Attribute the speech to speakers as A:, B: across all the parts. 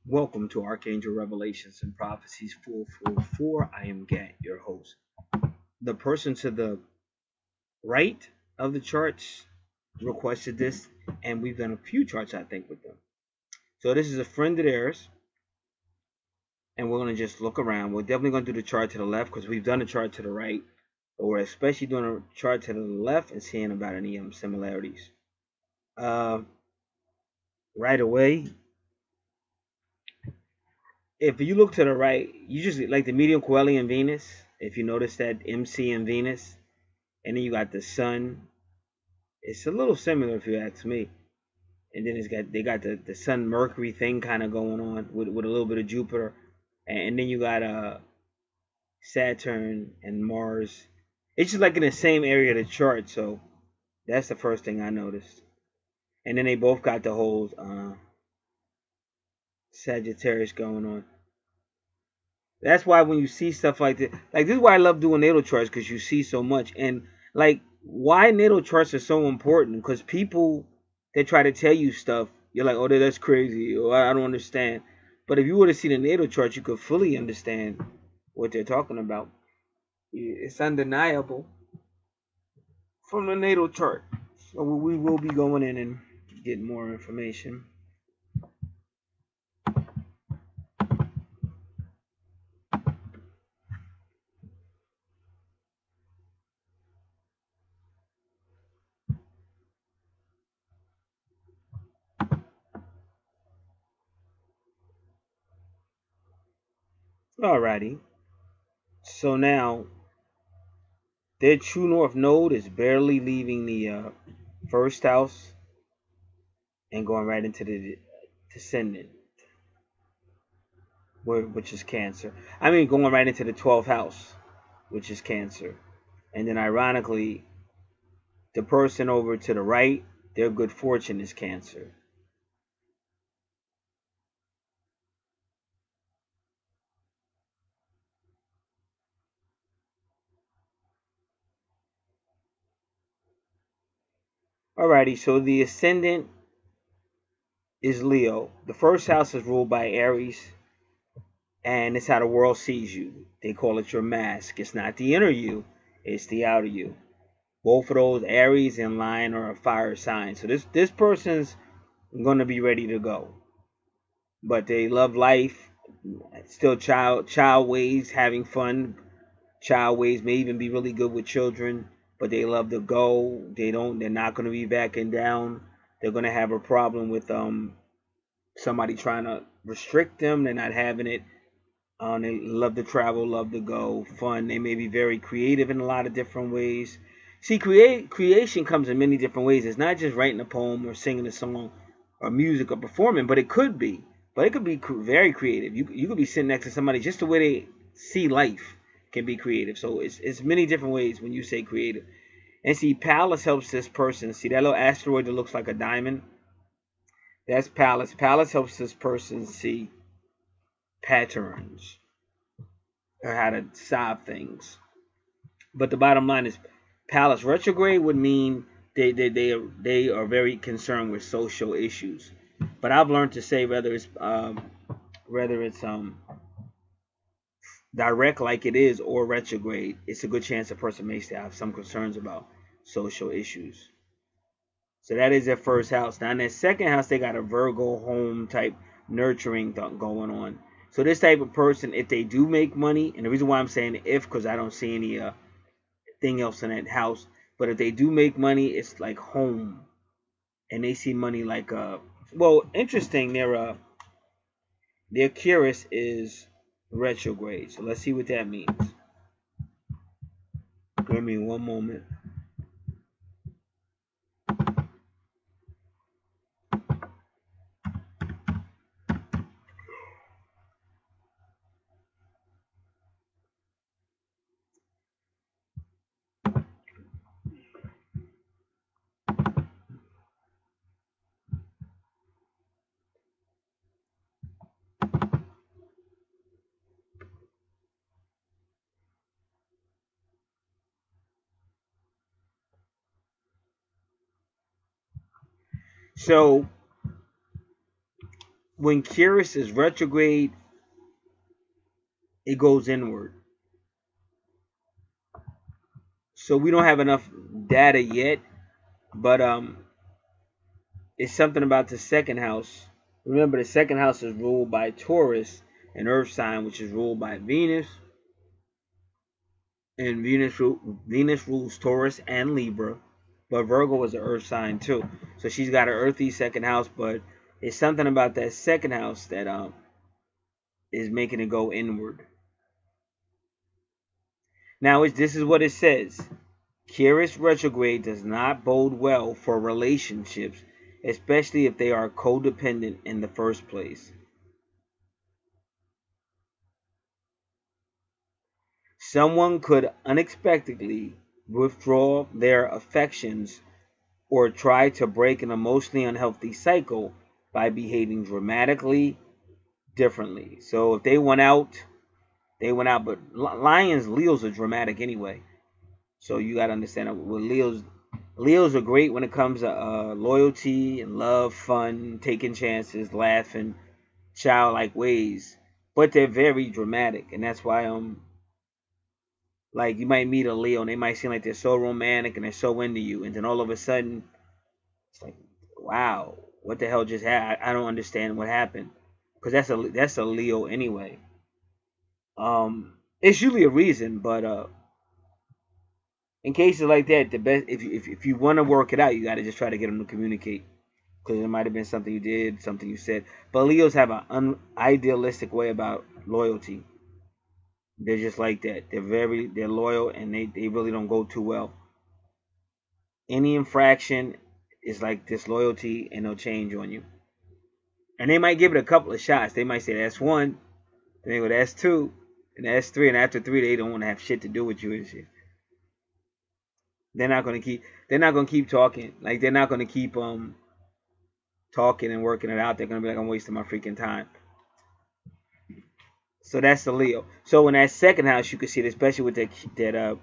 A: Welcome to Archangel Revelations and Prophecies 444. I am Gat, your host. The person to the right of the charts requested this, and we've done a few charts, I think, with them. So this is a friend of theirs, and we're going to just look around. We're definitely going to do the chart to the left because we've done a chart to the right, but we're especially doing a chart to the left and seeing about any similarities. Right away, if you look to the right, you just like the medium Coeli Venus. If you notice that MC and Venus, and then you got the Sun. It's a little similar if you ask me. And then they got the Sun Mercury thing kind of going on with a little bit of Jupiter, and then you got Saturn and Mars. It's just like in the same area of the chart, so that's the first thing I noticed. And then they both got the whole Sagittarius going on. That's why when you see stuff like this is why I love doing natal charts, because you see so much. And like why natal charts are so important, because people that try to tell you stuff, you're like, oh, that's crazy, or I don't understand. But if you were to see the natal chart, you could fully understand what they're talking about. It's undeniable from the natal chart. So we will be going in and getting more information. Alrighty. So now their true north node is barely leaving the first house and going right into the descendant, which is Cancer. I mean, going right into the 12th house, which is Cancer. And then, ironically, the person over to the right, their good fortune is Cancer. Alrighty, so the ascendant is Leo. The first house is ruled by Aries, and it's how the world sees you. They call it your mask. It's not the inner you, it's the outer you. Both of those, Aries and Lion, are a fire sign. So this person's going to be ready to go. But they love life, still child ways, having fun. Child ways may even be really good with children, but they love to go. They're not going to be backing down. They're going to have a problem with somebody trying to restrict them. They're not having it. They love to travel, love to go, fun. They may be very creative in a lot of different ways. See, creation comes in many different ways. It's not just writing a poem or singing a song or music or performing, but it could be. But it could be very creative. You could be sitting next to somebody, just the way they see life can be creative. So it's many different ways when you say creative. And see, Pallas helps this person. See that little asteroid that looks like a diamond? That's Pallas. Pallas helps this person see patterns or how to solve things. But the bottom line is, Pallas retrograde would mean they are very concerned with social issues. But I've learned to say whether it's direct like it is or retrograde, it's a good chance a person may still have some concerns about social issues. So that is their first house. Now in their second house, they got a Virgo home type nurturing going on. So this type of person, if they do make money, and the reason why I'm saying if, because I don't see any thing else in that house, but if they do make money, it's like home, and they see money like well, interesting. Their Curious is retrograde. So let's see what that means. Give me one moment. So when Curious is retrograde, it goes inward. So we don't have enough data yet, but it's something about the second house. Remember, the second house is ruled by Taurus, an earth sign, which is ruled by Venus. And Venus rules Taurus and Libra, but Virgo is an earth sign too. So she's got an earthy second house, but it's something about that second house that is making it go inward. Now, this is what it says. Curious retrograde does not bode well for relationships, especially if they are codependent in the first place. Someone could unexpectedly withdraw their affections or try to break an emotionally unhealthy cycle by behaving dramatically differently. So if they went out, they went out. But Leos are dramatic anyway. So you got to understand that with Leos are great when it comes to loyalty and love, fun, taking chances, laughing, childlike ways. But they're very dramatic, and that's why like you might meet a Leo and they might seem like they're so romantic and they're so into you, and then all of a sudden it's like, wow, what the hell just happened? I don't understand what happened, because that's a Leo anyway. It's usually a reason, but in cases like that, the best if you want to work it out, you got to just try to get them to communicate, because it might have been something you did, something you said. But Leos have an unidealistic way about loyalty. They're just like that. They're loyal, and they really don't go too well. Any infraction is like disloyalty, and they'll change on you. And they might give it a couple of shots. They might say that's one, then they go that's two, and that's three, and after three they don't want to have shit to do with you and shit. They're not gonna keep talking. Like they're not gonna keep talking and working it out. They're gonna be like, I'm wasting my freaking time. So that's the Leo. So in that second house, you can see it, especially with that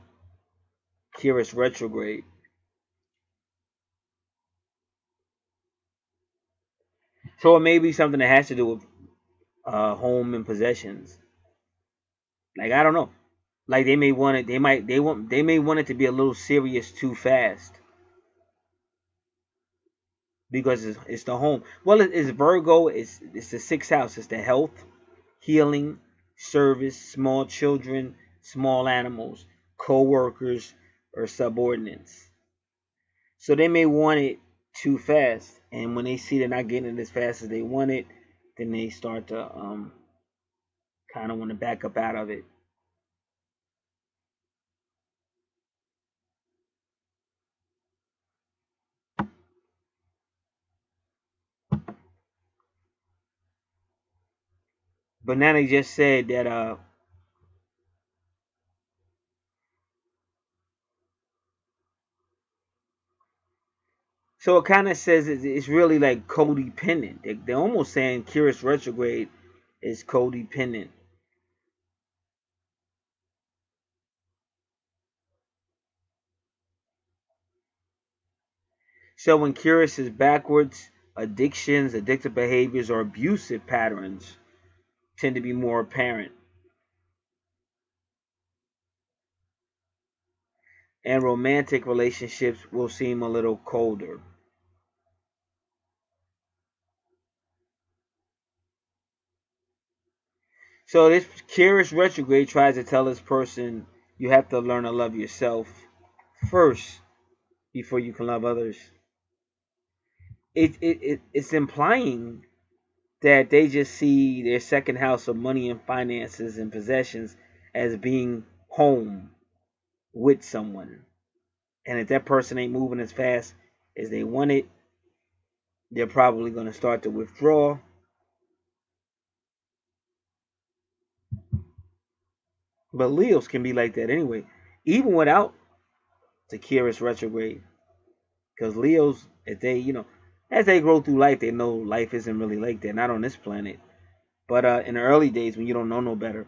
A: Curious retrograde. So it may be something that has to do with home and possessions. Like I don't know. Like they may want it. They may want it to be a little serious too fast, because it's the home. Well, it's Virgo. It's the sixth house. It's the health, healing, service, small children, small animals, co-workers, or subordinates. So they may want it too fast, and when they see they're not getting it as fast as they want it, then they start to kind of want to back up out of it. But now they just said that so it kind of says it's really like codependent. They're almost saying Curious retrograde is codependent. So when Curious is backwards, addictions, addictive behaviors, or abusive patterns tend to be more apparent. And romantic relationships will seem a little colder. So this Curious retrograde tries to tell this person you have to learn to love yourself first before you can love others. It's implying that they just see their second house of money and finances and possessions as being home with someone. And if that person ain't moving as fast as they want it, they're probably going to start to withdraw. But Leos can be like that anyway, even without the Curious retrograde. Because Leos, if they, as they grow through life, they know life isn't really like that, not on this planet. But in the early days, when you don't know no better,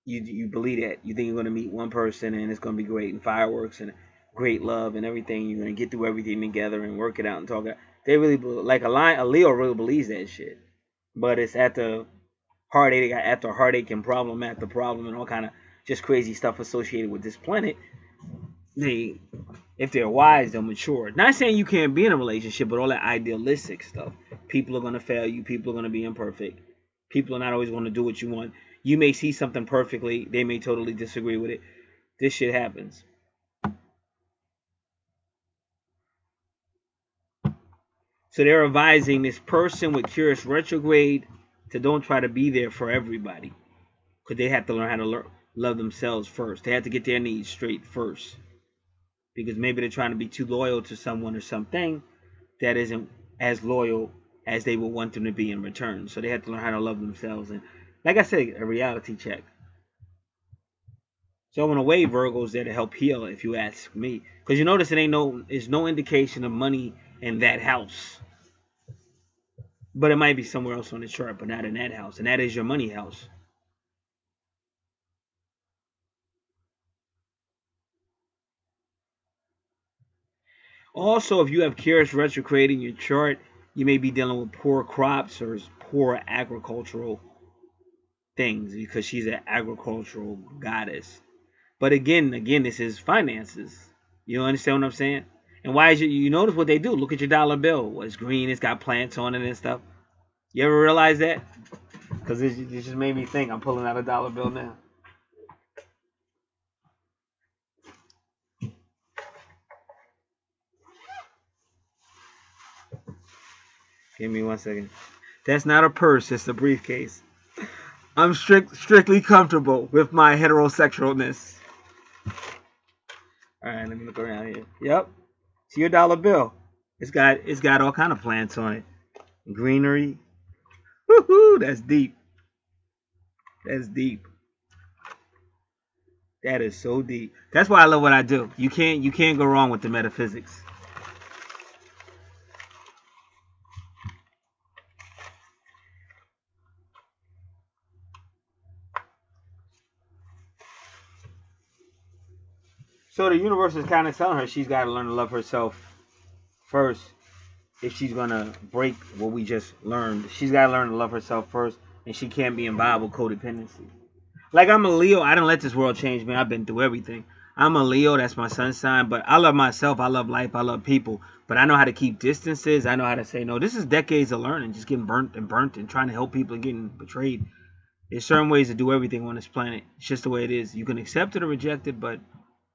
A: you believe that. You think you're going to meet one person and it's going to be great, and fireworks and great love and everything. You're going to get through everything together and work it out and talk it out. They really, like a Leo really believes that shit. but it's at the heartache after heartache and problem after problem and all kind of just crazy stuff associated with this planet. They, if they're wise, they'll mature. Not saying you can't be in a relationship, but all that idealistic stuff. People are going to fail you. People are going to be imperfect. People are not always going to do what you want. You may see something perfectly. They may totally disagree with it. This shit happens. So they're advising this person with Curious retrograde to don't try to be there for everybody. Because they have to learn how to love themselves first. They have to get their needs straight first. Because maybe they're trying to be too loyal to someone or something that isn't as loyal as they would want them to be in return. So they have to learn how to love themselves. And like I said, a reality check. So in a way, Virgo's there to help heal, if you ask me. Because you notice there's no indication of money in that house. But it might be somewhere else on the chart, but not in that house. And that is your money house. Also, if you have Curious retrograde in your chart, you may be dealing with poor crops or poor agricultural things because she's an agricultural goddess. But again, this is finances. You understand what I'm saying? And why is it? You notice what they do? Look at your dollar bill. It's green. It's got plants on it and stuff. You ever realize that? Because it just made me think. I'm pulling out a dollar bill now. Give me 1 second. That's not a purse. It's a briefcase. I'm strictly comfortable with my heterosexualness. All right, let me look around here. Yep, see your dollar bill. It's got all kind of plants on it. Greenery. Woohoo! That's deep. That's deep. That is so deep. That's why I love what I do. You can't go wrong with the metaphysics. So the universe is kind of telling her she's got to learn to love herself first if she's going to break what we just learned. She's got to learn to love herself first, and she can't be involved with codependency. Like, I'm a Leo. I didn't let this world change me. I've been through everything. I'm a Leo. That's my sun sign. But I love myself. I love life. I love people. But I know how to keep distances. I know how to say no. This is decades of learning, just getting burnt and trying to help people and getting betrayed. There's certain ways to do everything on this planet. It's just the way it is. You can accept it or reject it, but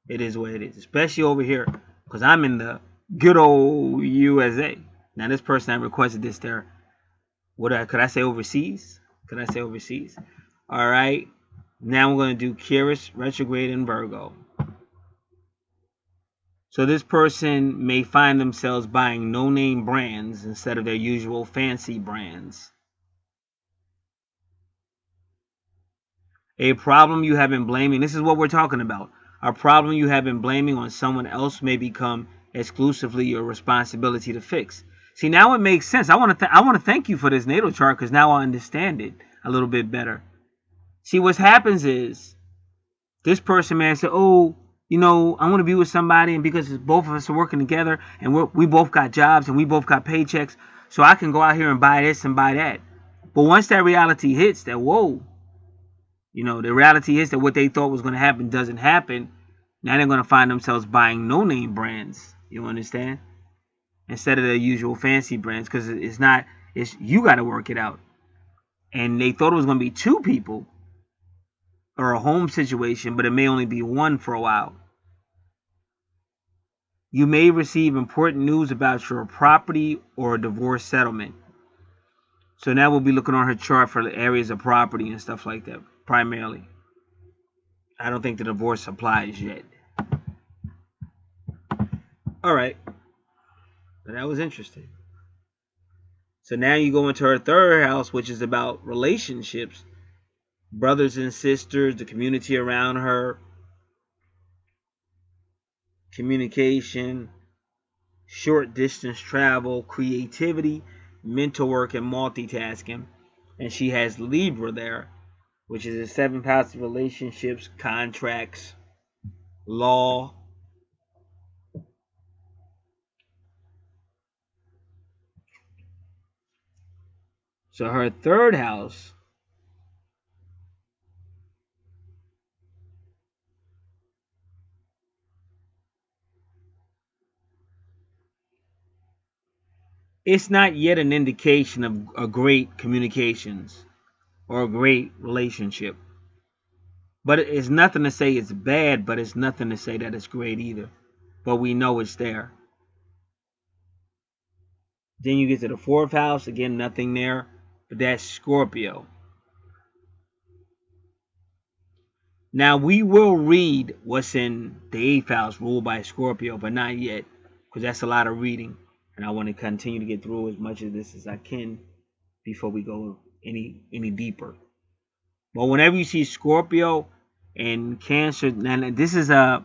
A: it is what it is. Especially over here, because I'm in the good old USA. Now, this person I requested this there. Could I say overseas? Could I say overseas? All right. Now we're going to do Curious retrograde in Virgo. So this person may find themselves buying no-name brands instead of their usual fancy brands. A problem you have been blaming, this is what we're talking about. A problem you have been blaming on someone else may become exclusively your responsibility to fix. See, now it makes sense. I want to thank you for this natal chart because now I understand it a little bit better. See, what happens is this person may say, oh, you know, I want to be with somebody, and because both of us are working together and we both got jobs and we both got paychecks, so I can go out here and buy this and buy that. But once that reality hits, that whoa, you know, the reality is that what they thought was going to happen doesn't happen. Now they're going to find themselves buying no-name brands. You understand? Instead of their usual fancy brands, because it's you got to work it out. And they thought it was going to be two people or a home situation, but it may only be one for a while. You may receive important news about your property or a divorce settlement. So now we'll be looking on her chart for the areas of property and stuff like that, primarily. I don't think the divorce applies yet. All right. So that was interesting. So now you go into her third house, which is about relationships. Brothers and sisters, the community around her, communication, short distance travel, creativity, mental work, and multitasking. And she has Libra there, which is the 7th house of relationships, contracts, law. So her third house, it's not yet an indication of a great communications or a great relationship. But it's nothing to say it's bad, but it's nothing to say that it's great either. But we know it's there. Then you get to the fourth house, again, nothing there, but that's Scorpio. Now we will read what's in the eighth house ruled by Scorpio, but not yet, because that's a lot of reading, and I want to continue to get through as much of this as I can before we go any deeper. But whenever you see Scorpio and Cancer, now this is they're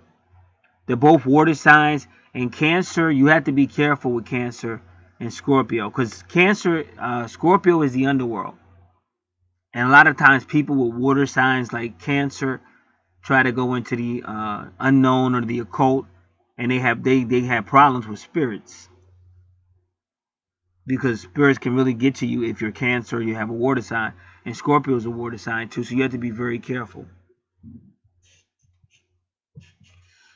A: both water signs, and Cancer, you have to be careful with Cancer and Scorpio, because Cancer, Scorpio is the underworld, and a lot of times people with water signs like Cancer try to go into the unknown or the occult, and they have problems with spirits, because spirits can really get to you if you're Cancer or you have a water sign, and Scorpio is a water sign too, so you have to be very careful.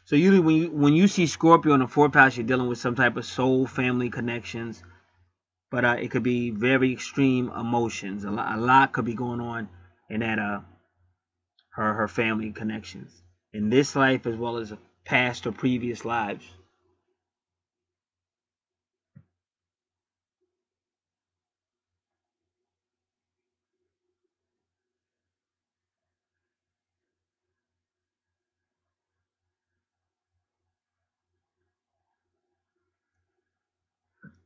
A: So usually when you see Scorpio in the fourth house, you're dealing with some type of soul family connections, but it could be very extreme emotions. A lot could be going on in that her family connections in this life as well as past or previous lives.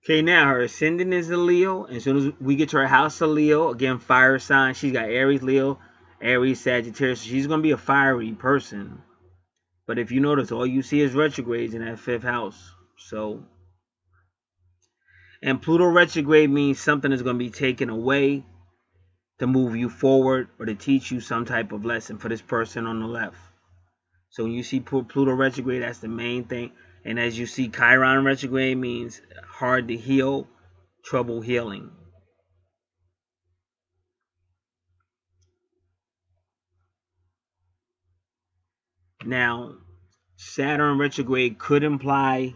A: Okay, now her ascendant is a Leo. As soon as we get to her house of Leo, again, fire sign. She's got Aries, Leo, Aries, Sagittarius. So she's going to be a fiery person. But if you notice, all you see is retrogrades in that fifth house. So, and Pluto retrograde means something is going to be taken away to move you forward or to teach you some type of lesson for this person on the left. So when you see Pluto retrograde, that's the main thing. And as you see, Chiron retrograde means hard to heal, trouble healing. Now, Saturn retrograde could imply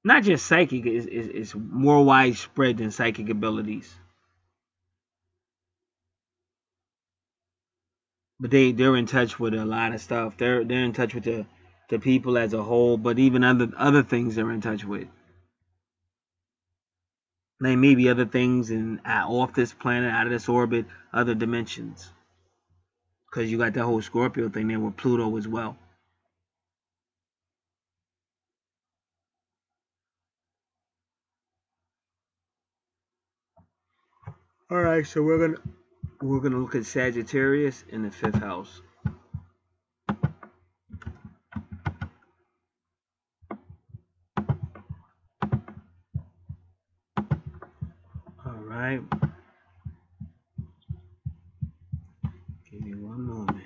A: not just psychic, is more widespread than psychic abilities. But they're in touch with a lot of stuff. They're in touch with the people as a whole, but even other things they're in touch with. Like maybe other things off this planet, out of this orbit, other dimensions. Because you got that whole Scorpio thing there with Pluto as well. All right, so we're gonna look at Sagittarius in the fifth house. All right, give me one moment.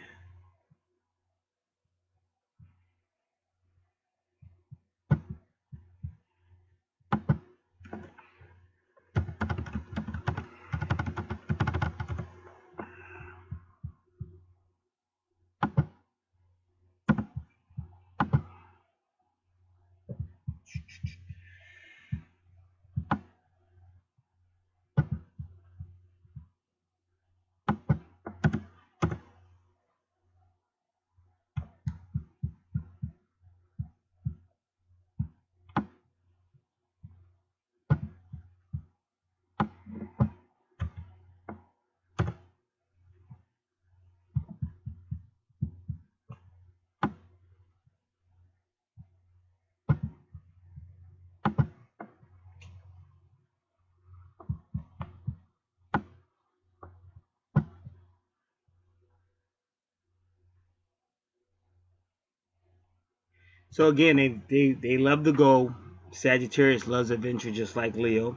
A: So again, they love to go. Sagittarius loves adventure just like Leo.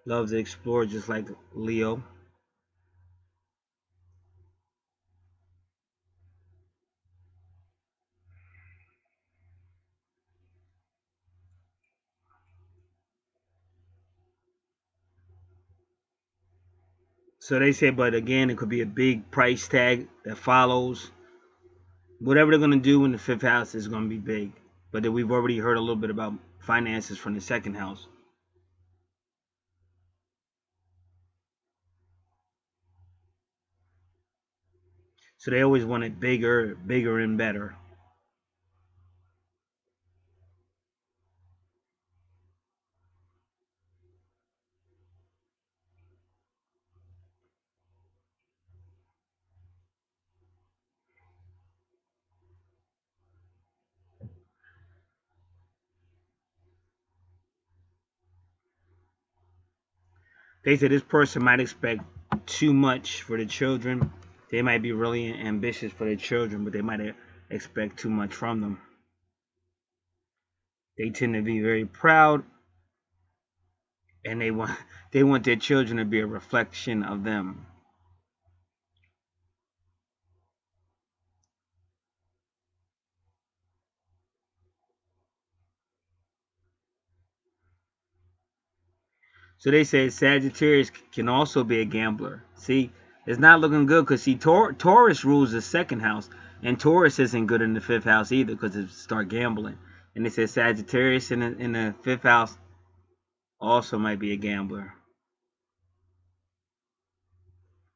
A: Loves to explore just like Leo. So they say, but again, it could be a big price tag that follows. Whatever they're going to do in the 5th house is going to be big. But then we've already heard a little bit about finances from the 2nd house. So they always want it bigger, bigger and better. They said this person might expect too much for the children. They might be really ambitious for their children, but they might expect too much from them. They tend to be very proud, and they want their children to be a reflection of them. So they say Sagittarius can also be a gambler. See, it's not looking good because see, Taurus rules the 2nd house, and Taurus isn't good in the 5th house either because it start gambling. And they say Sagittarius in the 5th house also might be a gambler.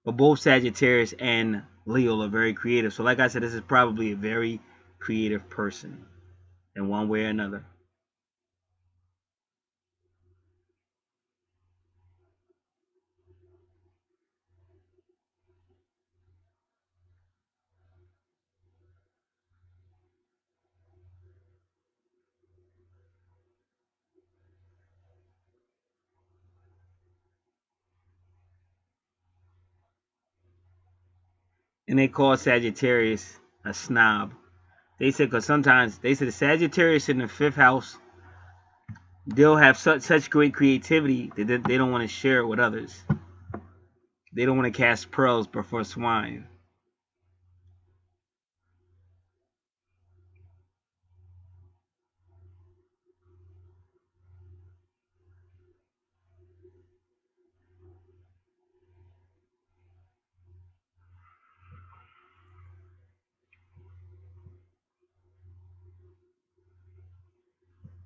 A: But both Sagittarius and Leo are very creative. So like I said, this is probably a very creative person in one way or another. And they call Sagittarius a snob. They said because sometimes they said the Sagittarius in the 5th house, they'll have such great creativity that they don't want to share it with others. They don't want to cast pearls before swine.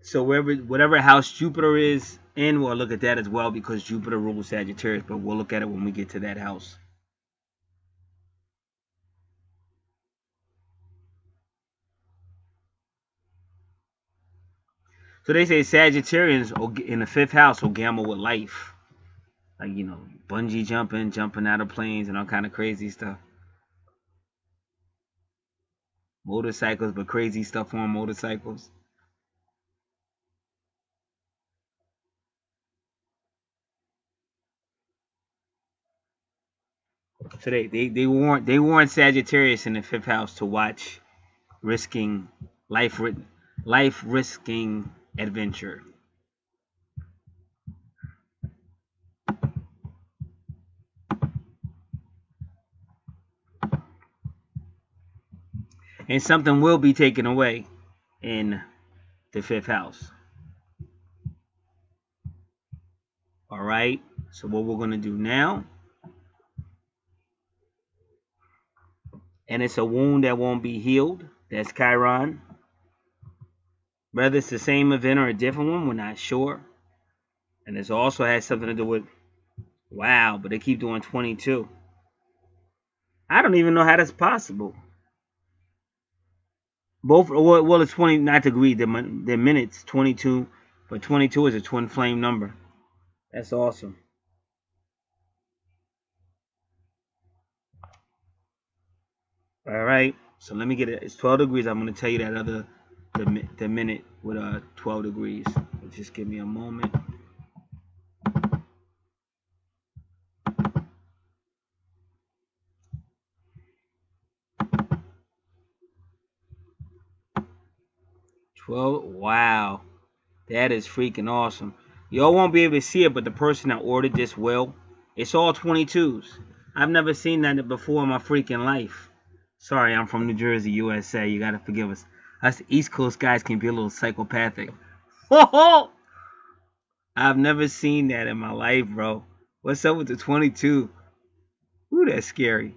A: So whatever house Jupiter is in, we'll look at that as well because Jupiter rules Sagittarius, but we'll look at it when we get to that house. So they say Sagittarians in the 5th house will gamble with life. Like, bungee jumping out of planes and all kind of crazy stuff. Motorcycles, but crazy stuff on motorcycles. So they warn Sagittarius in the 5th house to watch risking life risking adventure. And something will be taken away in the 5th house. All right. So what we're going to do now, and it's a wound that won't be healed. That's Chiron. Whether it's the same event or a different one, we're not sure. And this also has something to do with, wow, but they keep doing 22. I don't even know how that's possible. Both, well, it's 20, not to agree, the minutes, 22, but 22 is a twin flame number. That's awesome. All right, so let me get it. It's 12 degrees. I'm going to tell you that the minute with 12 degrees. Just give me a moment. Wow, that is freaking awesome. Y'all won't be able to see it, but the person that ordered this will. It's all 22s. I've never seen that before in my freaking life. Sorry, I'm from New Jersey, USA. You gotta forgive us. Us East Coast guys can be a little psychopathic. I've never seen that in my life, bro. What's up with the 22? Ooh, that's scary.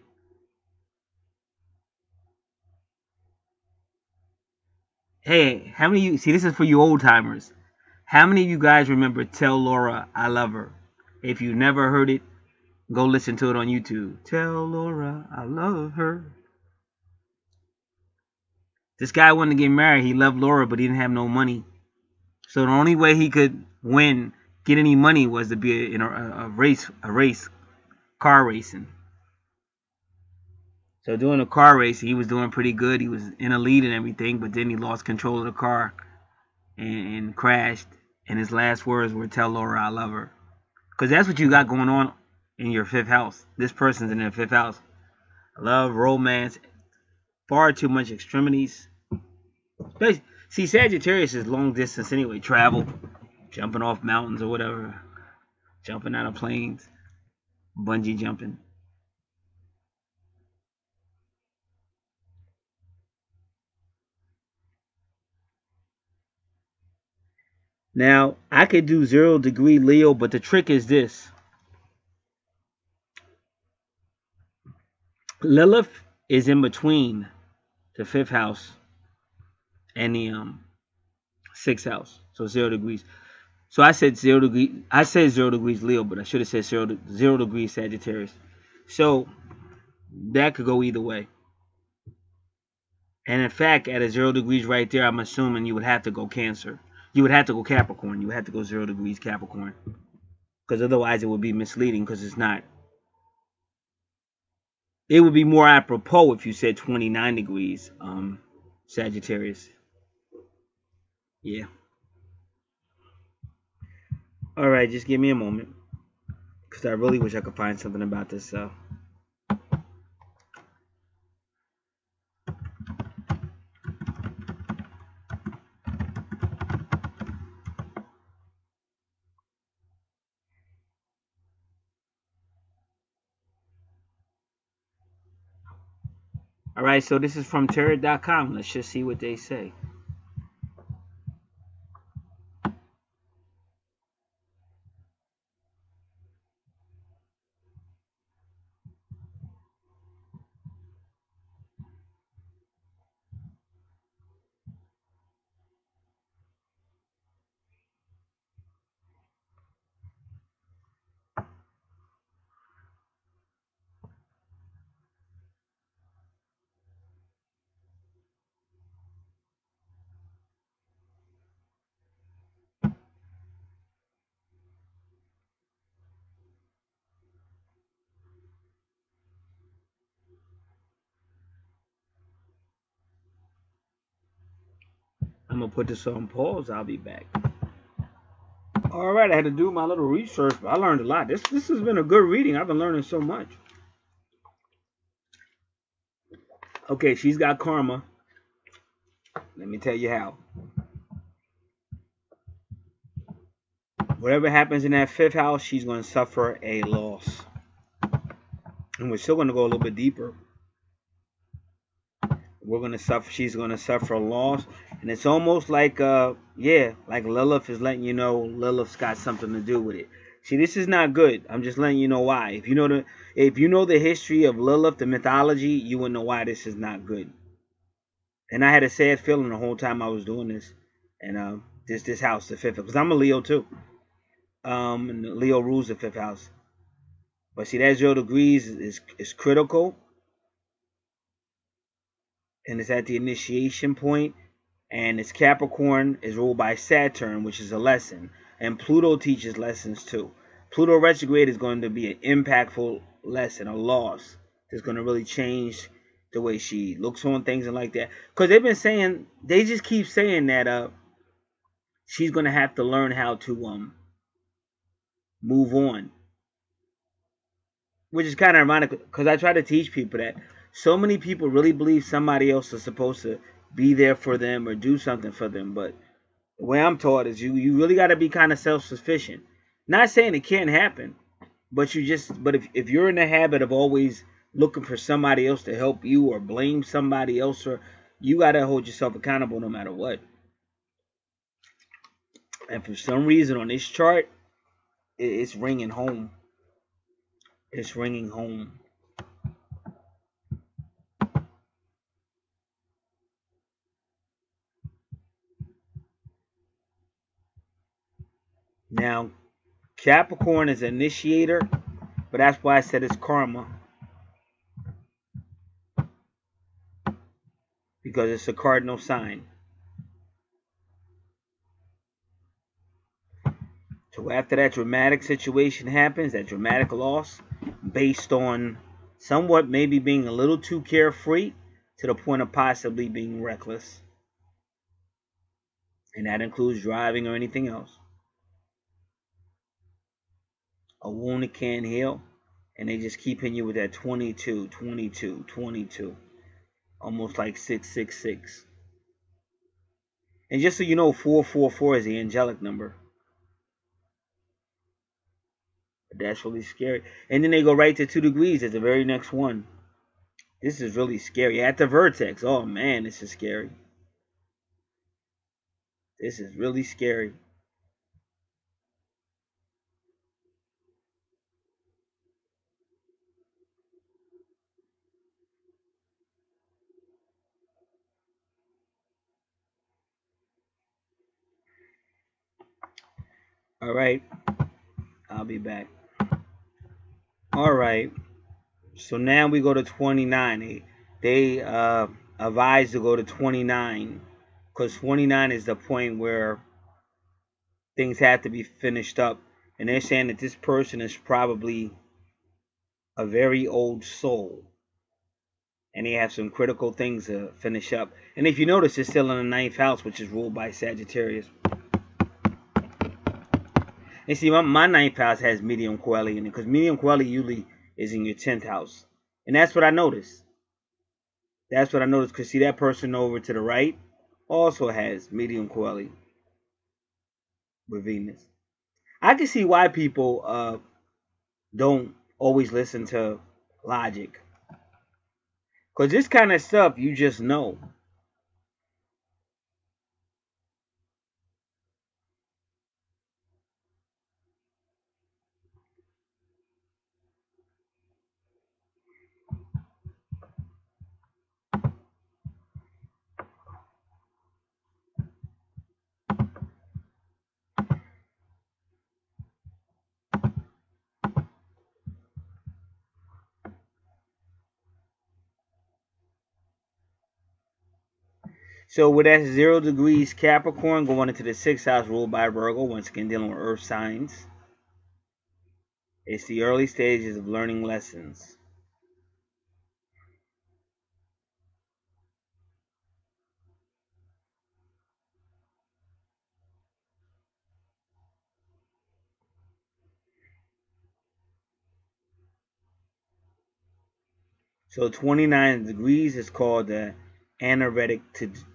A: Hey, how many of you see this is for you old timers? How many of you guys remember Tell Laura I Love Her? If you've never heard it, go listen to it on YouTube. Tell Laura I love her. This guy wanted to get married. He loved Laura, but he didn't have no money. So the only way he could win, get any money, was to be in a race, car racing. So doing a car race, he was doing pretty good. He was in a lead and everything, but then he lost control of the car and crashed. And his last words were, "Tell Laura I love her," because that's what you got going on in your fifth house. This person's in their fifth house. Love, romance, far too much extremities. See, Sagittarius is long distance anyway. Travel, jumping off mountains or whatever, jumping out of planes, bungee jumping. Now, I could do 0° Leo, but the trick is this. Lilith is in between the fifth house and the sixth house. So 0°. So I said 0°. I said 0° Leo, but I should have said 0° Sagittarius. So that could go either way. And in fact, at a 0° right there, I'm assuming you would have to go Cancer. You would have to go Capricorn. You would have to go 0° Capricorn. Because otherwise it would be misleading, because it's not. It would be more apropos if you said 29° Sagittarius. Yeah. All right, just give me a moment, because I really wish I could find something about this. All right, so this is from tarot.com. Let's just see what they say. I'm going to put this on pause. I'll be back. All right, I had to do my little research, but I learned a lot. This has been a good reading. I've been learning so much. Okay, she's got karma. Let me tell you how. Whatever happens in that fifth house, she's going to suffer a loss. And we're still going to go a little bit deeper. We're going to suffer. She's going to suffer a loss. And it's almost like, like Lilith is letting you know Lilith's got something to do with it. See, this is not good. I'm just letting you know why. If you know the history of Lilith, the mythology, you would know why this is not good. And I had a sad feeling the whole time I was doing this. And this house, the fifth, because I'm a Leo too. And Leo rules the fifth house. But see, that 0° is critical. And it's at the initiation point. And it's Capricorn is ruled by Saturn, which is a lesson. And Pluto teaches lessons too. Pluto retrograde is going to be an impactful lesson, a loss. That's going to really change the way she looks on things and like that. Because they've been saying, they just keep saying that she's going to have to learn how to move on. Which is kind of ironic, because I try to teach people that so many people really believe somebody else is supposed to be there for them or do something for them. But the way I'm taught is you really got to be kind of self-sufficient. Not saying it can't happen, but if you're in the habit of always looking for somebody else to help you or blame somebody else, or you got to hold yourself accountable no matter what. And for some reason on this chart, it's ringing home. It's ringing home. Now, Capricorn is an initiator, but that's why I said it's karma. Because it's a cardinal sign. So after that dramatic situation happens, that dramatic loss, based on somewhat maybe being a little too carefree to the point of possibly being reckless. And that includes driving or anything else. A wound that can't heal, and they just keep hitting you with that 22, 22, 22. Almost like 666. And just so you know, 444 is the angelic number. But that's really scary. And then they go right to 2 degrees at the very next one. This is really scary. At the vertex. Oh man, this is scary. This is really scary. All right. I'll be back. All right. So now we go to 29. They advise to go to 29. Because 29 is the point where things have to be finished up. And they're saying that this person is probably a very old soul. And they have some critical things to finish up. And if you notice, it's still in the 9th house, which is ruled by Sagittarius. And see, my 9th house has medium coeli in it. Because medium coeli usually is in your 10th house. And that's what I noticed. That's what I noticed. Because see, that person over to the right also has medium coeli with Venus. I can see why people don't always listen to logic. Because this kind of stuff, you just know. So with that 0 degrees Capricorn going into the 6th house ruled by Virgo, once again dealing with earth signs. It's the early stages of learning lessons. So 29 degrees is called the anaretic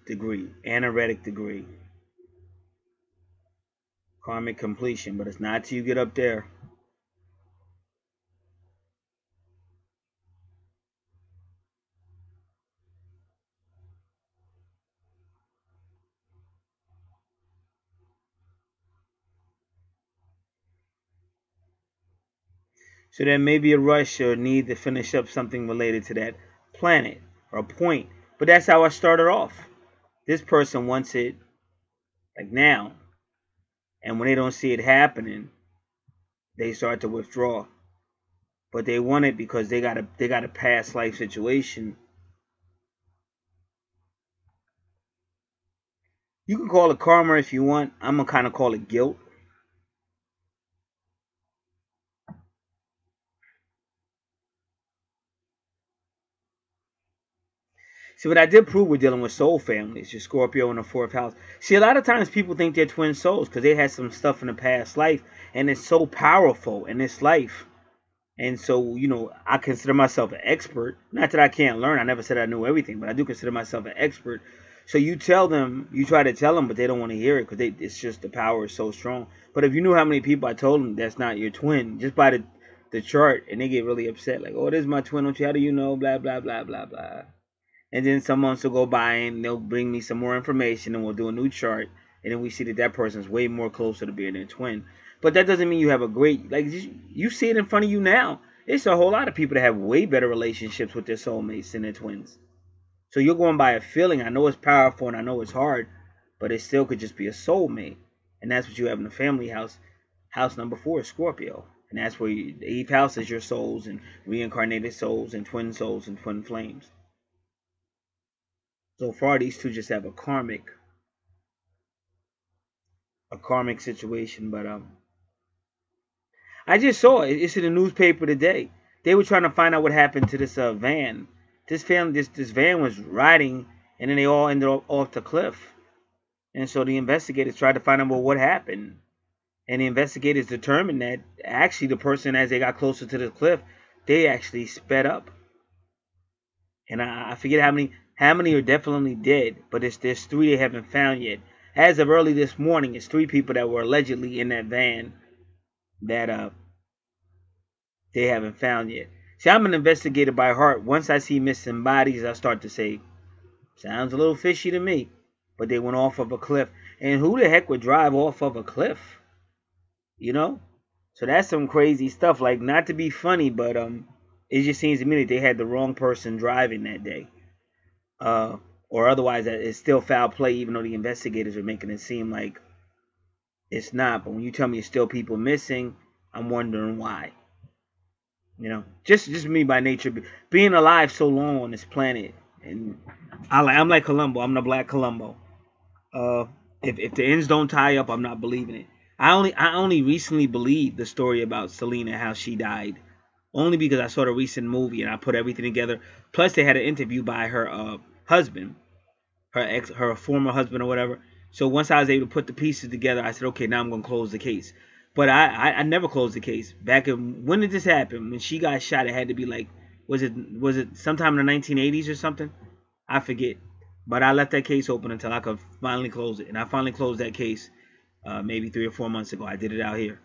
A: degree. Anaretic degree. Karmic completion, but it's not till you get up there. So there may be a rush or need to finish up something related to that planet or point. But that's how I started off. This person wants it like now. And when they don't see it happening, they start to withdraw. But they want it because they got a past life situation. You can call it karma if you want. I'm gonna kind of call it guilt. See, what I did prove we're dealing with soul families, your Scorpio in the 4th house. See, a lot of times people think they're twin souls because they had some stuff in the past life, and it's so powerful in this life. And so, you know, I consider myself an expert. Not that I can't learn. I never said I knew everything, but I do consider myself an expert. So you tell them, you try to tell them, but they don't want to hear it because it's just the power is so strong. But if you knew how many people I told them that's not your twin, just by the chart, and they get really upset, like, oh, this is my twin, don't you? How do you know? Blah, blah, blah, blah, blah. And then some months will go by and they'll bring me some more information and we'll do a new chart. And then we see that that person's way more closer to being their twin. But that doesn't mean you have a great, like, you see it in front of you now. It's a whole lot of people that have way better relationships with their soulmates than their twins. So you're going by a feeling. I know it's powerful and I know it's hard, but it still could just be a soulmate. And that's what you have in the family house. House number 4 is Scorpio. And that's where the 8th house is your souls and reincarnated souls and twin flames. So far, these two just have a karmic situation. But I just saw it. It's in the newspaper today. They were trying to find out what happened to this van. This van was riding, and then they all ended up off the cliff. And so the investigators tried to find out, well, what happened. And the investigators determined that actually the person, as they got closer to the cliff, they actually sped up. And I forget how many are definitely dead, but there's 3 they haven't found yet. As of early this morning, it's 3 people that were allegedly in that van that they haven't found yet. See, I'm an investigator by heart. Once I see missing bodies, I start to say, sounds a little fishy to me. But they went off of a cliff. And who the heck would drive off of a cliff? You know? So that's some crazy stuff. Like, not to be funny, but it just seems to me that they had the wrong person driving that day. Or otherwise, it's still foul play, even though the investigators are making it seem like it's not. But when you tell me it's still people missing, I'm wondering why. You know, just me by nature, being alive so long on this planet, and I'm like Columbo. I'm the Black Columbo. If the ends don't tie up, I'm not believing it. I only recently believed the story about Selena, how she died, only because I saw the recent movie and I put everything together. Plus, they had an interview by her husband, her former husband or whatever. So once I was able to put the pieces together, I said, okay, now I'm gonna close the case. But I never closed the case. Back in, when did this happen? When she got shot, it had to be like, was it sometime in the 1980s or something? I forget. But I left that case open until I could finally close it. And I finally closed that case maybe 3 or 4 months ago. I did it out here.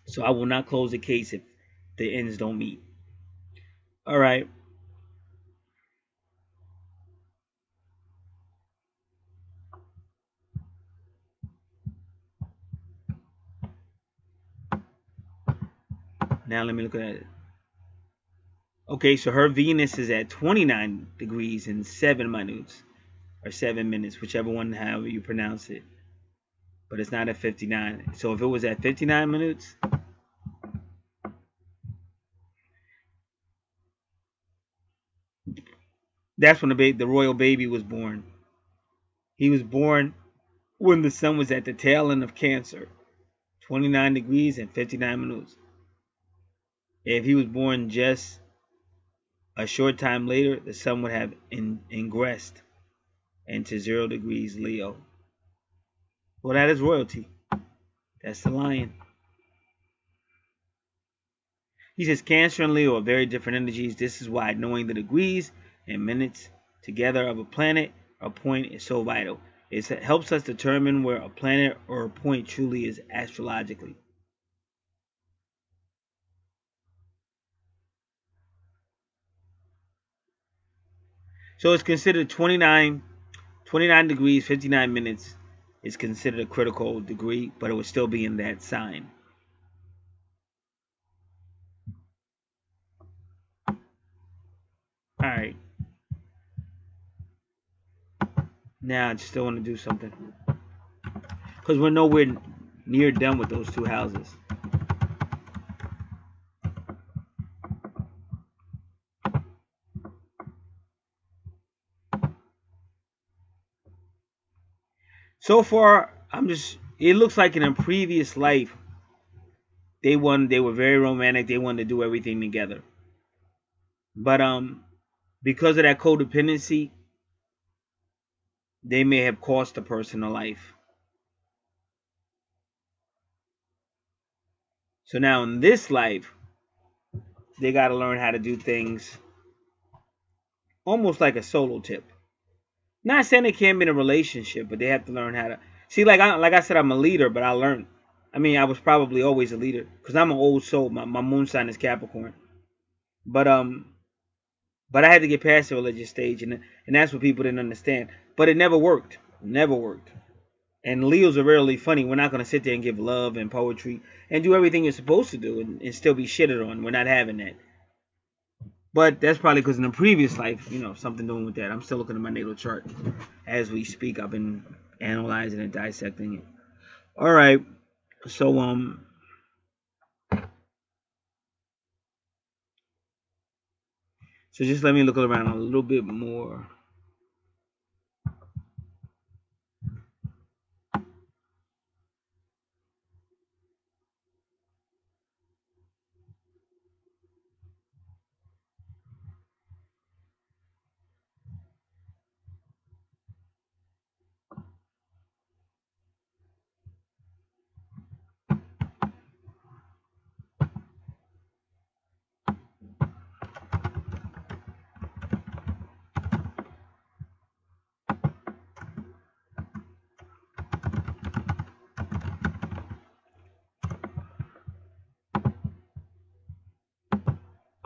A: So I will not close the case if the ends don't meet. All right. Now let me look at it. Okay, so her Venus is at 29 degrees and 7 minutes, or 7 minutes, whichever one, however you pronounce it. But it's not at 59. So if it was at 59 minutes, that's when the royal baby was born. He was born when the sun was at the tail end of Cancer, 29 degrees and 59 minutes. If he was born just a short time later, the sun would have ingressed into 0 degrees Leo. Well, that is royalty. That's the lion. He says Cancer and Leo are very different energies. This is why knowing the degrees and minutes together of a planet or point is so vital. It helps us determine where a planet or a point truly is astrologically. So it's considered 29 degrees, 59 minutes is considered a critical degree, but it would still be in that sign. Alright. Now I still want to do something. Because we're nowhere near done with those 2 houses. So far, it looks like in a previous life, they were very romantic, they wanted to do everything together. But because of that codependency, they may have cost the person a life. So now in this life, they got to learn how to do things almost like a solo tip. Not saying they can't be in a relationship, but they have to learn how to see. Like I said, I'm a leader, but I learned. I mean, I was probably always a leader because I'm an old soul. My moon sign is Capricorn, but I had to get past the religious stage, and that's what people didn't understand. But it never worked. Never worked. And Leos are rarely funny. We're not going to sit there and give love and poetry and do everything you're supposed to do and still be shitted on. We're not having that. But that's probably because in the previous life, something doing with that. I'm still looking at my natal chart as we speak. I've been analyzing and dissecting it. All right. So so just let me look around a little bit more.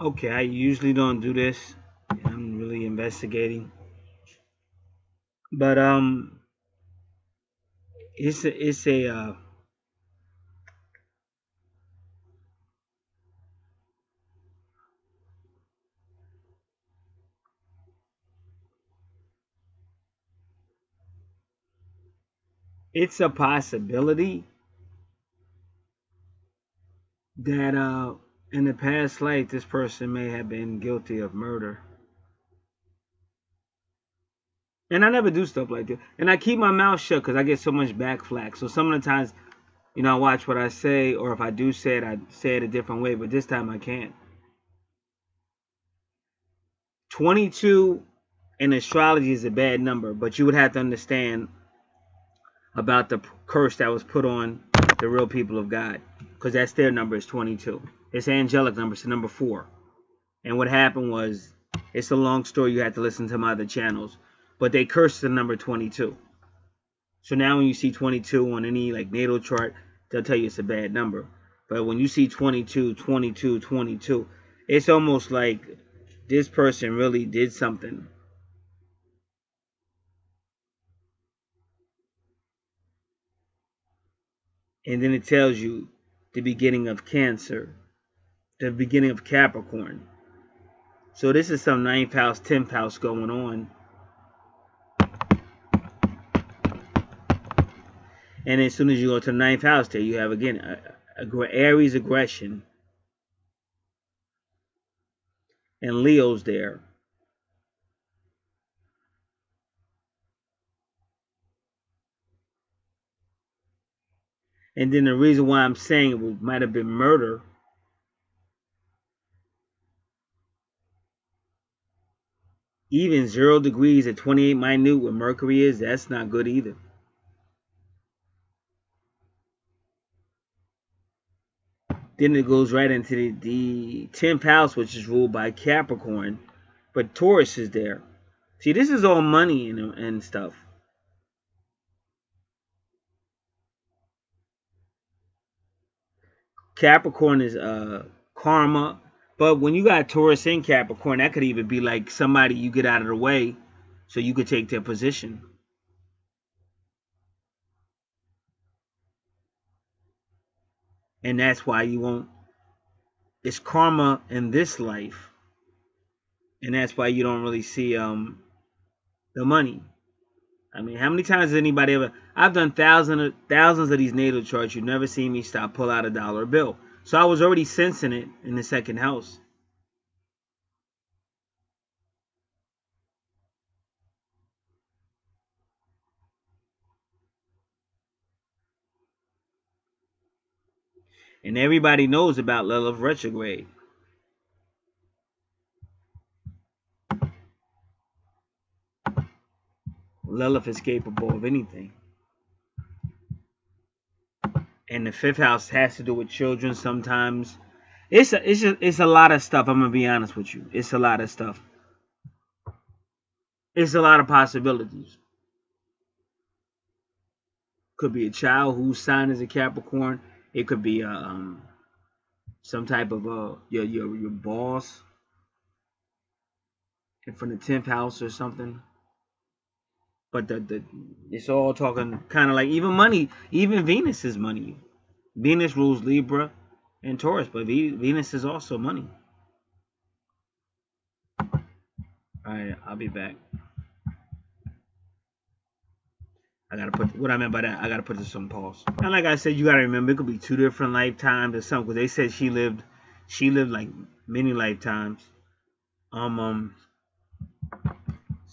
A: Okay, I usually don't do this. I'm really investigating. But it's a possibility that in the past life this person may have been guilty of murder. And I never do stuff like that. And I keep my mouth shut because I get so much backflack. So some of the times, I watch what I say, or if I do say it, I say it a different way. But this time I can't. 22 in astrology is a bad number, but you would have to understand about the curse that was put on the real people of God, because that's their number is 22. It's angelic number, it's the number 4. And what happened was, it's a long story. You have to listen to my other channels, but they cursed the number 22. So now when you see 22 on any like natal chart, they'll tell you it's a bad number. But when you see 22, 22, 22, it's almost like this person really did something. And then it tells you the beginning of Cancer, the beginning of Capricorn. So this is some 9th house, 10th house going on. And as soon as you go to the 9th house there, you have again Aries aggression. And Leo's there. And then the reason why I'm saying it might have been murder, even 0 degrees at 28 minute where Mercury is, that's not good either. Then it goes right into the 10th house, which is ruled by Capricorn. But Taurus is there. See, this is all money and stuff. Capricorn is karma. But when you got Taurus in Capricorn, that could even be like somebody you get out of the way so you could take their position. And that's why you won't. It's karma in this life. And that's why you don't really see the money. I mean, how many times has anybody ever? I've done thousands of these natal charts. You've never seen me pull out a dollar bill. So I was already sensing it in the 2nd house. And everybody knows about Lilith retrograde. Lilith is capable of anything. And the 5th house has to do with children sometimes. It's a lot of stuff. I'm going to be honest with you. It's a lot of stuff. It's a lot of possibilities. Could be a child whose sign is a Capricorn. It could be some type of your boss from the 10th house or something. But it's all talking kind of like even money. Even Venus is money. Venus rules Libra and Taurus, but Venus is also money. All right, I'll be back. I gotta put what I meant by that. I gotta put this on pause. And like I said, you gotta remember it could be 2 different lifetimes or something. Because they said she lived like many lifetimes. So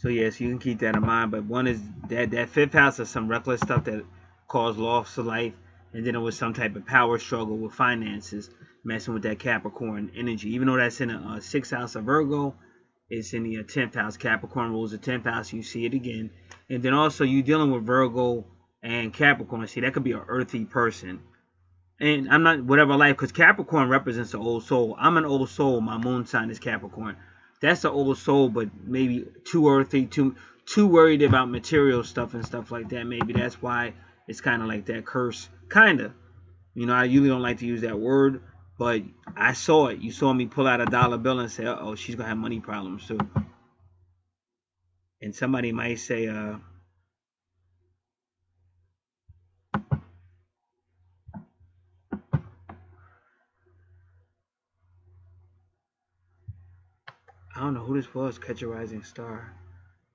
A: yes, you can keep that in mind. But one is that fifth house is some reckless stuff that caused loss of life, and then it was some type of power struggle with finances, messing with that Capricorn energy. Even though that's in a 6th house of Virgo, it's in the 10th house. Capricorn rules the 10th house. You see it again, and then also you dealing with Virgo and Capricorn. See, that could be an earthy person. And I'm not whatever life, because Capricorn represents the old soul. I'm an old soul. My moon sign is Capricorn. That's the old soul, but maybe too earthy, too worried about material stuff and stuff like that. Maybe that's why it's kind of like that curse. Kind of. You know, I usually don't like to use that word, but I saw it. You saw me pull out a dollar bill and say, uh-oh, she's going to have money problems too. And somebody might say, I don't know who this was. Catch a Rising Star.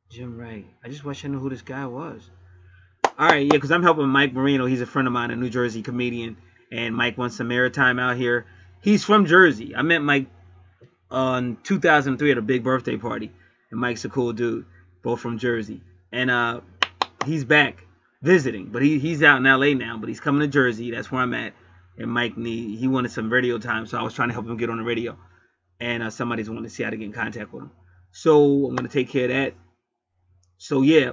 A: Jim Wright. I just wish I knew who this guy was. All right, yeah, because I'm helping Mike Marino. He's a friend of mine, a New Jersey comedian. And Mike wants some airtime out here. He's from Jersey. I met Mike on 2003 at a big birthday party. And Mike's a cool dude. Both from Jersey. And he's back visiting. But he's out in LA now. But he's coming to Jersey. That's where I'm at. And Mike, he wanted some radio time. So I was trying to help him get on the radio. And somebody's wanting to see how to get in contact with him. So I'm going to take care of that. So yeah.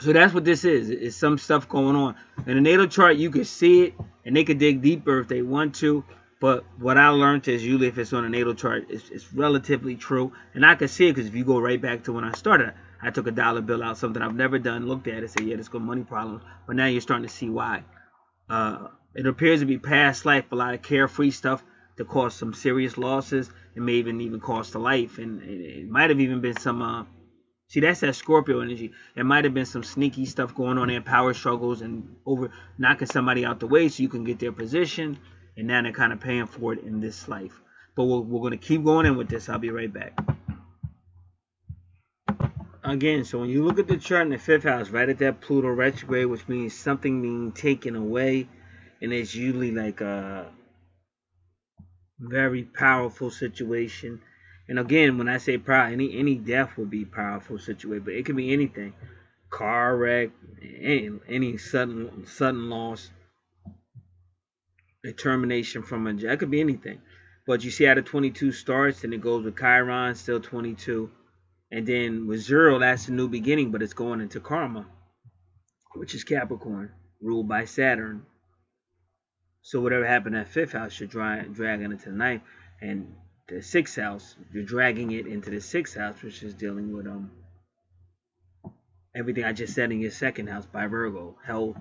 A: So that's what this is. It's some stuff going on. In the natal chart, you can see it. And they can dig deeper if they want to. But what I learned is usually if it's on a natal chart, it's relatively true. And I can see it because if you go right back to when I started, I took a dollar bill out, something I've never done, looked at it, said, yeah, this got money problems. But now you're starting to see why. It appears to be past life, a lot of carefree stuff to cause some serious losses. It may even cost a life. And it might have even been some... see, that's that Scorpio energy. It might have been some sneaky stuff going on there, power struggles and over knocking somebody out the way so you can get their position. And now they're kind of paying for it in this life. But we're going to keep going in with this. I'll be right back. Again, so when you look at the chart in the 5th house, right at that Pluto retrograde, which means something being taken away. And it's usually like a very powerful situation. And again, when I say power, any death would be powerful situation. But it could be anything. Car wreck, any sudden loss. A termination from a job. It could be anything. But you see how the 22 starts and it goes with Chiron, still 22. And then with 0, that's a new beginning, but it's going into karma, which is Capricorn, ruled by Saturn. So whatever happened at 5th house, you're dragging into the 9th. And the 6th house, you're dragging it into the 6th house, which is dealing with everything I just said in your 2nd house by Virgo. Health.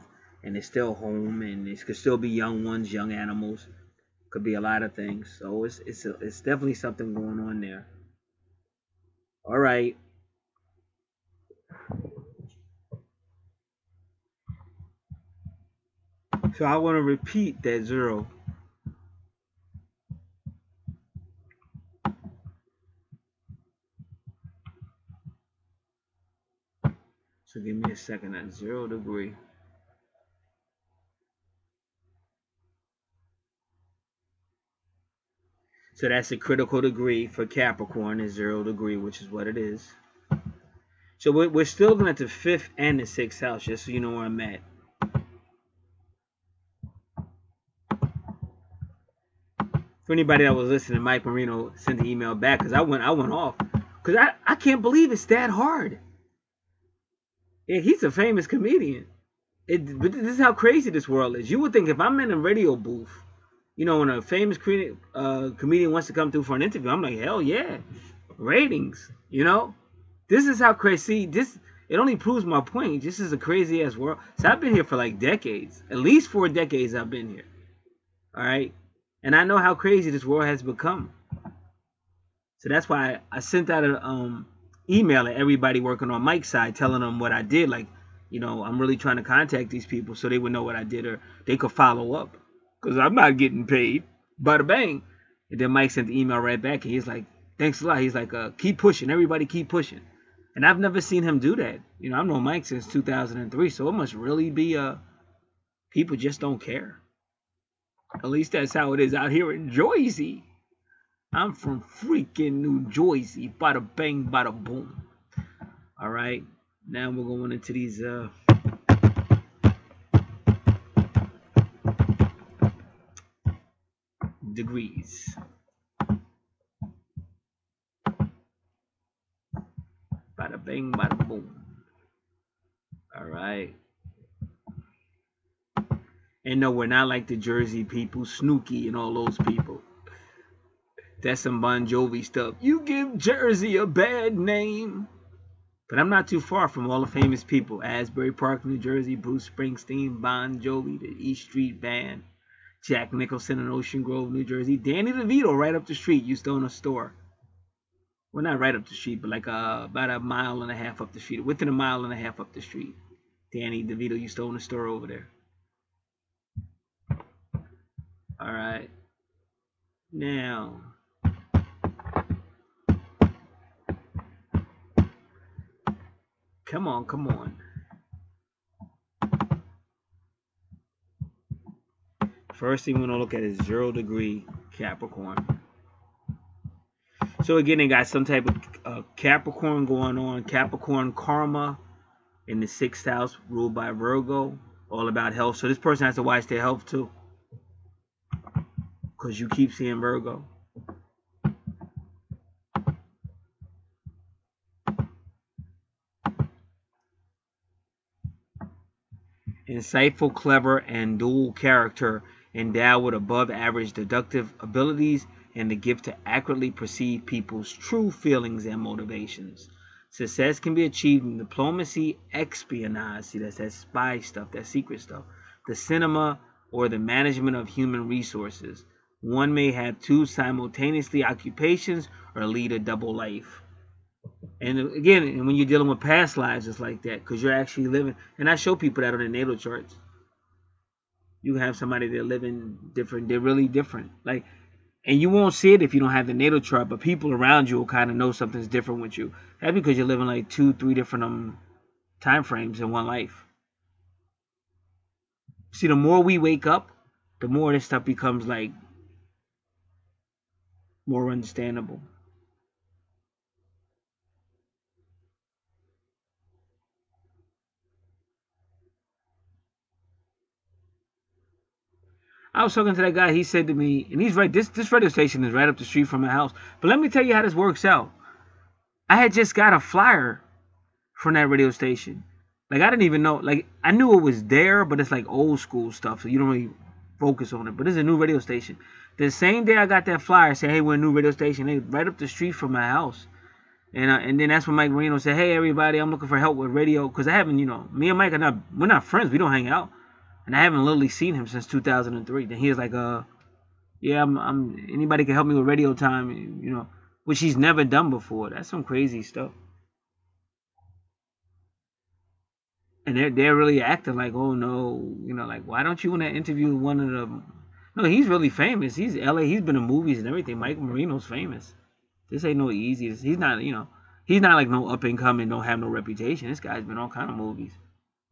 A: And it's still home, and it could still be young ones, young animals. Could be a lot of things. So it's definitely something going on there. All right. So I want to repeat that 0. So give me a second at 0 degree. So that's a critical degree for Capricorn is 0 degree, which is what it is. So we're still looking at the 5th and the 6th house, just so you know where I'm at. For anybody that was listening, Mike Marino sent the email back because I went off. Because I can't believe it's that hard. Yeah, he's a famous comedian. But this is how crazy this world is. You would think if I'm in a radio booth, you know, when a famous comedian wants to come through for an interview, I'm like, hell yeah, ratings, you know? This is how crazy, it only proves my point. This is a crazy ass world. So I've been here for like decades, at least 4 decades I've been here, all right? And I know how crazy this world has become. So that's why I sent out an email to everybody working on Mike's side, telling them what I did. Like, you know, I'm really trying to contact these people so they would know what I did or they could follow up. Because I'm not getting paid. Bada bang. And then Mike sent the email right back. And he's like, thanks a lot. He's like, keep pushing. Everybody keep pushing. And I've never seen him do that. You know, I've known Mike since 2003, so it must really be people just don't care. At least that's how it is out here in Jersey. I'm from freaking New Jersey. Bada bang, bada boom. All right. Now we're going into these degrees. Bada bang, bada boom. All right. And no, we're not like the Jersey people, Snooki and all those people. That's some Bon Jovi stuff. You give Jersey a bad name. But I'm not too far from all the famous people. Asbury Park, New Jersey, Bruce Springsteen, Bon Jovi, the East Street Band, Jack Nicholson in Ocean Grove, New Jersey. Danny DeVito right up the street used to own a store. Well, not right up the street, but like about a mile and a half up the street. Within a mile and a half up the street. Danny DeVito used to own a store over there. All right. Now, come on, come on. First thing we're going to look at is 0 degree Capricorn. So again, they got some type of Capricorn going on. Capricorn karma in the 6th house, ruled by Virgo. All about health. So this person has to watch their health too. Because you keep seeing Virgo. Insightful, clever, and dual character, endowed with above average deductive abilities and the gift to accurately perceive people's true feelings and motivations. Success can be achieved in diplomacy, espionage, see that's that spy stuff, that secret stuff, the cinema, or the management of human resources. One may have 2 simultaneously occupations or lead a double life. And again, when you're dealing with past lives, it's like that because you're actually living. And I show people that on the natal charts. You have somebody that living different. They're really different. Like, and you won't see it if you don't have the natal chart, but people around you will kind of know something's different with you. That's because you're living like 2, 3 different time frames in one life. See, the more we wake up, the more this stuff becomes like more understandable. I was talking to that guy. He said to me, and he's right. This radio station is right up the street from my house. But let me tell you how this works out. I had just got a flyer from that radio station. Like I didn't even know. Like I knew it was there, but it's like old school stuff, so you don't really focus on it. But it's a new radio station. The same day I got that flyer, said, "Hey, we're a new radio station." They right up the street from my house. And then that's when Mike Marino said, "Hey, everybody, I'm looking for help with radio." Because I haven't, me and Mike we're not friends. We don't hang out. And I haven't literally seen him since 2003. Then he was like, yeah, I'm anybody can help me with radio time, which he's never done before. That's some crazy stuff. And they're really acting like, oh no, like why don't you want to interview one of them? No, he's really famous. He's LA. He's been in movies and everything. Mike Marino's famous. This ain't no easy. He's not, he's not like no up and coming, don't have no reputation. This guy's been on kind of movies.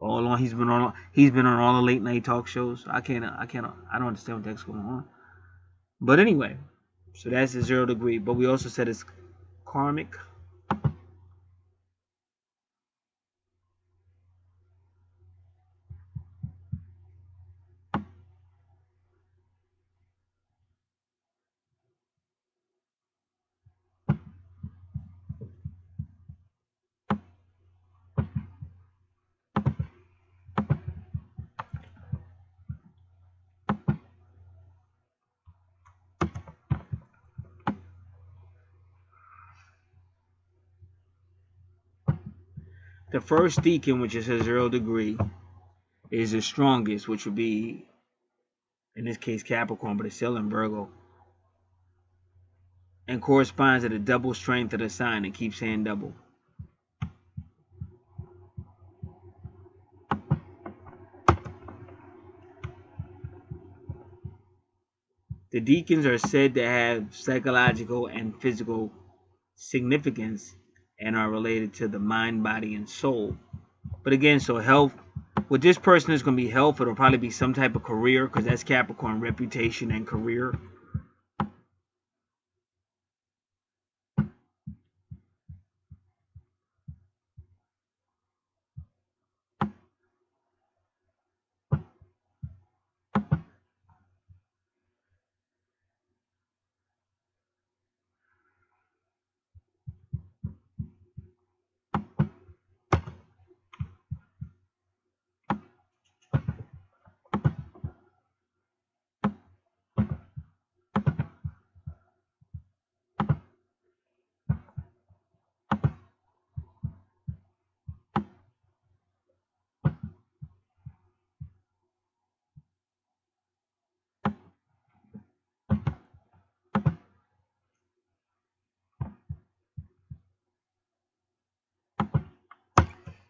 A: All along, he's been on all the late night talk shows. I don't understand what the heck's going on. But anyway, so that's the 0 degree. But we also said it's karmic. The first decan, which is a 0 degree, is the strongest, which would be, in this case, Capricorn, but it's still in Virgo. And corresponds to the double strength of the sign. It keeps saying double. The decans are said to have psychological and physical significance and are related to the mind, body, and soul. But again, so health, with this person is going to be health. It'll probably be some type of career, because that's Capricorn, reputation and career.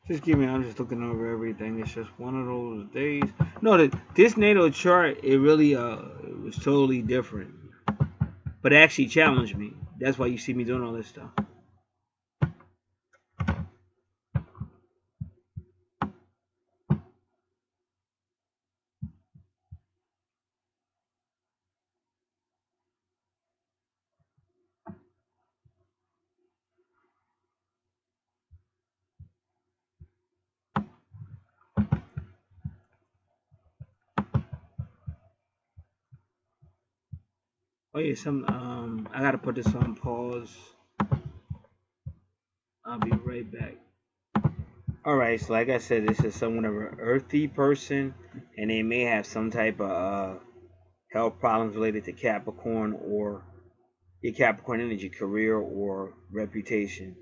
A: Just give me, I'm just looking over everything. It's just one of those days. No, this natal chart, it really, it was totally different. But it actually challenged me. That's why you see me doing all this stuff. Oh yeah, I gotta put this on pause. I'll be right back. Alright, so like I said, this is somewhat of an earthy person, and they may have some type of health problems related to Capricorn, or your Capricorn energy, career or reputation,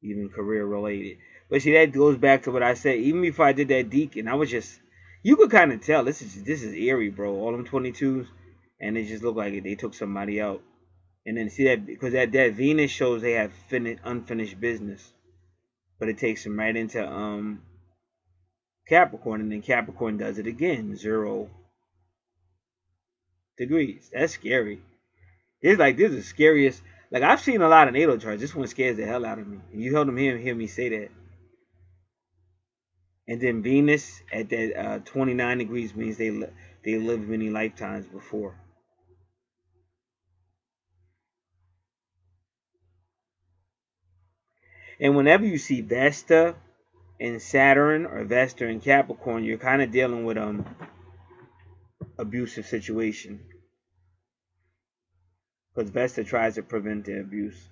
A: even career related. But see, that goes back to what I said. Even before I did that deacon, I was just, you could kind of tell this is eerie, bro. All them 22s, and it just looked like they took somebody out. And then see that, because that Venus shows they have unfinished business, but it takes them right into Capricorn, and then Capricorn does it again, 0 degrees. That's scary. It's like, this is the scariest. Like, I've seen a lot of natal charts. This one scares the hell out of me. And you heard them hear me say that. And then Venus at that 29 degrees means they lived many lifetimes before. And whenever you see Vesta in Saturn or Vesta in Capricorn, you're kind of dealing with abusive situation, because Vesta tries to prevent the abuse.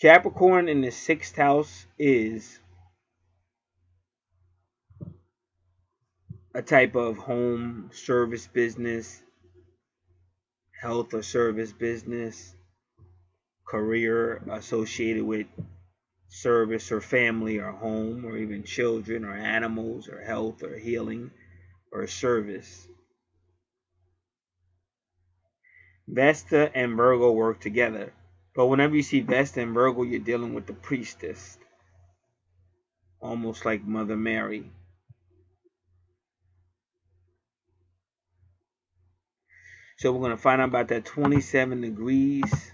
A: Capricorn in the 6th house is a type of home service business, health or service business, career associated with service or family or home or even children or animals or health or healing or service. Vesta and Virgo work together. But whenever you see Vesta and Virgo, you're dealing with the priestess, almost like Mother Mary. So we're going to find out about that 27 degrees.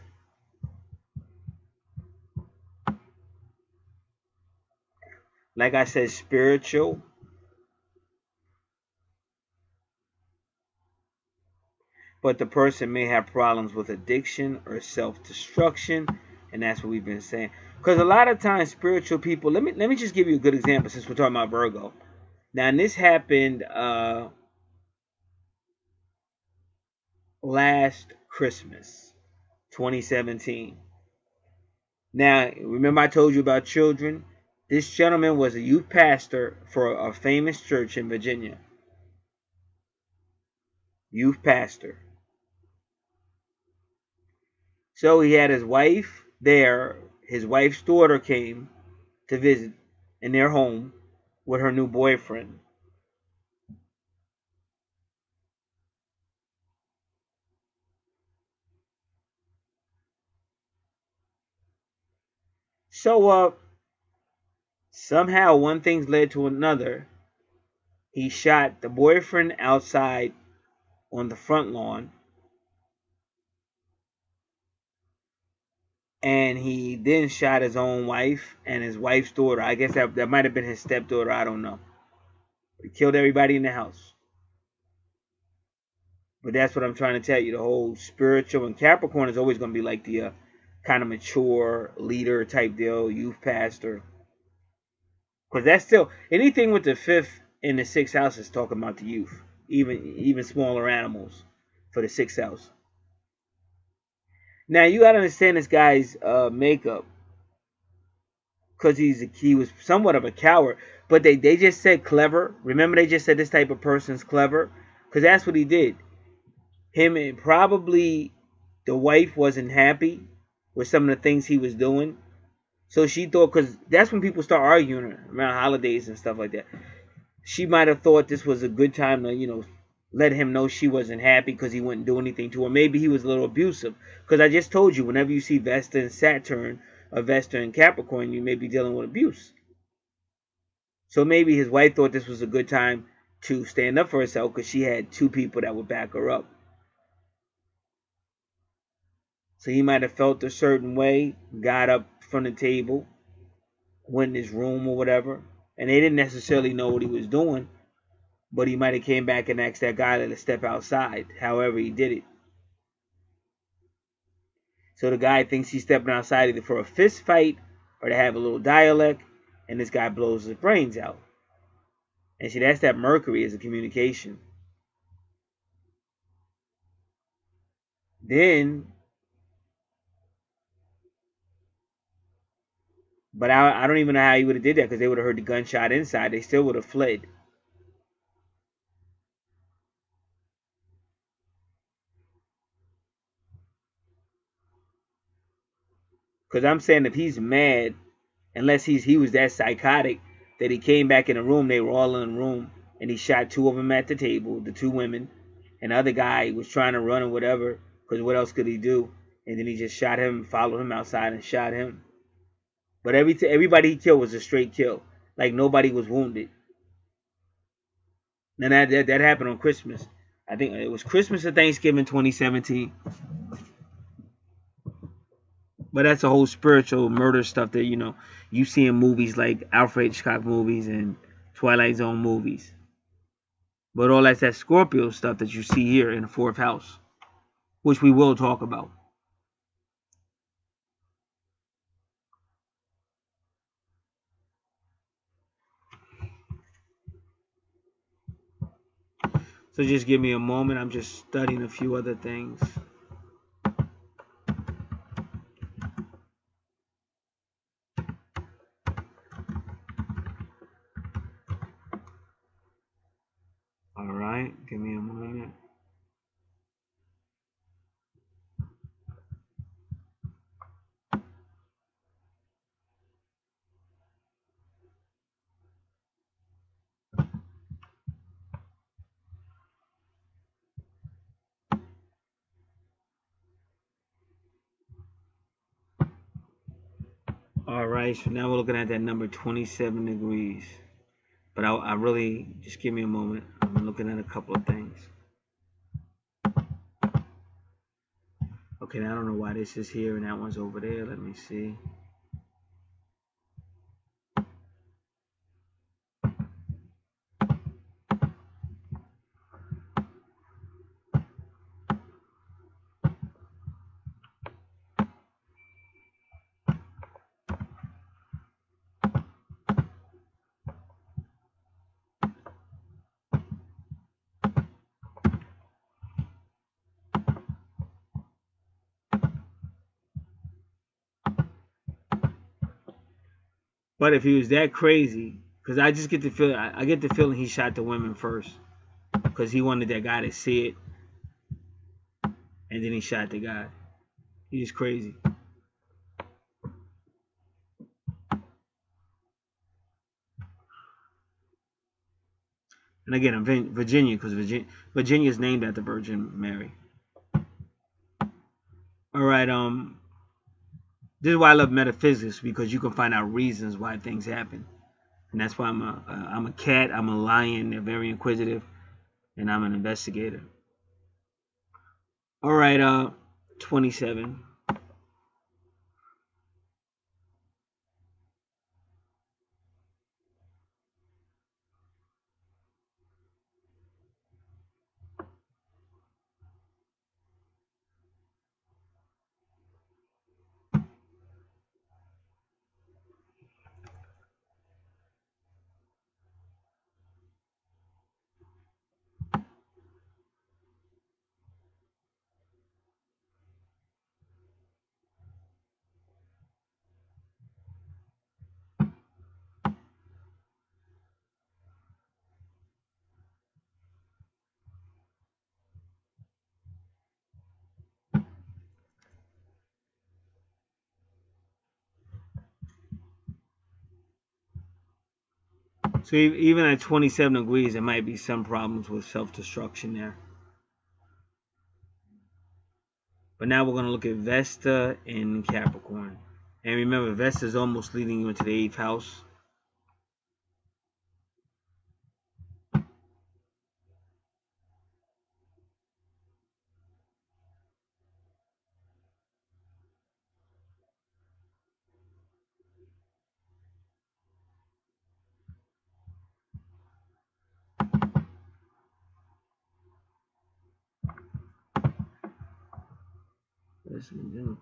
A: Like I said, spiritual. But the person may have problems with addiction or self-destruction. And that's what we've been saying. Because a lot of times spiritual people, let me just give you a good example since we're talking about Virgo. Now, and this happened last Christmas, 2017. Now, remember I told you about children? This gentleman was a youth pastor for a famous church in Virginia. Youth pastor. So he had his wife there. His wife's daughter came to visit in their home with her new boyfriend. So somehow one thing's led to another. He shot the boyfriend outside on the front lawn. and he then shot his own wife and his wife's daughter. I guess that might have been his stepdaughter. I don't know. He killed everybody in the house. But that's what I'm trying to tell you. The whole spiritual, and Capricorn is always going to be like the kind of mature leader type deal, youth pastor. Because that's still, anything with the 5th and the 6th house is talking about the youth, even smaller animals for the 6th house. Now you got to understand this guy's makeup, because he was somewhat of a coward. But they just said clever. Remember, they just said this type of person's clever, because that's what he did. Him and probably the wife wasn't happy with some of the things he was doing. So she thought, because that's when people start arguing around holidays and stuff like that. She might have thought this was a good time to, let him know she wasn't happy because he wouldn't do anything to her. Maybe he was a little abusive. Because I just told you, whenever you see Vesta and Saturn, or Vesta and Capricorn, you may be dealing with abuse. So maybe his wife thought this was a good time to stand up for herself because she had 2 people that would back her up. So he might have felt a certain way, got up from the table, went in his room or whatever, and they didn't necessarily know what he was doing, but he might have came back and asked that guy to step outside, however he did it. So the guy thinks he's stepping outside either for a fist fight or to have a little dialect, and this guy blows his brains out. And see, that's that Mercury as a communication. But I don't even know how he would have did that, because they would have heard the gunshot inside. They still would have fled. Because I'm saying if he's mad, unless he was that psychotic that he came back in the room, they were all in the room, and he shot 2 of them at the table, the 2 women, and the other guy was trying to run or whatever, because what else could he do? And then he just shot him, followed him outside and shot him. But everybody he killed was a straight kill. Like nobody was wounded. And that happened on Christmas. I think it was Christmas or Thanksgiving 2017. But that's a whole spiritual murder stuff that, you see in movies like Alfred Hitchcock movies and Twilight Zone movies. But all that's that Scorpio stuff that you see here in the 4th house, which we will talk about. So just give me a moment. I'm just studying a few other things. All right, give me a moment. All right, so now we're looking at that number 27 degrees. But I really, just give me a moment. I'm looking at a couple of things. Okay, now I don't know why this is here and that one's over there. Let me see. But if he was that crazy, because I just get the feeling, I get the feeling he shot the women first, because he wanted that guy to see it, and then he shot the guy. He's crazy. And again, I'm Virginia, because Virginia is named after Virgin Mary. All right, this is why I love metaphysics, because you can find out reasons why things happen. And that's why I'm a cat, I'm a lion, they're very inquisitive, and I'm an investigator. All right, 27. So even at 27 degrees, there might be some problems with self-destruction there. But now we're going to look at Vesta in Capricorn. And remember, Vesta is almost leading you into the 8th house.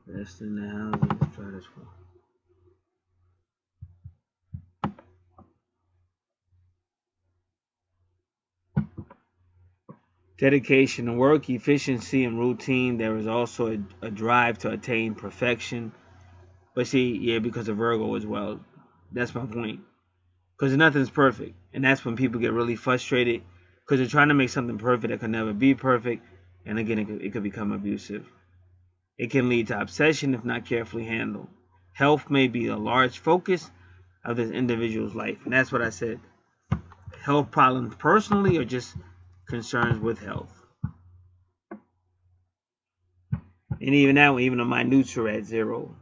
A: Vesta in the house. Let's try this one. Dedication to work, efficiency, and routine. There is also a drive to attain perfection. But see, yeah, because of Virgo as well. That's my point. Because nothing's perfect. And that's when people get really frustrated. Because they're trying to make something perfect that can never be perfect. And again, it could become abusive. It can lead to obsession if not carefully handled. Health may be a large focus of this individual's life. And that's what I said. Health problems personally or just concerns with health. And even now, even the minutes are at 0.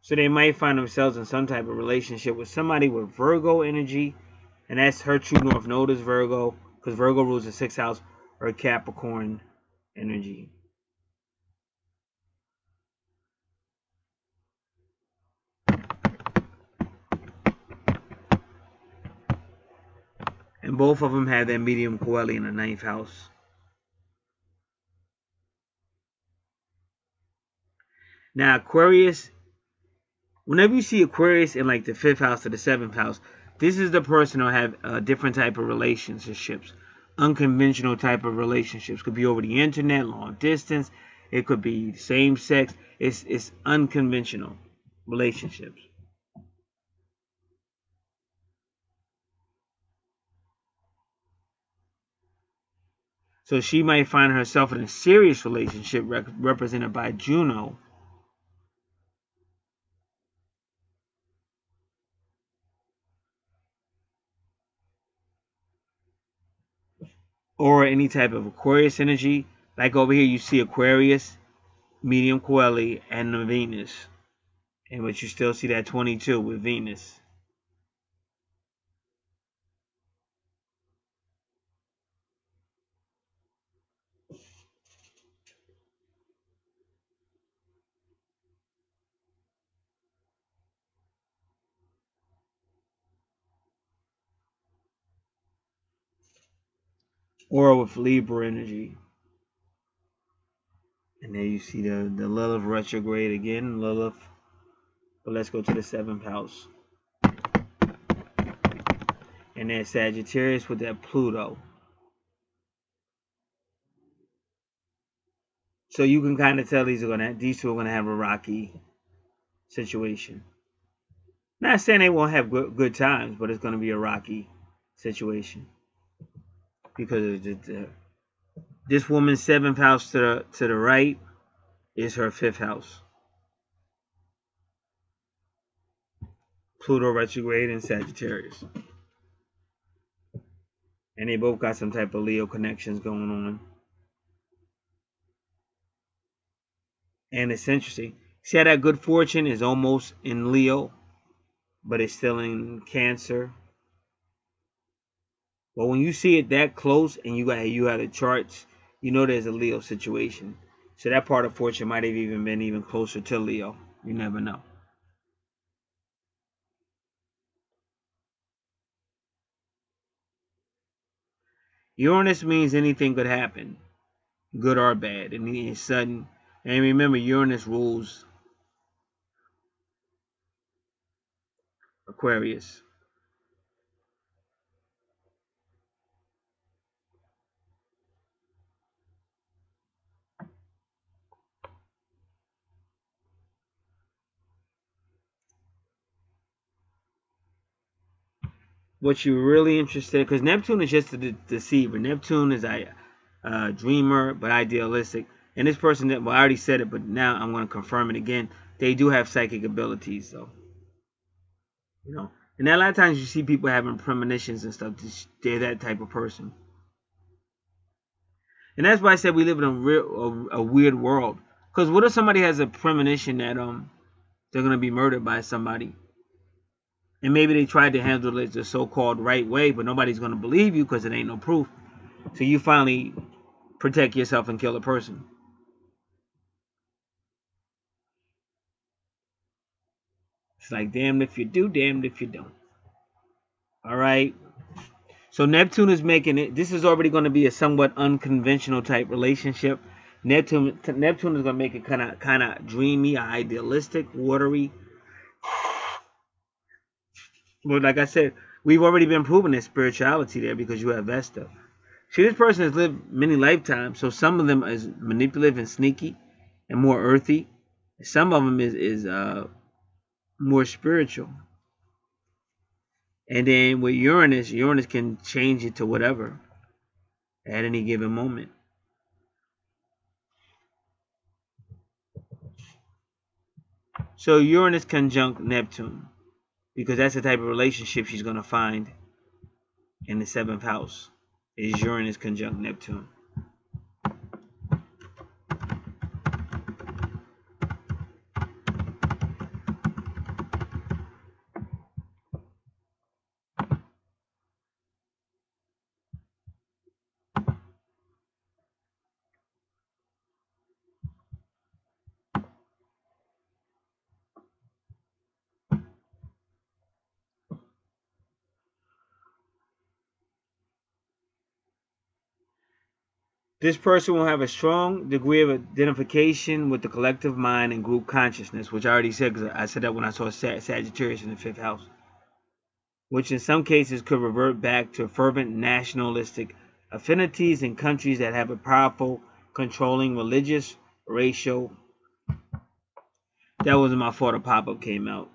A: So they might find themselves in some type of relationship with somebody with Virgo energy. And that's her true north node is Virgo. Because Virgo rules the 6th house or Capricorn energy. And both of them have that medium Coeli in the 9th house. Now Aquarius, whenever you see Aquarius in like the 5th house or the 7th house, this is the person who'll have a different type of relationships. Unconventional type of relationships. Could be over the internet, long distance. It could be same sex. It's unconventional relationships. So she might find herself in a serious relationship represented by Juno. Or any type of Aquarius energy. Like over here you see Aquarius, medium Coeli, and the Venus. And but you still see that 22 with Venus. Or with Libra energy. And there you see the Lilith retrograde again. Lilith. But let's go to the 7th house. And there's Sagittarius with that Pluto. So you can kind of tell these two are gonna have a rocky situation. Not saying they won't have good times, but it's gonna be a rocky situation because this woman's 7th house to the right is her 5th house. Pluto retrograde in Sagittarius. And they both got some type of Leo connections going on. And it's interesting. See how that good fortune is almost in Leo, but it's still in Cancer. But when you see it that close and you have the charts, you know there's a Leo situation. So that part of fortune might have even been even closer to Leo. You never know. Uranus means anything could happen, good or bad, and it's sudden. And remember, Uranus rules Aquarius. what you're really interested in, because Neptune is just a deceiver. Neptune is a dreamer, but idealistic. And this person, well, I already said it, but now I'm going to confirm it again. They do have psychic abilities, so you know. And a lot of times you see people having premonitions and stuff. They're that type of person. And that's why I said we live in a weird world. Because what if somebody has a premonition that they're going to be murdered by somebody? And maybe they tried to handle it the so-called right way, but nobody's going to believe you because it ain't no proof. So you finally protect yourself and kill a person. It's like damned if you do, damned if you don't. All right. So Neptune is making it. This is already going to be a somewhat unconventional type relationship. Neptune is going to make it kind of dreamy, idealistic, watery. But like I said, we've already been proving there's spirituality there because you have Vesta. See, this person has lived many lifetimes, so some of them is manipulative and sneaky and more earthy. Some of them is more spiritual. And then with Uranus can change it to whatever at any given moment. So Uranus conjunct Neptune, because that's the type of relationship she's going to find in the 7th house, is Uranus conjunct Neptune. This person will have a strong degree of identification with the collective mind and group consciousness, which I already said because I said that when I saw Sagittarius in the 5th house, which in some cases could revert back to fervent nationalistic affinities in countries that have a powerful, controlling religious, racial. That wasn't my fault a pop-up came out.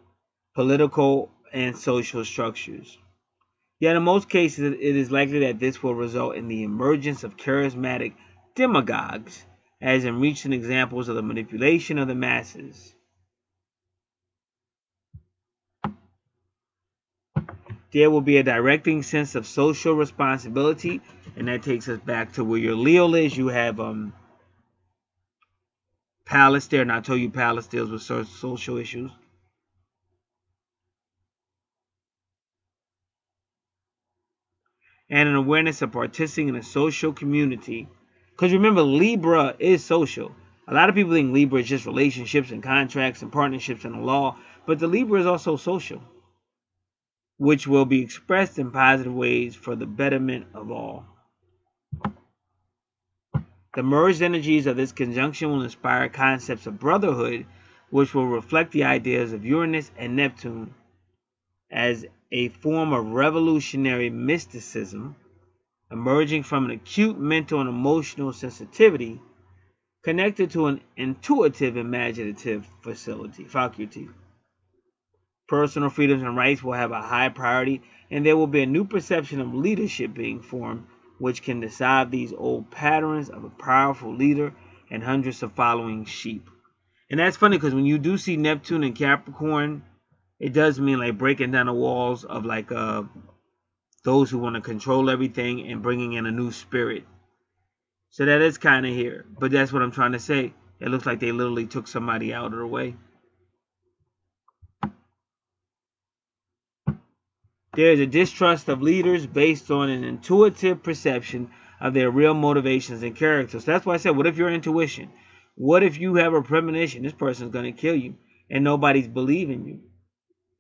A: Political and social structures. Yet in most cases, it is likely that this will result in the emergence of charismatic demagogues, as in recent examples of the manipulation of the masses. There will be a directing sense of social responsibility, and that takes us back to where your Leo is. You have Pallas there, and I told you Pallas deals with social issues. And an awareness of participating in a social community. Because remember, Libra is social. A lot of people think Libra is just relationships and contracts and partnerships and the law, but the Libra is also social, which will be expressed in positive ways for the betterment of all. The merged energies of this conjunction will inspire concepts of brotherhood, which will reflect the ideas of Uranus and Neptune as a form of revolutionary mysticism emerging from an acute mental and emotional sensitivity connected to an intuitive imaginative faculty. Personal freedoms and rights will have a high priority, and there will be a new perception of leadership being formed, which can dissolve these old patterns of a powerful leader and hundreds of following sheep. And that's funny because when you do see Neptune and Capricorn, it does mean like breaking down the walls of like those who want to control everything and bringing in a new spirit. So that is kind of here. But that's what I'm trying to say. It looks like they literally took somebody out of the way. There is a distrust of leaders based on an intuitive perception of their real motivations and characters. So that's why I said, what if your intuition? What if you have a premonition? This person's going to kill you and nobody's believing you.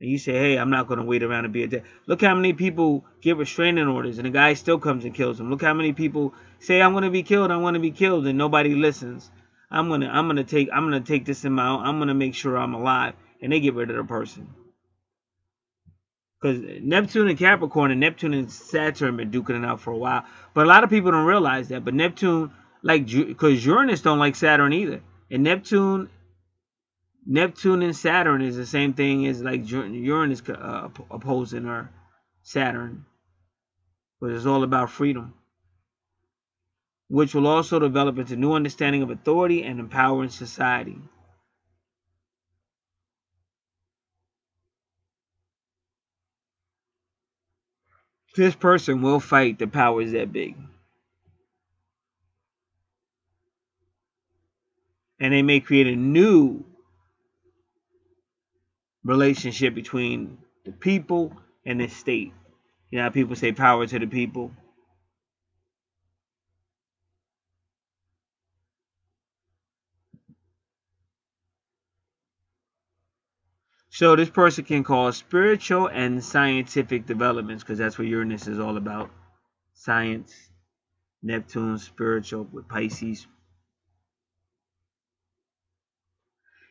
A: And you say, hey, I'm not going to wait around and be a dead. Look how many people get restraining orders and the guy still comes and kills them. Look how many people say, I'm going to be killed, and nobody listens. I'm gonna take this in my own. I'm gonna make sure I'm alive, and they get rid of the person. Because Neptune and Capricorn and Neptune and Saturn been duking it out for a while. But a lot of people don't realize that. But Neptune, because Uranus don't like Saturn either. And Neptune and Saturn is the same thing as like Uranus opposing her. Saturn, which is all about freedom, which will also develop into new understanding of authority and empowering society. This person will fight the powers that be. And they may create a new relationship between the people and the state. You know how people say power to the people? So this person can cause spiritual and scientific developments, because that's what Uranus is all about. Science, Neptune, spiritual with Pisces.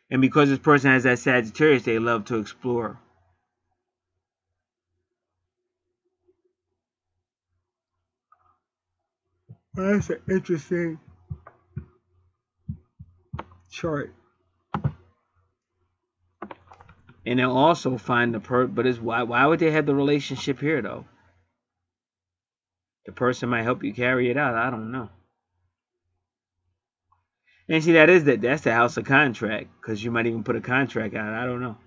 A: And because this person has that Sagittarius, they love to explore. Well, that's an interesting chart. And they'll also find but it's why would they have the relationship here though? The person might help you carry it out. I don't know. And see, that's the house of contract, because you might even put a contract out. I don't know.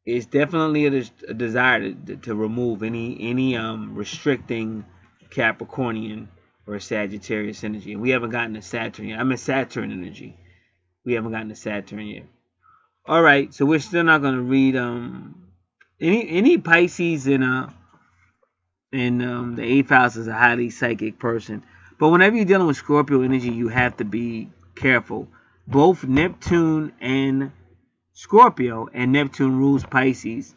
A: It's definitely a desire to remove any restricting Capricornian or Sagittarius energy. And we haven't gotten to Saturn yet. I'm in Saturn energy. We haven't gotten to Saturn yet. All right, so we're still not going to read any Pisces in the eighth house is a highly psychic person. But whenever you're dealing with Scorpio energy, you have to be careful. Both Neptune and Scorpio, and Neptune rules Pisces,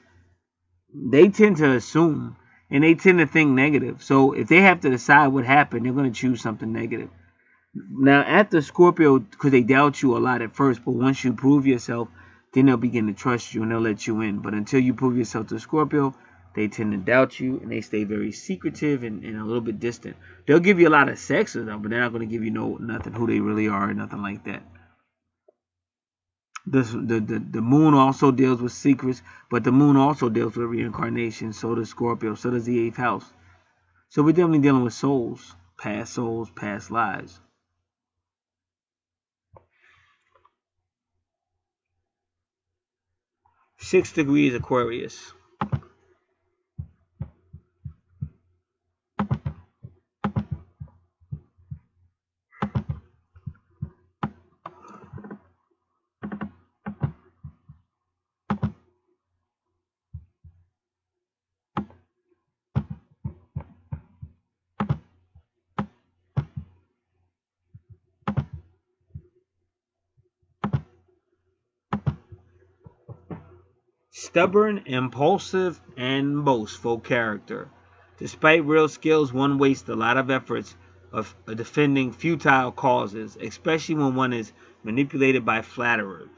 A: they tend to assume and they tend to think negative. So if they have to decide what happened, they're going to choose something negative. Now, after Scorpio, because they doubt you a lot at first, but once you prove yourself, then they'll begin to trust you and they'll let you in. But until you prove yourself to Scorpio, they tend to doubt you and they stay very secretive and a little bit distant. They'll give you a lot of sex with them, but they're not going to give you nothing who they really are or nothing like that. The moon also deals with secrets, but the moon also deals with reincarnation. So does Scorpio. So does the eighth house. So we're definitely dealing with souls, past lives. Six degrees Aquarius. Stubborn, impulsive, and boastful character. Despite real skills, one wastes a lot of efforts of defending futile causes, especially when one is manipulated by flatterers.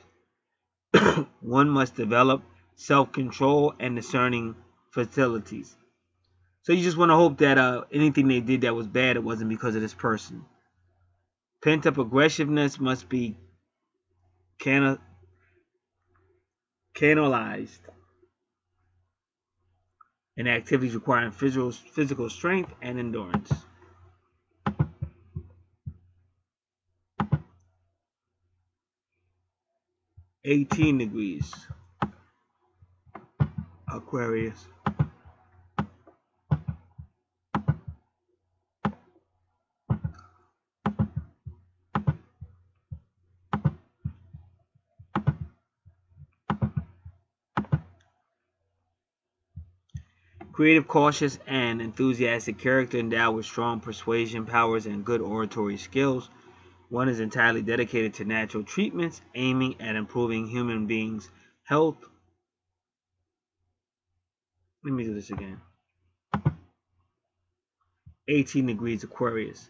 A: One must develop self-control and discerning facilities. So you just want to hope that anything they did that was bad, it wasn't because of this person. Pent-up aggressiveness must be canalized in activities requiring physical strength and endurance. (18 degrees Aquarius). Creative, cautious, and enthusiastic character endowed with strong persuasion powers and good oratory skills. One is entirely dedicated to natural treatments, aiming at improving human beings' health. Let me do this again. 18 degrees Aquarius.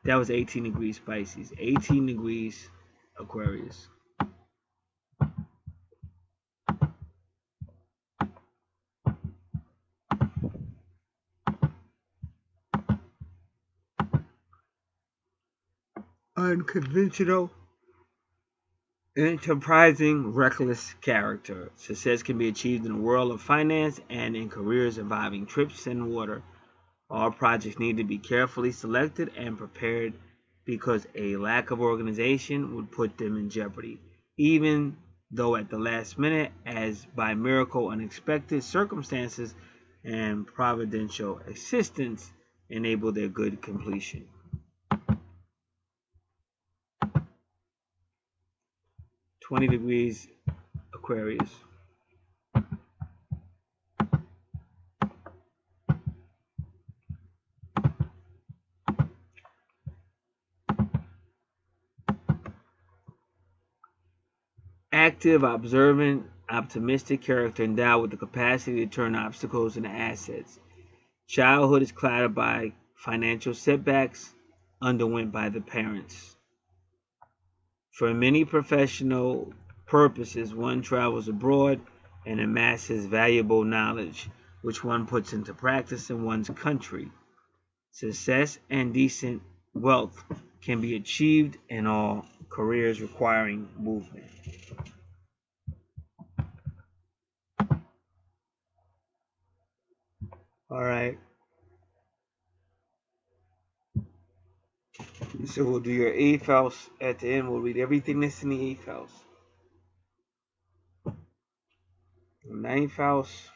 A: That was 18 degrees Pisces. 18 degrees Aquarius. Unconventional Enterprising, reckless character. Success can be achieved in the world of finance and in careers involving trips and water. All projects need to be carefully selected and prepared because a lack of organization would put them in jeopardy, even though at the last minute, as by miracle, unexpected circumstances and providential assistance enable their good completion. 20 degrees Aquarius. Active, observant, optimistic character endowed with the capacity to turn obstacles into assets. Childhood is clouded by financial setbacks underwent by the parents. For many professional purposes, one travels abroad and amasses valuable knowledge, which one puts into practice in one's country. Success and decent wealth can be achieved in all careers requiring movement. All right. So we'll do your eighth house at the end. We'll read everything that's in the eighth house. Ninth house.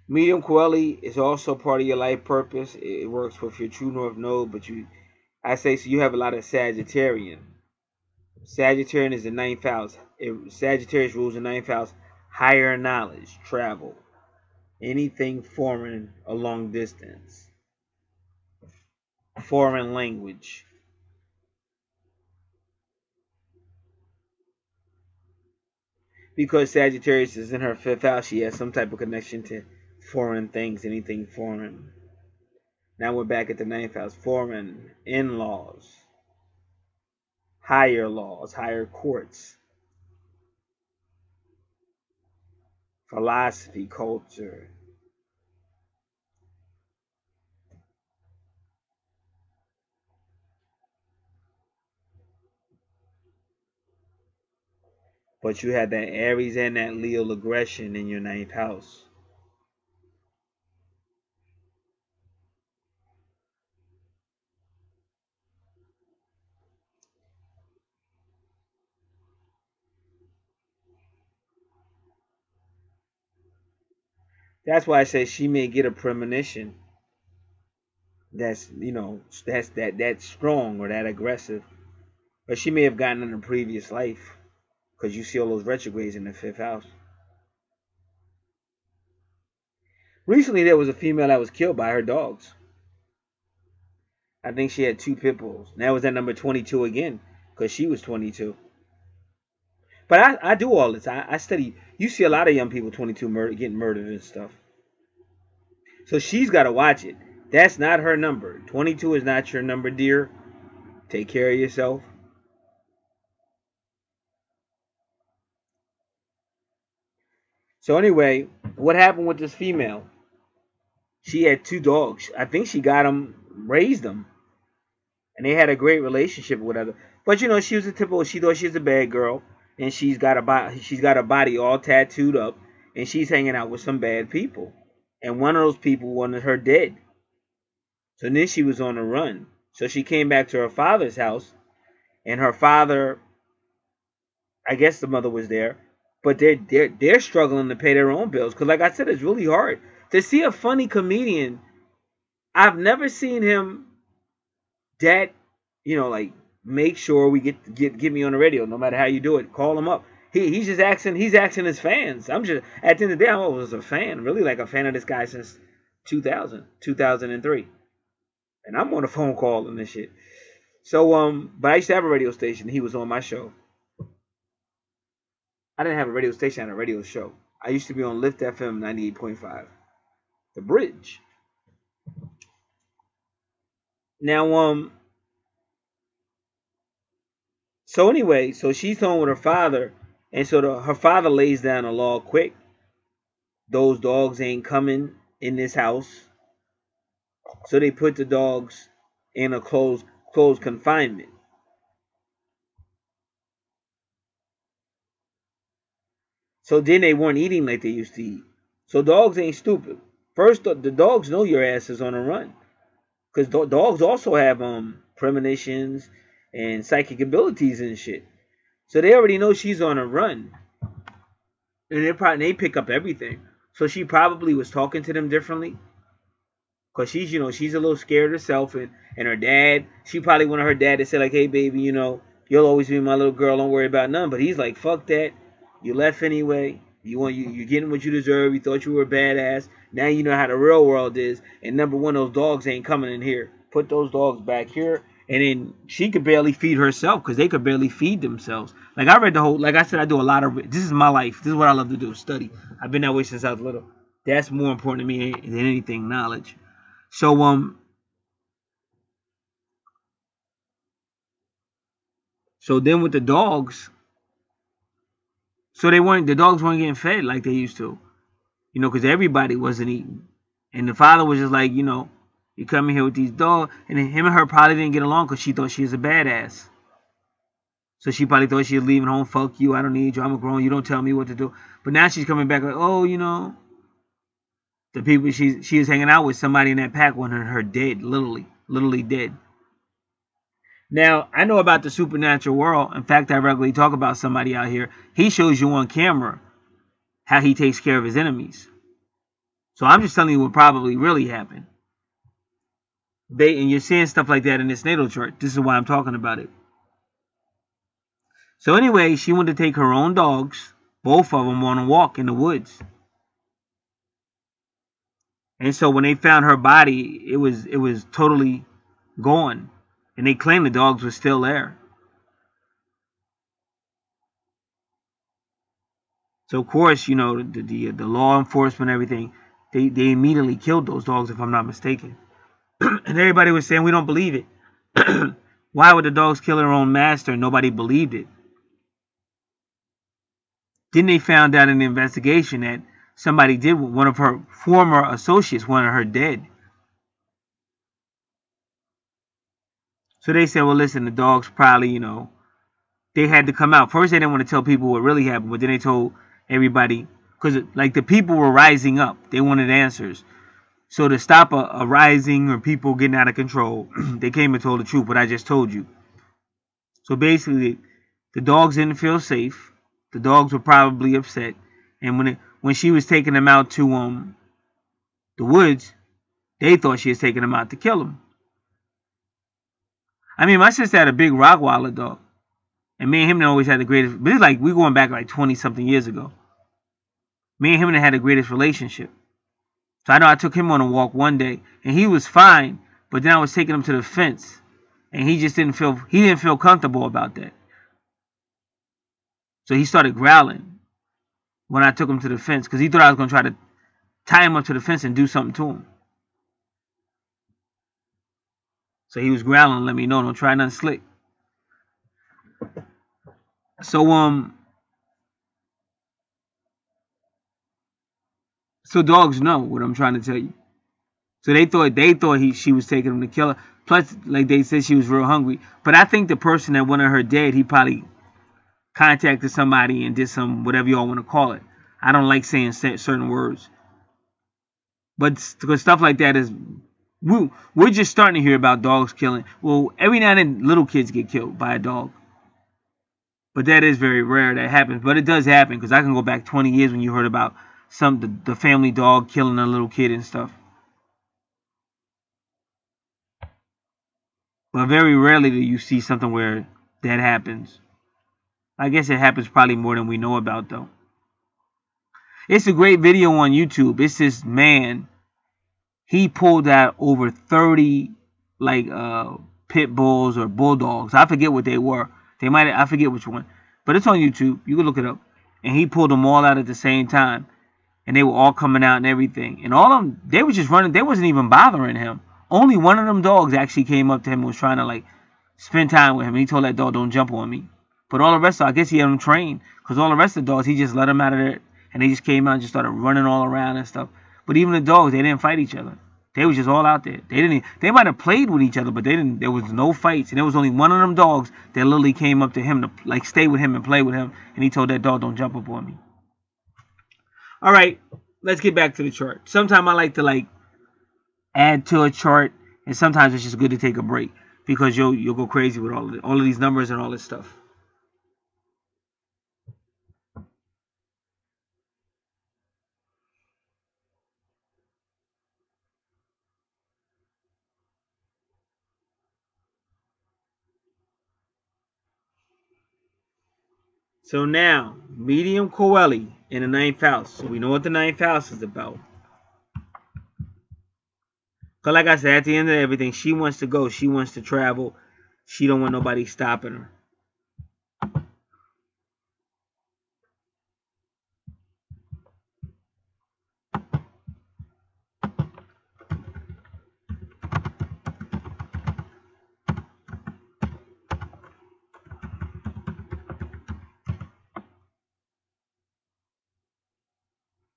A: Medium Coeli is also part of your life purpose. It works with your true north node, but I say, so you have a lot of Sagittarian. Sagittarian is the ninth house. Sagittarius rules the ninth house. Higher knowledge, travel, anything foreign, a long distance, foreign language. Because Sagittarius is in her fifth house, she has some type of connection to foreign things, anything foreign. Now we're back at the ninth house. Foreign, in-laws, higher laws, higher courts, philosophy, culture. But you have that Aries and that Leo aggression in your ninth house. That's why I say she may get a premonition that's that's strong or that aggressive, but she may have gotten in a previous life because you see all those retrogrades in the fifth house. Recently, there was a female that was killed by her dogs. I think she had two pit bulls. Now was at number 22 again because she was 22. But I do all this. I study. You see a lot of young people 22 getting murdered and stuff. So she's got to watch it. That's not her number. 22 is not your number, dear. Take care of yourself. So anyway, what happened with this female? She had two dogs. I think she got them, raised them, and they had a great relationship with other. But she was a typical. She thought she was a bad girl, and she's got a body all tattooed up, and she's hanging out with some bad people. And one of those people wanted her dead. So then she was on the run. So she came back to her father's house, and her father, I guess the mother was there, but they're struggling to pay their own bills. Because like I said, it's really hard to see a funny comedian. I've never seen him that, like make sure we get me on the radio. No matter how you do it, call him up. He's just asking. He's asking his fans. I'm just at the end of the day, I was a fan, really like a fan of this guy since 2003, and I'm on a phone call and this shit. So but I used to have a radio station. He was on my show. I didn't have a radio station. I had a radio show. I used to be on Lift FM 98.5, The Bridge. Now so anyway, so she's home with her father, and so her father lays down a law quick. Those dogs ain't coming in this house. So they put the dogs in a closed confinement. So then they weren't eating like they used to eat. So dogs ain't stupid. First, the dogs know your ass is on a run. Because dogs also have premonitions and psychic abilities and shit. So they already know she's on a run. And they pick up everything. So she probably was talking to them differently. Because she's, she's a little scared herself. And her dad, she probably wanted her dad to say, like, hey, baby, you'll always be my little girl. Don't worry about none. But he's like, fuck that. You left anyway. You're getting what you deserve. You thought you were a badass. Now you know how the real world is. And number one, those dogs ain't coming in here. Put those dogs back here. And then she could barely feed herself because they could barely feed themselves. Like I read the whole, like I said, I do a lot of, this is my life. This is what I love to do, study. I've been that way since I was little. That's more important to me than anything, knowledge. So, so then with the dogs, so the dogs weren't getting fed like they used to, because everybody wasn't eating. And the father was just like, you come in here with these dogs. And then him and her probably didn't get along because she thought she was a badass. So she probably thought she was leaving home. Fuck you. I don't need you. I'm a grown. You don't tell me what to do. But now she's coming back like, oh, the people she was hanging out with, somebody in that pack wanted her dead. Literally dead. Now, I know about the supernatural world. In fact, I regularly talk about somebody out here. He shows you on camera how he takes care of his enemies. So I'm just telling you what probably really happened. And you're seeing stuff like that in this natal chart. This is why I'm talking about it. So anyway, she wanted to take her own dogs, both of them, on a walk in the woods. And so when they found her body, it was totally gone. And they claimed the dogs were still there. So of course, the law enforcement, everything, they immediately killed those dogs, if I'm not mistaken. And everybody was saying, we don't believe it. Why would the dogs kill their own master? And nobody believed it. Then they found out in the investigation that somebody did, one of her former associates wanted her dead. So they said, well, listen, the dogs probably, they had to come out. First, they didn't want to tell people what really happened, but then they told everybody, because like the people were rising up. They wanted answers. So to stop a rising or people getting out of control, they came and told the truth, what I just told you. So basically, the dogs didn't feel safe. The dogs were probably upset. And when she was taking them out to the woods, they thought she was taking them out to kill them. I mean, my sister had a big Rottweiler dog. And me and him always had the greatest, but it's like, we going back like 20-something years ago. Me and him had the greatest relationship. So I know I took him on a walk one day, and he was fine, but then I was taking him to the fence, and he just didn't feel comfortable about that. So he started growling when I took him to the fence, because he thought I was going to try to tie him up to the fence and do something to him. So he was growling and let me know, don't try nothing slick. So so dogs know what I'm trying to tell you. So they thought she was taking him to kill her. Plus, like they said, she was real hungry. But I think the person that wanted her dead, he probably contacted somebody and did some, whatever y'all want to call it. I don't like saying certain words. But because stuff like that is, we're just starting to hear about dogs killing. Well, every now and then little kids get killed by a dog. But that is very rare that happens. But it does happen, because I can go back 20 years when you heard about the family dog killing a little kid and stuff. But very rarely do you see something where that happens. I guess it happens probably more than we know about, though. It's a great video on YouTube. It's this man. He pulled out over 30 pit bulls or bulldogs. I forget what they were. I forget which one. But it's on YouTube. You can look it up. And he pulled them all out at the same time. And they were all coming out and everything. And all of them, they were just running. They wasn't even bothering him. Only one of them dogs actually came up to him and was trying to spend time with him. And he told that dog, don't jump on me. But all the rest, I guess he had them trained. Because all the rest of the dogs, he just let them out of there. And they just came out and just started running all around and stuff. But even the dogs, they didn't fight each other. They was just all out there. They might have played with each other, but they didn't. There was no fights, and there was only one of them dogs that literally came up to him to like stay with him and play with him, and he told that dog, "Don't jump up on me." All right, let's get back to the chart. Sometimes I like to add to a chart, and sometimes it's just good to take a break because you'll go crazy with all of these numbers and all this stuff. So now, medium Coeli in the 9th house. So we know what the 9th house is about. Because like I said, at the end of everything, she wants to go. She wants to travel. She don't want nobody stopping her.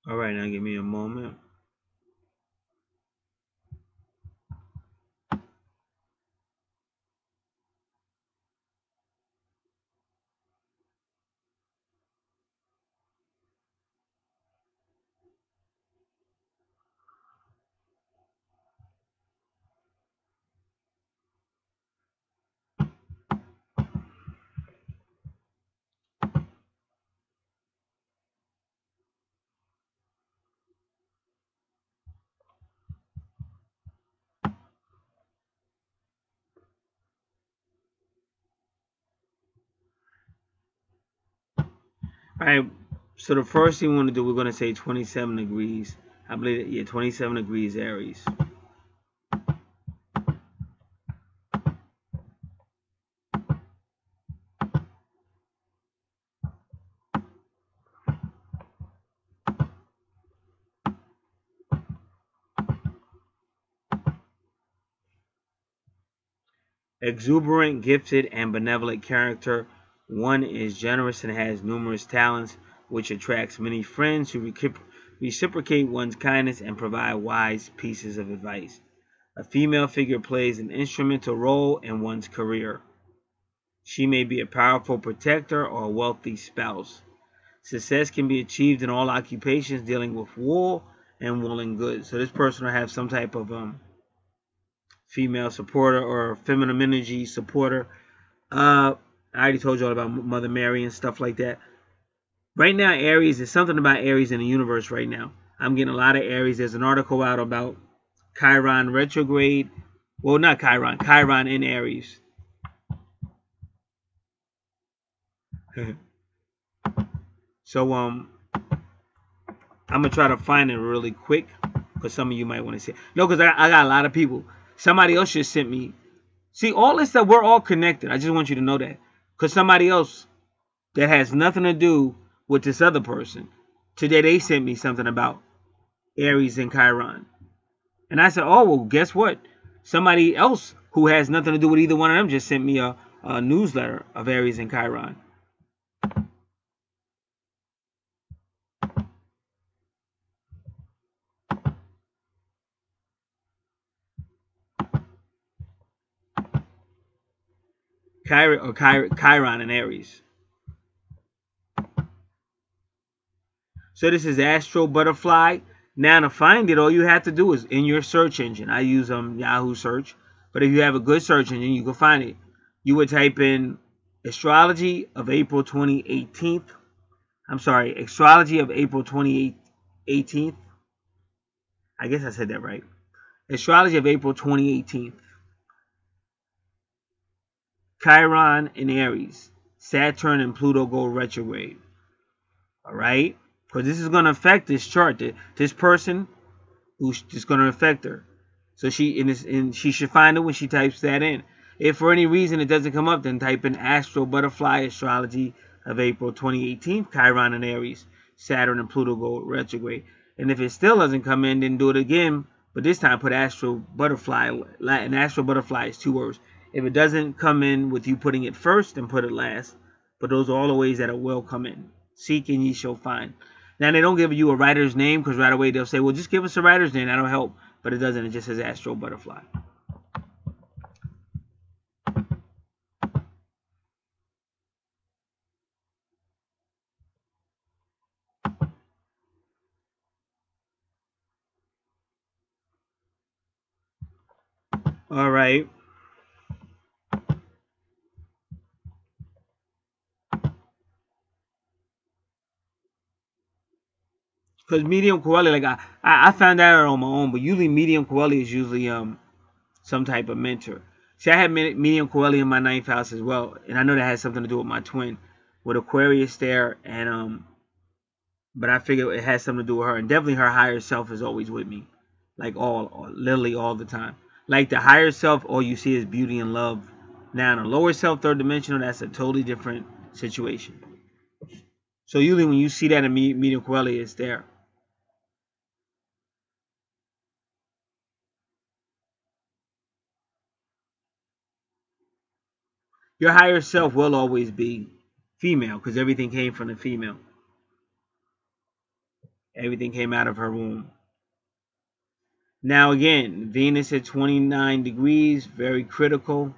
A: All right, now give me a moment. All right, so the first thing we want to do, we're going to say 27 degrees. I believe, yeah, 27 degrees Aries. Exuberant, gifted, and benevolent character. One is generous and has numerous talents, which attracts many friends who reciprocate one's kindness and provide wise pieces of advice. A female figure plays an instrumental role in one's career. She may be a powerful protector or a wealthy spouse. Success can be achieved in all occupations dealing with wool and woolen goods. So this person will have some type of female supporter or feminine energy supporter. I already told you all about Mother Mary and stuff like that. Right now, Aries, there's something about Aries in the universe right now. I'm getting a lot of Aries. There's an article out about Chiron retrograde. Well, not Chiron. Chiron in Aries. So, I'm going to try to find it really quick because some of you might want to see it. No, because I got a lot of people. Somebody else just sent me. See, all this stuff, we're all connected. I just want you to know that. Because somebody else that has nothing to do with this other person, today they sent me something about Aries and Chiron. And I said, oh, well, guess what? Somebody else who has nothing to do with either one of them just sent me a newsletter of Aries and Chiron. Chiron and Aries. So this is Astro Butterfly. Now to find it, all you have to do is in your search engine. I use Yahoo search, but if you have a good search engine, you can find it. You would type in Astrology of April 2018. I'm sorry, Astrology of April 2018. I guess I said that right. Astrology of April 2018. Chiron and Aries. Saturn and Pluto go retrograde. All right? Because this is going to affect this chart. This person who's just going to affect her. So she should find it when she types that in. If for any reason it doesn't come up, then type in Astro Butterfly Astrology of April 2018. Chiron and Aries. Saturn and Pluto go retrograde. And if it still doesn't come in, then do it again. But this time put Astro Butterfly. And Astro Butterfly is 2 words. If it doesn't come in with you putting it first, then put it last. But those are all the ways that it will come in. Seek and ye shall find. Now, they don't give you a writer's name because right away they'll say, well, just give us a writer's name. That'll help. But it doesn't. It just says Astro Butterfly. All right. Because medium Coeli, like I found that out on my own, but usually medium Coeli is usually some type of mentor. See, I had medium Coeli in my ninth house as well, and I know that has something to do with my twin, with Aquarius there, and but I figure it has something to do with her, and definitely her higher self is always with me, like literally all the time. Like the higher self, all you see is beauty and love. Now, the lower self, third dimensional, that's a totally different situation. So usually when you see that in medium Coeli, it's there. Your higher self will always be female because everything came from the female. Everything came out of her womb. Now again, Venus at 29 degrees, very critical.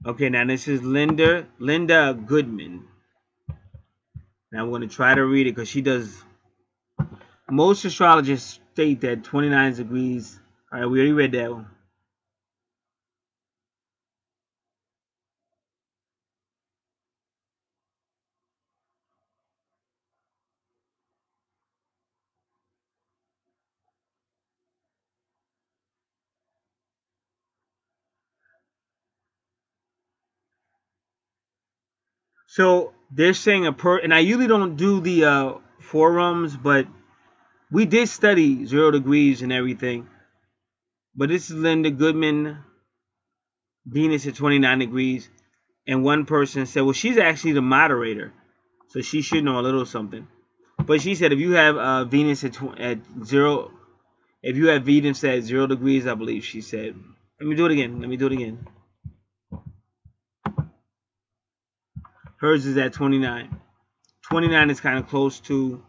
A: Okay, now this is Linda Goodman. Now I'm going to try to read it because she does. Most astrologists state that 29 degrees. All right, we already read that one. So they're saying and I usually don't do the forums, but we did study 0 degrees and everything. But this is Linda Goodman, Venus at 29 degrees. And one person said, well, she's actually the moderator, so she should know a little something. But she said if you have Venus at 0, if you have Venus at 0 degrees, I believe she said. Let me do it again. Hers is at 29. 29 is kind of close to.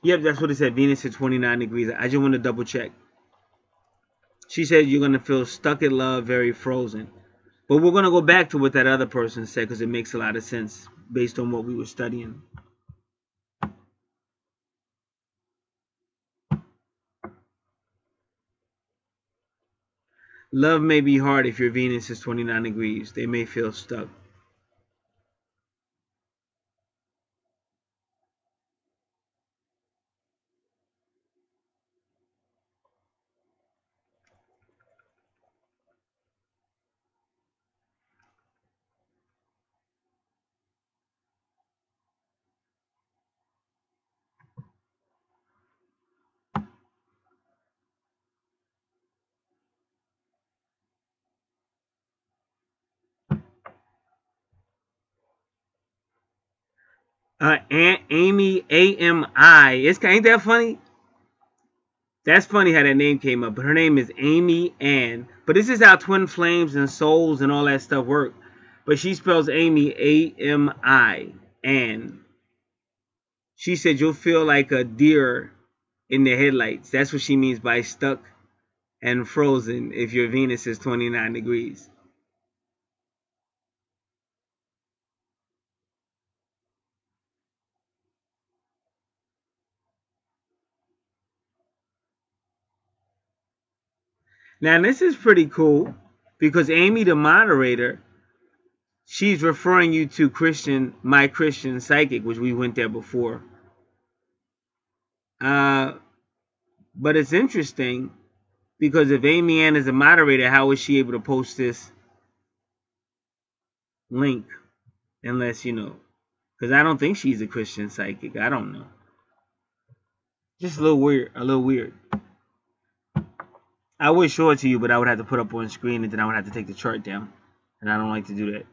A: Yep, that's what it said. Venus at 29 degrees. I just want to double check. She said you're going to feel stuck in love, very frozen. But we're going to go back to what that other person said because it makes a lot of sense based on what we were studying. Love may be hard if your Venus is 29 degrees. They may feel stuck. Amy AMI. Ain't that funny? That's funny how that name came up. But her name is Amy Ann. But this is how twin flames and souls and all that stuff work. But she spells Amy AMI Ann. She said you'll feel like a deer in the headlights. That's what she means by stuck and frozen if your Venus is 29 degrees. Now this is pretty cool because Amy, the moderator, she's referring you to my Christian psychic, which we went there before. But it's interesting because if Amy Ann is a moderator, how is she able to post this link? Unless, because I don't think she's a Christian psychic. I don't know. Just a little weird. A little weird. I would show it to you, but I would have to put up on screen, and then I would have to take the chart down, and I don't like to do that.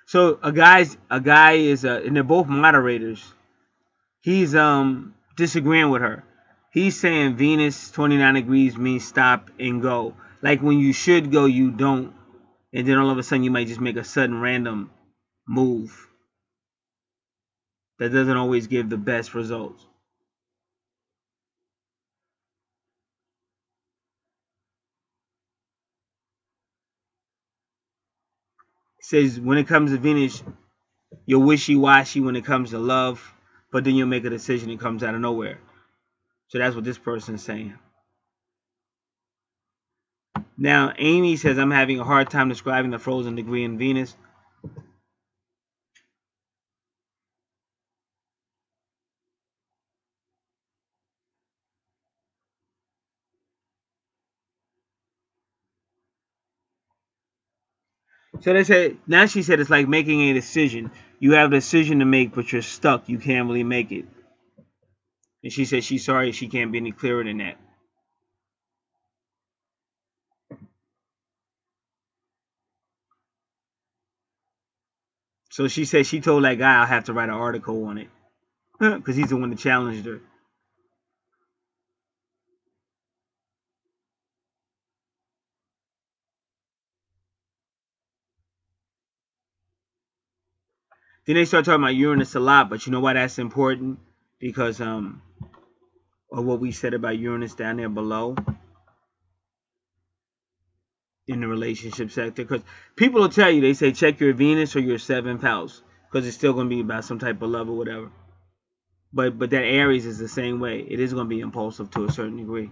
A: So a guy is and they're both moderators. He's disagreeing with her. He's saying Venus 29 degrees means stop and go. Like when you should go, you don't, and then all of a sudden you might just make a sudden random move that doesn't always give the best results. It says when it comes to Venus, you're wishy-washy when it comes to love, but then you'll make a decision that comes out of nowhere. So that's what this person's saying. Now, Amy says, I'm having a hard time describing the frozen degree in Venus. So they said, now she said it's like making a decision. You have a decision to make, but you're stuck. You can't really make it. And she said she's sorry she can't be any clearer than that. So she said she told that guy I'll have to write an article on it. Because he's the one that challenged her. Then they start talking about Uranus a lot, but you know why that's important? Because of what we said about Uranus down there below in the relationship sector. Because people will tell you, they say check your Venus or your 7th house, because it's still going to be about some type of love or whatever. But that Aries is the same way. It is going to be impulsive to a certain degree.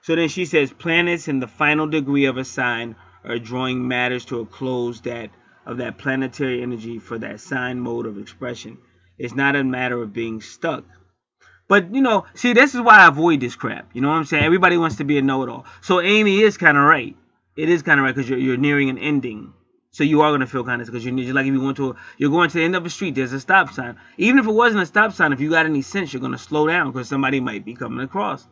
A: So then she says planets in the final degree of a sign are drawing matters to a close that of that planetary energy for that sign mode of expression. It's not a matter of being stuck. But you know, see, this is why I avoid this crap. You know what I'm saying? Everybody wants to be a know-it-all. So Amy is kind of right. It is kind of right because you're nearing an ending. So you are gonna feel kind of because you're just like if you're going to the end of a street. There's a stop sign. Even if it wasn't a stop sign, if you got any sense, you're gonna slow down because somebody might be coming across.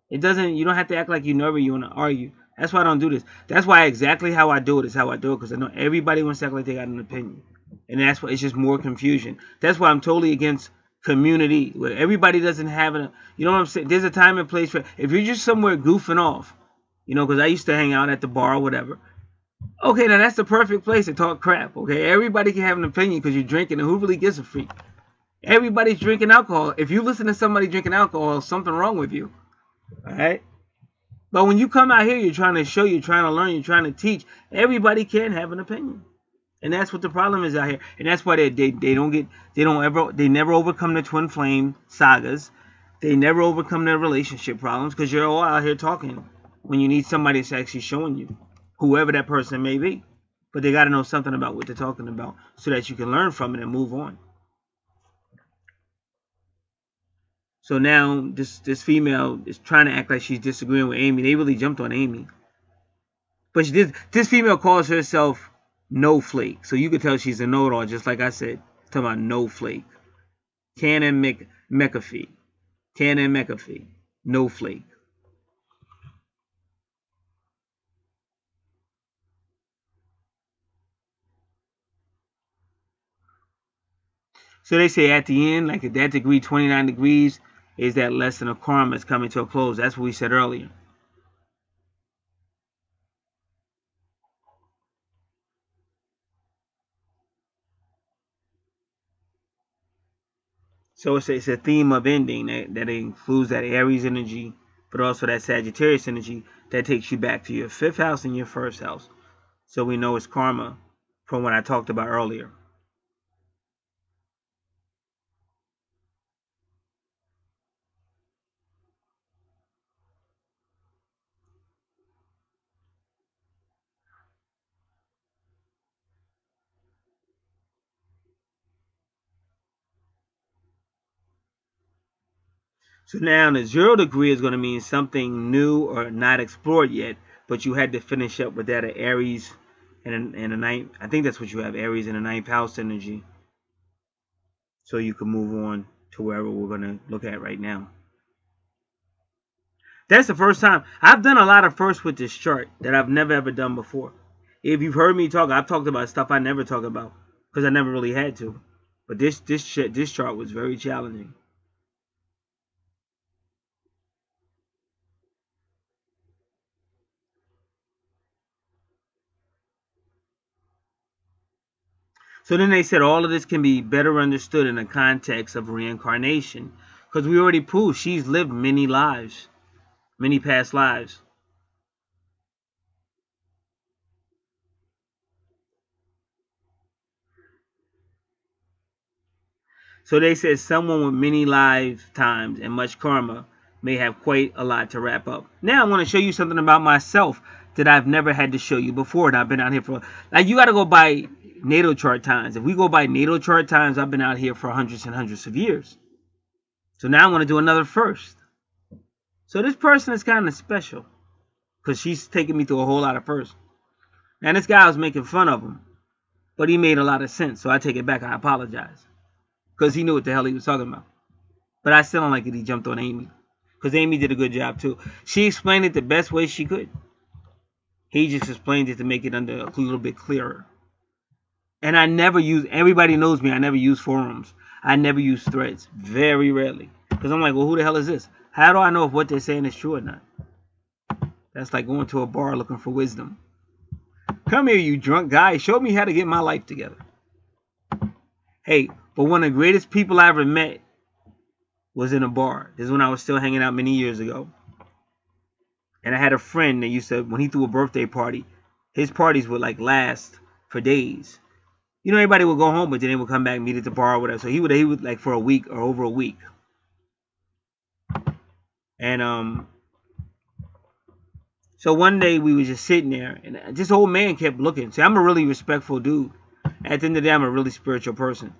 A: It doesn't. You don't have to act like you know you want to argue. That's why I don't do this. That's why exactly how I do it is how I do it because I know everybody wants to act like they got an opinion, and that's why it's just more confusion. That's why I'm totally against community where everybody doesn't have it. You know what I'm saying? There's a time and place for if you're just somewhere goofing off. You know, because I used to hang out at the bar or whatever. Okay, now that's the perfect place to talk crap. Okay, everybody can have an opinion because you're drinking, and who really gives a freak? Everybody's drinking alcohol. If you listen to somebody drinking alcohol, something wrong with you. All right. But when you come out here, you're trying to show, you're trying to learn, you're trying to teach. Everybody can have an opinion, and that's what the problem is out here. And that's why they never overcome the twin flame sagas. They never overcome their relationship problems because you're all out here talking when you need somebody that's actually showing you, whoever that person may be. But they got to know something about what they're talking about so that you can learn from it and move on. So now this female is trying to act like she's disagreeing with Amy. They really jumped on Amy. But this female calls herself No Flake. So you could tell she's a know-it-all, just like I said. Talking about No Flake. Canon McAfee. Canon McAfee. No Flake. So they say at the end, like at that degree, 29 degrees, is that lesson of karma is coming to a close. That's what we said earlier. So it's a theme of ending that includes that Aries energy, but also that Sagittarius energy that takes you back to your 5th house and your 1st house. So we know it's karma from what I talked about earlier. So now the 0 degree is going to mean something new or not explored yet, but you had to finish up with that at Aries and a ninth. I think that's what you have, Aries in the ninth house energy. So you can move on to wherever we're going to look at right now. That's the first time. I've done a lot of firsts with this chart that I've never ever done before. If you've heard me talk, I've talked about stuff I never talk about because I never really had to. But this chart was very challenging. So then they said all of this can be better understood in the context of reincarnation. Because we already proved she's lived many lives, many past lives. So they said someone with many lifetimes and much karma may have quite a lot to wrap up. Now I want to show you something about myself that I've never had to show you before. And I've been out here for, like, you got to go by natal chart times. If we go by natal chart times, I've been out here for hundreds and hundreds of years. So now I want to do another first. So this person is kind of special because she's taking me through a whole lot of firsts. Now this guy was making fun of him, but he made a lot of sense. So I take it back. I apologize because he knew what the hell he was talking about. But I still don't like that he jumped on Amy because Amy did a good job too. She explained it the best way she could. He just explained it to make it a little bit clearer. And I never use, everybody knows me, I never use forums. I never use threads. Very rarely. Because I'm like, well, who the hell is this? How do I know if what they're saying is true or not? That's like going to a bar looking for wisdom. Come here, you drunk guy. Show me how to get my life together. Hey, but one of the greatest people I ever met was in a bar. This is when I was still hanging out many years ago. And I had a friend that used to, when he threw a birthday party, his parties would like last for days. You know, everybody would go home, but then they would come back, meet at the bar or whatever. So he would like for a week or over a week. And so one day we was just sitting there, and this old man kept looking. See, I'm a really respectful dude. At the end of the day, I'm a really spiritual person.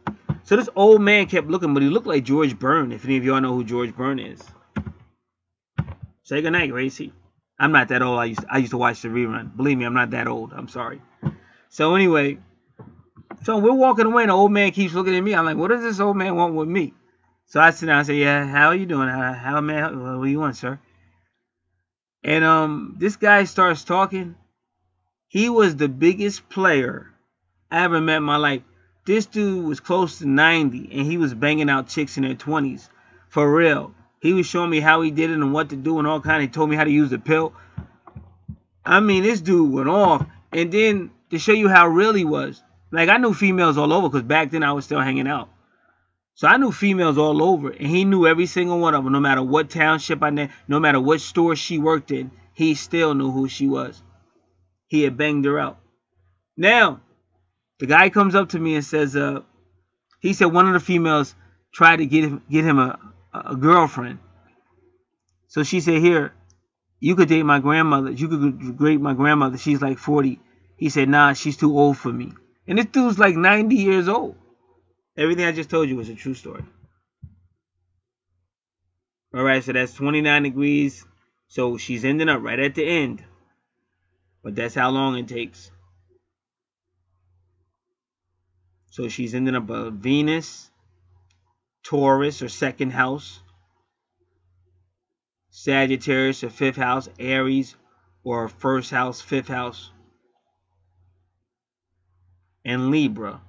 A: So this old man kept looking, but he looked like George Byrne, if any of y'all know who George Byrne is. Say goodnight, Gracie. I'm not that old. I used to watch the rerun. Believe me, I'm not that old. I'm sorry. So anyway, so we're walking away, and the old man keeps looking at me. I'm like, what does this old man want with me? So I sit down and say, yeah, how are you doing? How man, what do you want, sir? And this guy starts talking. He was the biggest player I ever met in my life. This dude was close to 90, and he was banging out chicks in their 20s. For real. He was showing me how he did it and what to do and all kind. He told me how to use the pill. I mean, this dude went off. And then to show you how real he was, like, I knew females all over because back then I was still hanging out. So I knew females all over, and he knew every single one of them, no matter what township I knew, no matter what store she worked in, he still knew who she was. He had banged her out. Now, the guy comes up to me and says, he said one of the females tried to get him a girlfriend. So she said, here, you could date my grandmother. You could date my grandmother. She's like 40. He said, nah, she's too old for me. And this dude's like 90 years old. Everything I just told you was a true story. All right, so that's 29 degrees. So she's ending up right at the end. But that's how long it takes. So she's ending up a Venus, Taurus, or second house, Sagittarius, or fifth house, Aries, or first house, fifth house, and Libra,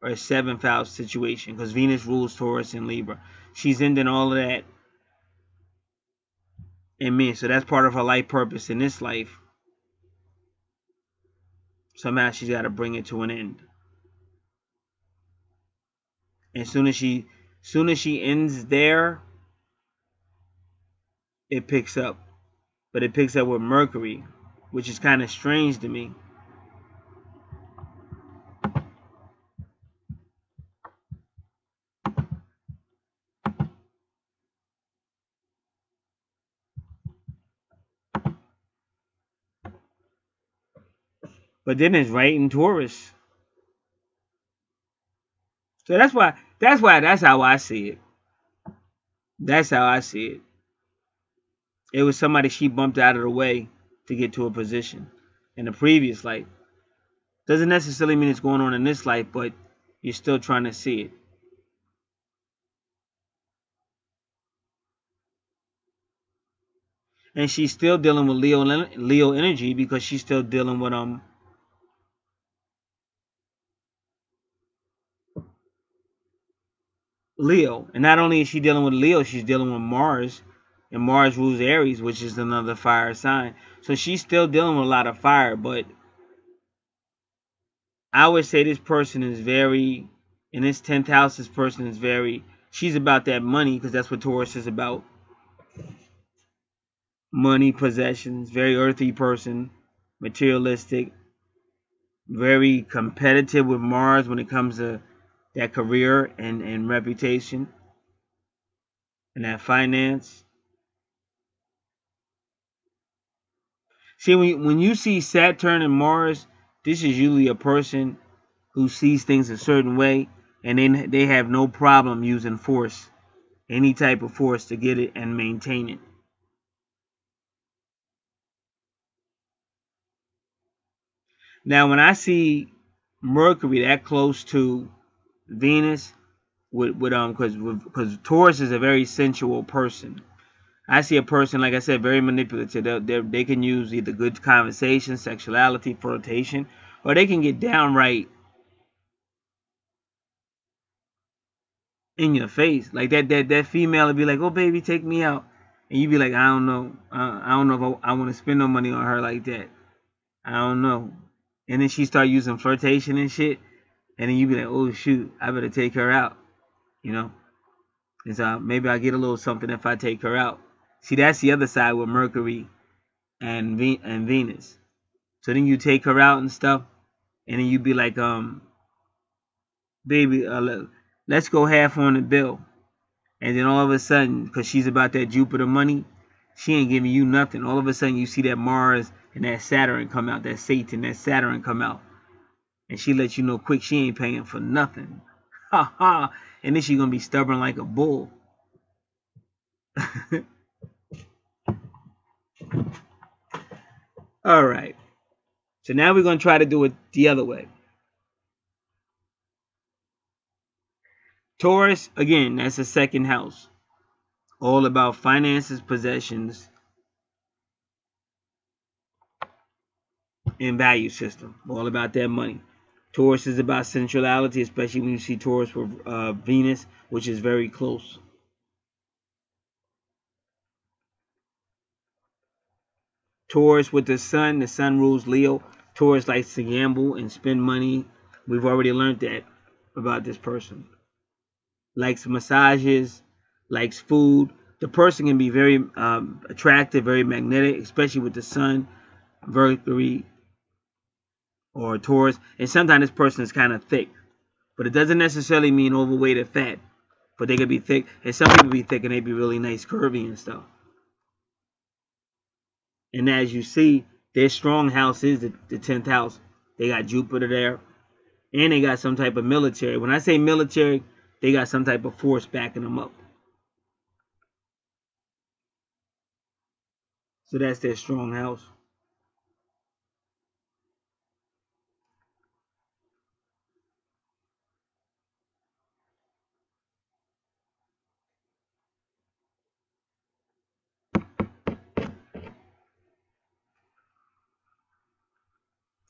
A: or a seventh house situation, because Venus rules Taurus and Libra. She's ending all of that in me. So that's part of her life purpose in this life. Somehow she's got to bring it to an end. And soon as she ends there, it picks up. But it picks up with Mercury, which is kind of strange to me. But then it's right in Taurus. So that's how I see it. That's how I see it. It was somebody she bumped out of the way to get to a position in the previous life. Doesn't necessarily mean it's going on in this life, but you're still trying to see it. And she's still dealing with Leo energy because she's still dealing with Leo. And not only is she dealing with Leo, she's dealing with Mars. And Mars rules Aries, which is another fire sign. So she's still dealing with a lot of fire. But I would say this person is very, in this 10th house, this person is very, she's about that money because that's what Taurus is about. Money, possessions, very earthy person, materialistic, very competitive with Mars when it comes to that career and reputation and that finance. See, when you see Saturn and Mars, this is usually a person who sees things a certain way, and they have no problem using force, any type of force to get it and maintain it. Now, when I see Mercury that close to Venus, because Taurus is a very sensual person. I see a person, like I said, very manipulative. They can use either good conversation, sexuality, flirtation, or they can get downright in your face. Like that female would be like, "Oh, baby, take me out," and you'd be like, "I don't know. I don't know if I want to spend no money on her like that. I don't know." And then she start using flirtation and shit, and then you'd be like, "Oh shoot, I better take her out," you know. And so maybe I get a little something if I take her out. See, that's the other side with Mercury and Venus. So then you take her out and stuff, and then you be like, baby, let's go half on the bill. And then all of a sudden, because she's about that Jupiter money, she ain't giving you nothing. All of a sudden, you see that Mars and that Saturn come out, that Satan, that Saturn come out. And she lets you know quick she ain't paying for nothing. Ha ha. And then she going to be stubborn like a bull. All right. So now we're going to try to do it the other way. Taurus, again, that's the second house. All about finances, possessions, and value system. All about that money. Taurus is about sensuality, especially when you see Taurus with Venus, which is very close. Taurus with the sun rules Leo. Taurus likes to gamble and spend money. We've already learned that about this person. Likes massages, likes food. The person can be very attractive, very magnetic, especially with the sun, Mercury, or Taurus. And sometimes this person is kind of thick. But it doesn't necessarily mean overweight or fat. But they could be thick. And some people be thick and they be really nice, curvy and stuff. And as you see, their strong house is the 10th house. They got Jupiter there. And they got some type of military. When I say military, they got some type of force backing them up. So that's their strong house.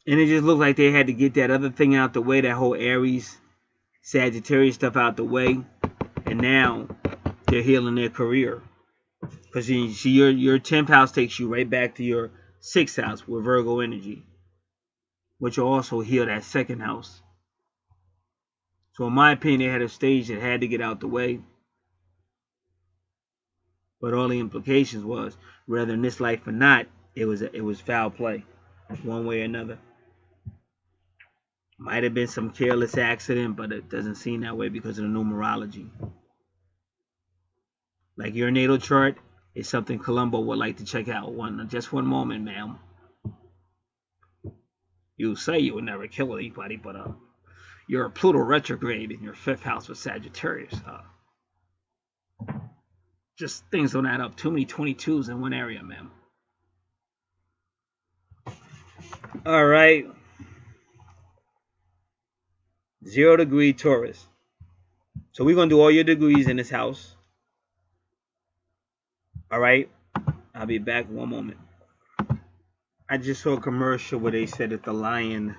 A: And it just looked like they had to get that other thing out the way, that whole Aries, Sagittarius stuff out the way. And now they're healing their career. Because you see, your 10th house takes you right back to your 6th house with Virgo energy, which will also heal that 2nd house. So in my opinion, they had a stage that had to get out the way. But all the implications was, whether in this life or not, it was foul play, one way or another. Might have been some careless accident, but it doesn't seem that way because of the numerology. Like your natal chart is something Columbo would like to check out. Just one moment, ma'am. You say you would never kill anybody, but you're a Pluto retrograde in your 5th house with Sagittarius. Just things don't add up. Too many 22s in one area, man. All right. 0 degree Taurus. So we're going to do all your degrees in this house. All right. I'll be back in one moment. I just saw a commercial where they said if the lion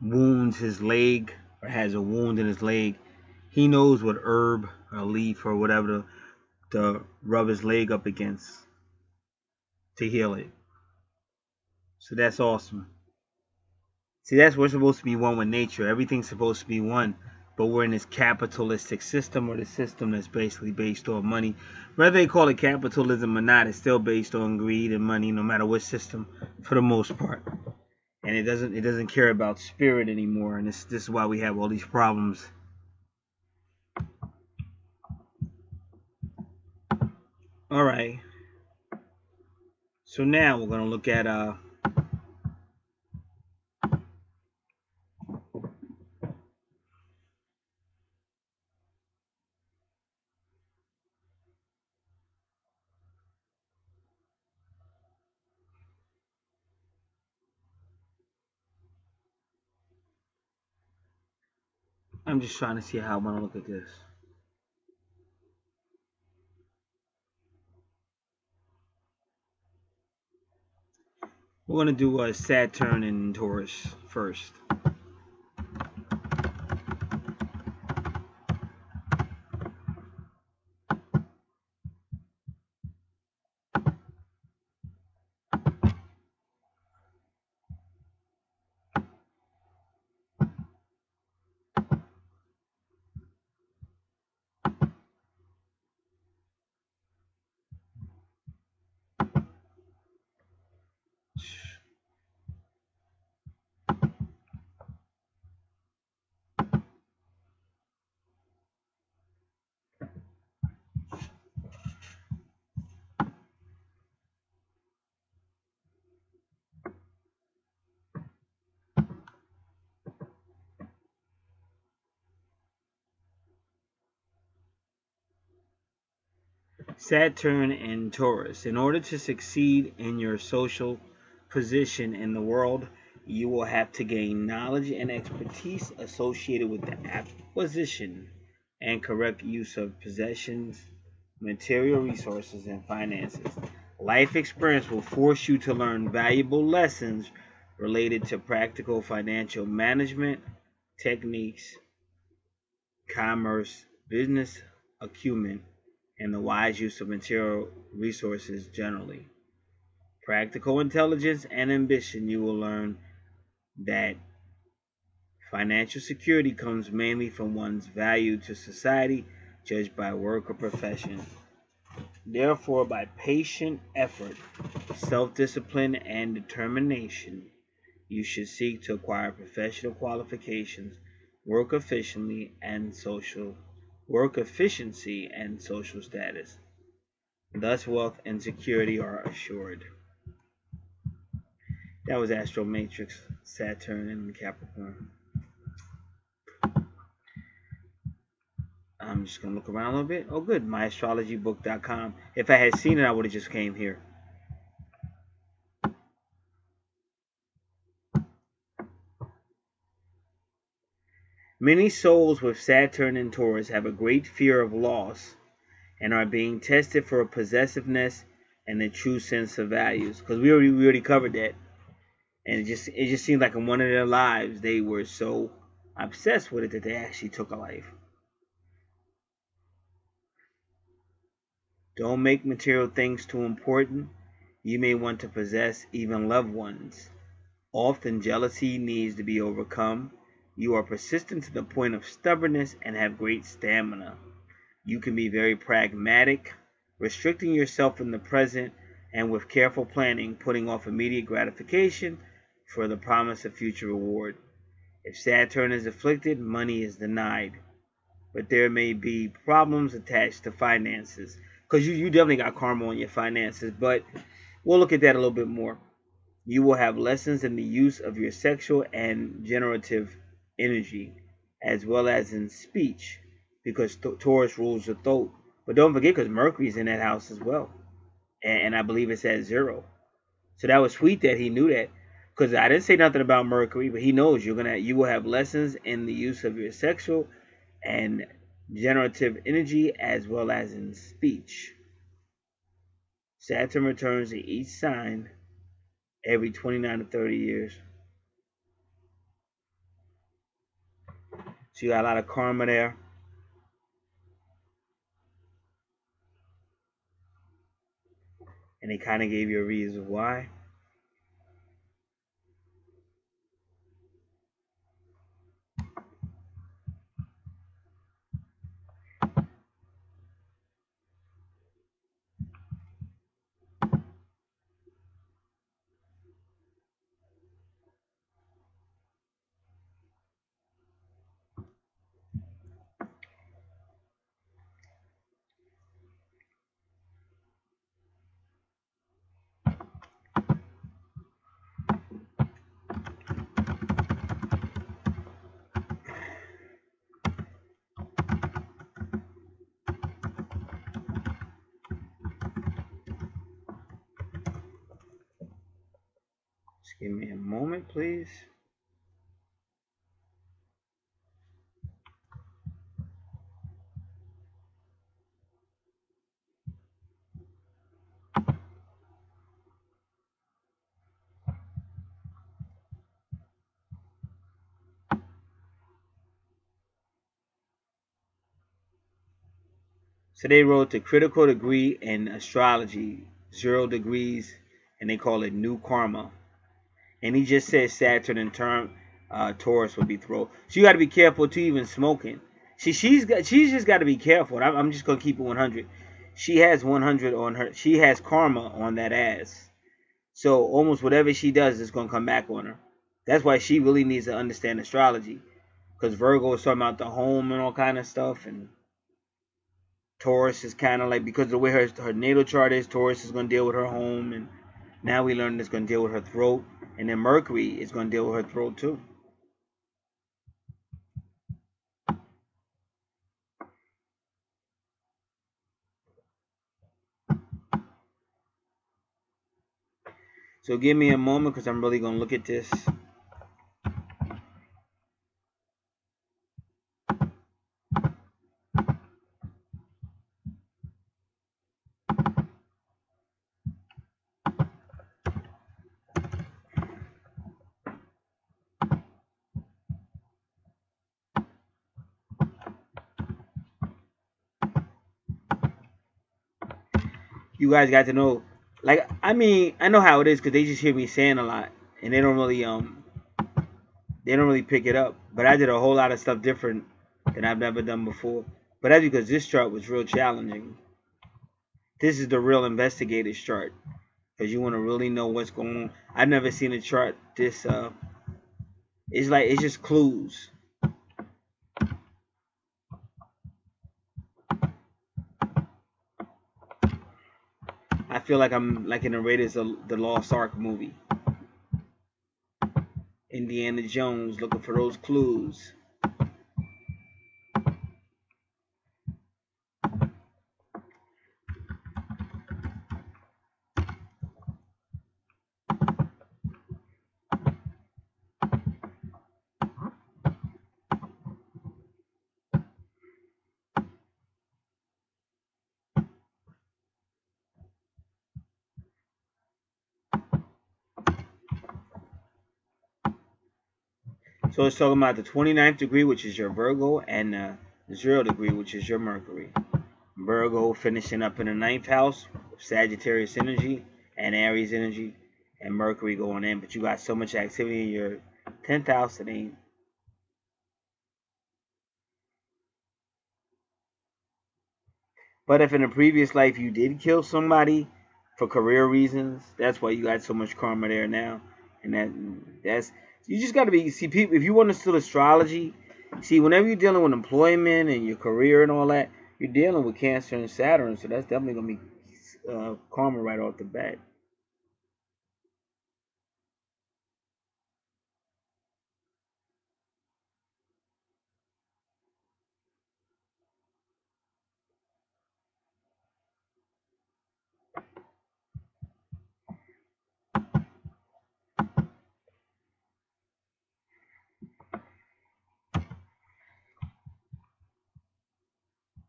A: wounds his leg or has a wound in his leg, he knows what herb or leaf or whatever to rub his leg up against to heal it. So that's awesome. See, that's we're supposed to be one with nature. Everything's supposed to be one, but we're in this capitalistic system, or the system that's basically based on money. Whether they call it capitalism or not, it's still based on greed and money, no matter what system, for the most part. And it doesn't care about spirit anymore, and this is why we have all these problems. All right. So now we're gonna look at I'm just trying to see how I'm gonna look at this. We're gonna do Saturn and Taurus first. Saturn and Taurus. In order to succeed in your social position in the world, you will have to gain knowledge and expertise associated with the acquisition and correct use of possessions, material resources, and finances. Life experience will force you to learn valuable lessons related to practical financial management techniques, commerce, business acumen, and the wise use of material resources generally. Practical intelligence and ambition. You will learn that financial security comes mainly from one's value to society, judged by work or profession. Therefore, by patient effort, self-discipline, and determination, you should seek to acquire professional qualifications, work efficiently, and social efficiency and social status. Thus, wealth and security are assured. That was Astro Matrix, Saturn, and Capricorn. I'm just going to look around a little bit. Oh, good. MyAstrologyBook.com. If I had seen it, I would have just came here. Many souls with Saturn and Taurus have a great fear of loss and are being tested for possessiveness and the true sense of values. Because we already covered that. And it just seemed like in one of their lives they were so obsessed with it that they actually took a life. Don't make material things too important. You may want to possess even loved ones. Often jealousy needs to be overcome. You are persistent to the point of stubbornness and have great stamina. You can be very pragmatic, restricting yourself in the present and with careful planning, putting off immediate gratification for the promise of future reward. If Saturn is afflicted, money is denied. But there may be problems attached to finances. Because you definitely got karma on your finances. But we'll look at that a little bit more. You will have lessons in the use of your sexual and generative energy, as well as in speech, because Taurus rules the throat. But don't forget, because Mercury's in that house as well, and I believe it's at 0. So that was sweet that he knew that, because I didn't say nothing about Mercury, but he knows you will have lessons in the use of your sexual and generative energy as well as in speech. Saturn returns to each sign every 29 to 30 years. So you got a lot of karma there. And they kind of gave you a reason why. Just give me a moment, please. So they wrote the critical degree in astrology, 0 degrees, and they call it new karma. And he just said Saturn in Taurus would be thrown. So you got to be careful too, even smoking. She's just got to be careful. I'm just gonna keep it 100. She has 100 on her. She has karma on that ass. So almost whatever she does is gonna come back on her. That's why she really needs to understand astrology, because Virgo is talking about the home and all kind of stuff, and Taurus is kind of like, because of the way her natal chart is, Taurus is going to deal with her home, and now we learned it's going to deal with her throat, and then Mercury is going to deal with her throat too. So give me a moment, because I'm really going to look at this. You guys got to know, like, I mean, I know how it is, because they just hear me saying a lot, and they don't really pick it up. But I did a whole lot of stuff different that I've never done before. But that's because this chart was real challenging. This is the real investigator's chart, because you want to really know what's going on. I've never seen a chart this. It's like, it's just clues. I feel like I'm like in the Raiders of the Lost Ark movie. Indiana Jones looking for those clues. So it's talking about the 29th degree, which is your Virgo, and the 0 degree, which is your Mercury. Virgo finishing up in the 9th house, Sagittarius energy and Aries energy, and Mercury going in. But you got so much activity in your 10th house, it ain't. But if in a previous life you did kill somebody for career reasons, that's why you got so much karma there now. And that's you just got to be, see, people, if you want to steal astrology, see, whenever you're dealing with employment and your career and all that, you're dealing with Cancer and Saturn, so that's definitely gonna be karma right off the bat.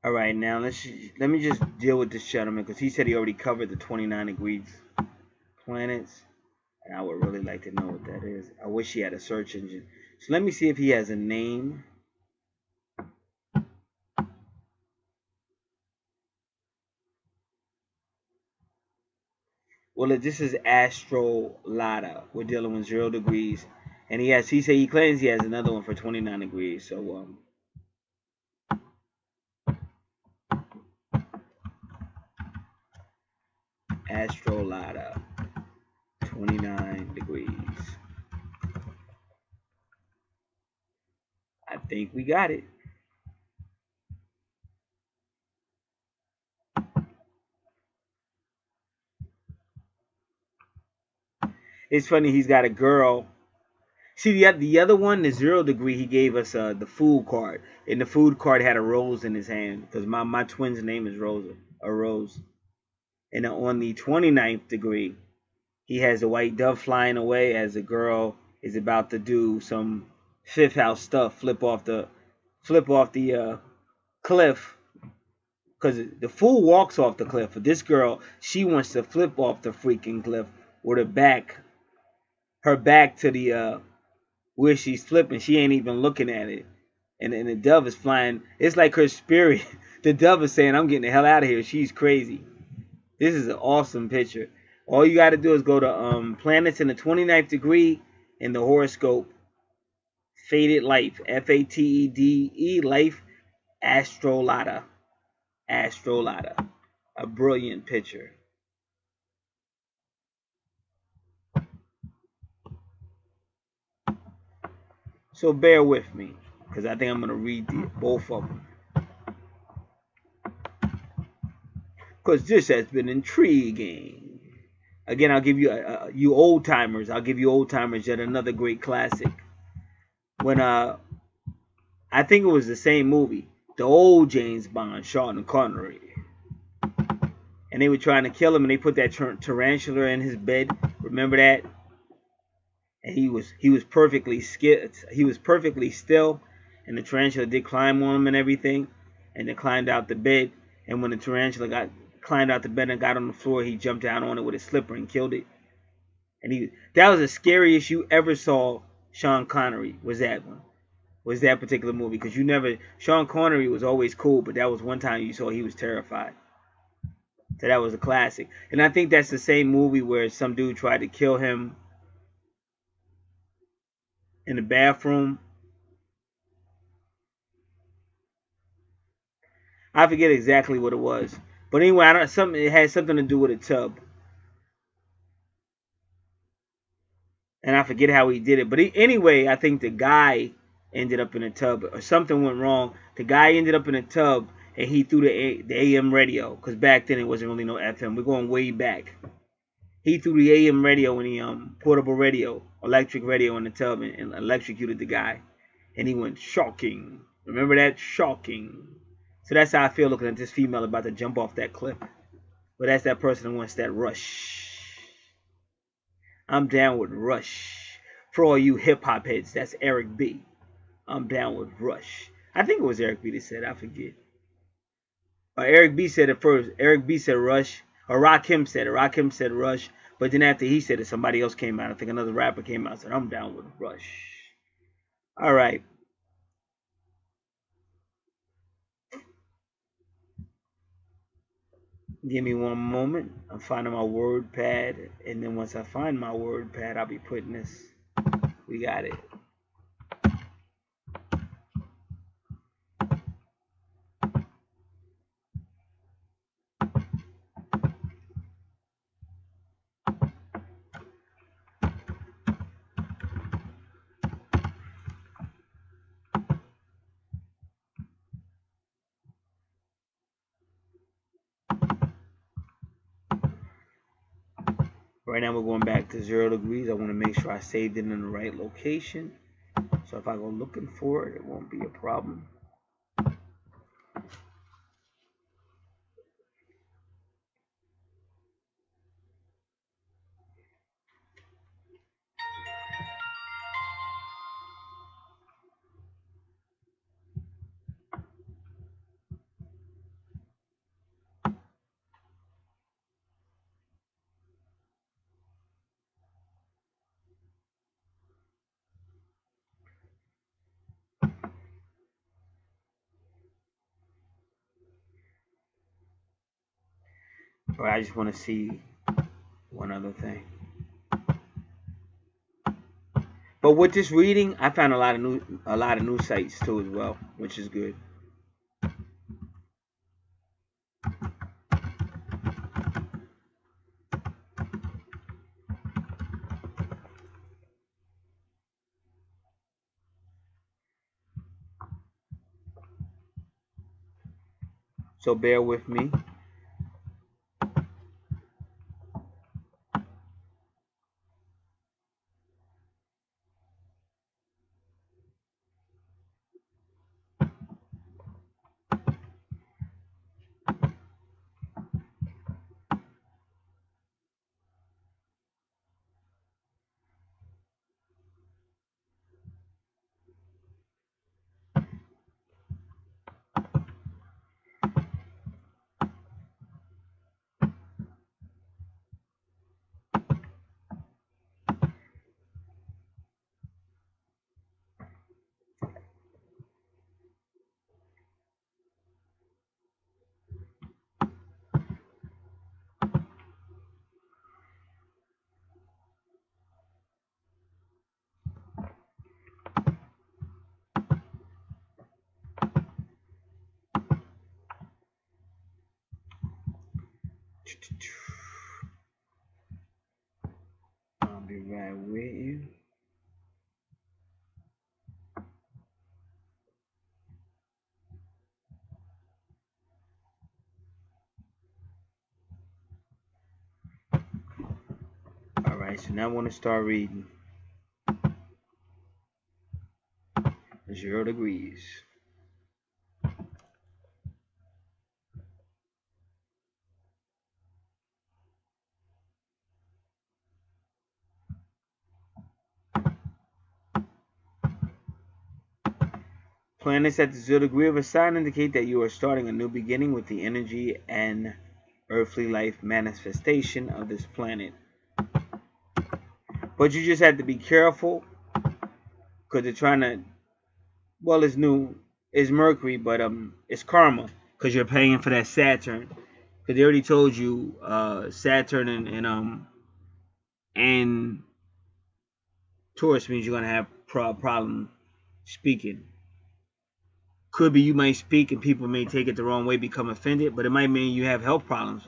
A: All right, now let me just deal with this gentleman because he said he already covered the 29 degrees planets, and I would really like to know what that is. I wish he had a search engine. So let me see if he has a name. Well, this is Astrology. We're dealing with 0 degrees, and he claims he has another one for 29 degrees. So Astrology, 29 degrees. I think we got it. It's funny, he's got a girl. See, the other one, the 0 degree, he gave us the food card. And the food card had a rose in his hand. Because my twin's name is Rosa. A rose. And on the 29th degree, he has a white dove flying away as a girl is about to do some fifth house stuff. Flip off the cliff. Because the fool walks off the cliff. But this girl, she wants to flip off the freaking cliff with her back to the where she's flipping. She ain't even looking at it. And the dove is flying. It's like her spirit. The dove is saying, I'm getting the hell out of here. She's crazy. This is an awesome picture. All you got to do is go to planets in the 29th degree in the horoscope. Fated life. Fatede life. Astrology. Astrology. A brilliant picture. So bear with me, because I think I'm going to read both of them. Because this has been intriguing. Again, I'll give you you old timers. I'll give you old timers yet another great classic. When I think it was the same movie, the old James Bond, Sean Connery, and they were trying to kill him, and they put that tarantula in his bed. Remember that? And he was perfectly still, and the tarantula did climb on him and everything, and they climbed out the bed. And when the tarantula climbed out the bed and got on the floor, he jumped down on it with a slipper and killed it. And that was the scariest you ever saw. Sean Connery was that one. Was that particular movie? Because Sean Connery was always cool, but that was one time you saw he was terrified. So that was a classic. And I think that's the same movie where some dude tried to kill him in the bathroom. I forget exactly what it was. But anyway, it had something to do with a tub. And I forget how he did it. But anyway, I think the guy ended up in a tub, or something went wrong. The guy ended up in a tub, and he threw the AM radio, because back then it wasn't really no FM. We're going way back. He threw the AM radio and the portable radio, electric radio in the tub, and electrocuted the guy. And he went shocking. Remember that? Shocking. So that's how I feel looking at this female about to jump off that cliff. But that's that person who wants that rush. I'm down with Rush. For all you hip-hop heads, that's Eric B. I'm down with Rush. I think it was Eric B that said it. I forget. Eric B said it first. Eric B said Rush. Or Rakim said it. Rakim said Rush. But then after he said it, somebody else came out. I think another rapper came out and said, I'm down with Rush. All right. Give me one moment. I'm finding my word pad. And then once I find my word pad, I'll be putting this. We got it. Right now we're going back to 0 degrees. I want to make sure I saved it in the right location. So if I go looking for it, it won't be a problem. Or I just want to see one other thing. But with this reading, I found a lot of new sites too as well, which is good. So bear with me. I'll be right with you. Alright, so now I want to start reading. 0 degrees. Planets at the 0 degree of a sign indicate that you are starting a new beginning with the energy and earthly life manifestation of this planet. But you just have to be careful because they're trying to, well, it's new, it's Mercury, but it's karma because you're paying for that Saturn. Because they already told you Saturn and Taurus means you're gonna have problem speaking. Could be you might speak and people may take it the wrong way, become offended, but it might mean you have health problems.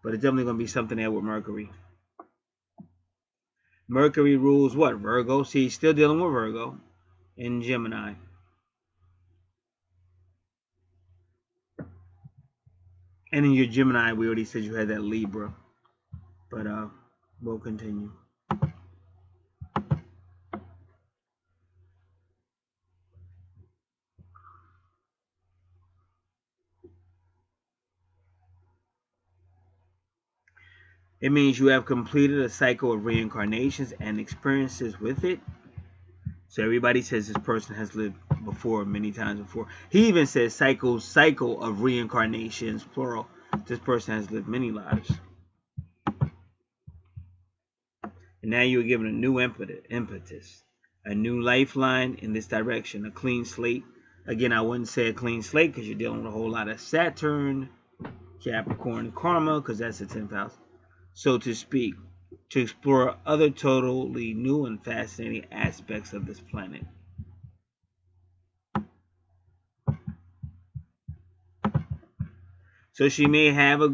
A: But it's definitely gonna be something there with Mercury. Mercury rules what? Virgo. See, he's still dealing with Virgo and Gemini. And in your Gemini, we already said you had that Libra. But we'll continue. It means you have completed a cycle of reincarnations and experiences with it. So everybody says this person has lived before, many times before. He even says cycle of reincarnations, plural. This person has lived many lives. And now you're given a new impetus, a new lifeline in this direction, a clean slate. Again, I wouldn't say a clean slate because you're dealing with a whole lot of Saturn, Capricorn, karma, because that's the 10th house, so to speak, to explore other totally new and fascinating aspects of this planet. So she may have a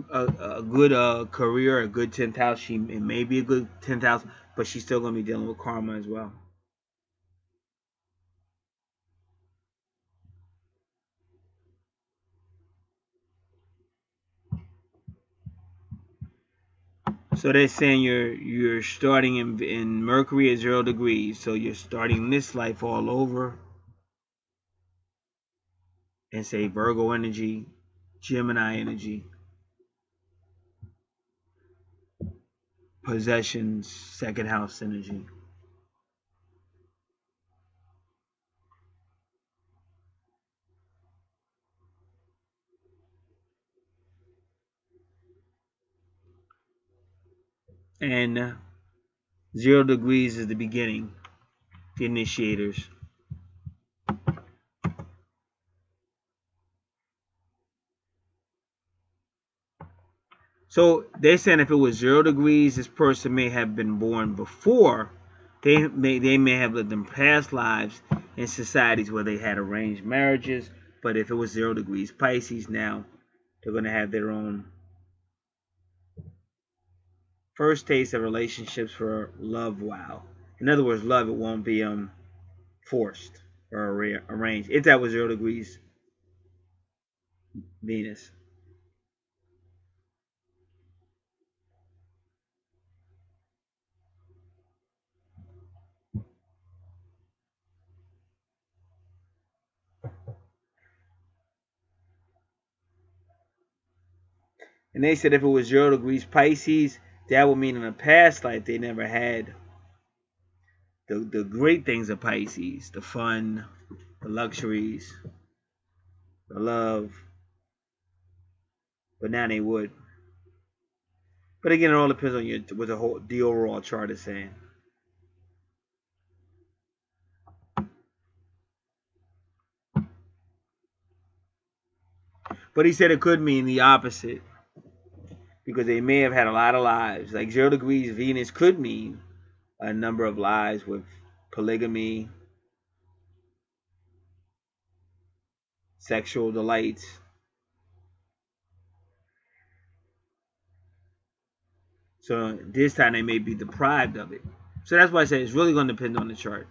A: good career, a good 10th house. It may be a good 10th house, but she's still going to be dealing with karma as well. So they're saying you're starting in Mercury at 0 degrees. So you're starting this life all over. And say Virgo energy, Gemini energy, possessions, 2nd house energy. And 0 degrees is the beginning, the initiators. So they're saying if it was 0 degrees, this person may have been born before. They may have lived in past lives in societies where they had arranged marriages. But if it was 0 degrees Pisces, now they're going to have their own first taste of relationships for love. Wow. In other words, love, it won't be forced or arranged. If that was 0 degrees Venus. And they said if it was 0 degrees Pisces, that would mean in a past life they never had the great things of Pisces, the fun, the luxuries, the love. But now they would. But again, it all depends on what the overall chart is saying. But he said it could mean the opposite, because they may have had a lot of lives. Like 0 degrees Venus could mean a number of lives with polygamy, sexual delights. So this time they may be deprived of it. So that's why I say it's really going to depend on the chart.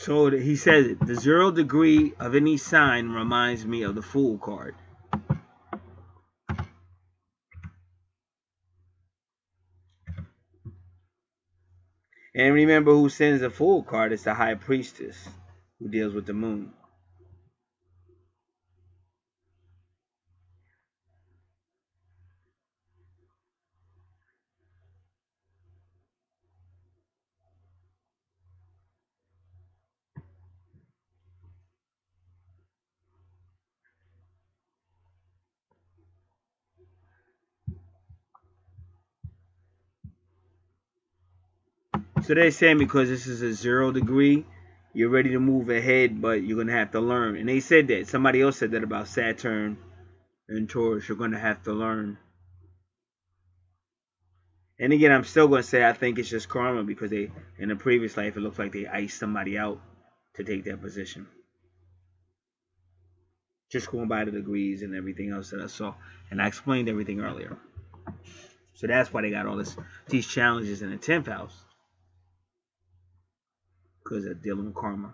A: So he says it. The 0 degree of any sign reminds me of the Fool card. And remember, who sends the Fool card is the High Priestess, who deals with the moon. So they're saying because this is a 0 degree, you're ready to move ahead, but you're going to have to learn. And they said that. Somebody else said that about Saturn and Taurus. You're going to have to learn. And again, I'm still going to say I think it's just karma, because they, in a previous life, it looks like they iced somebody out to take that position. Just going by the degrees and everything else that I saw. And I explained everything earlier. So that's why they got all these challenges in the 10th house. Because they're dealing with karma.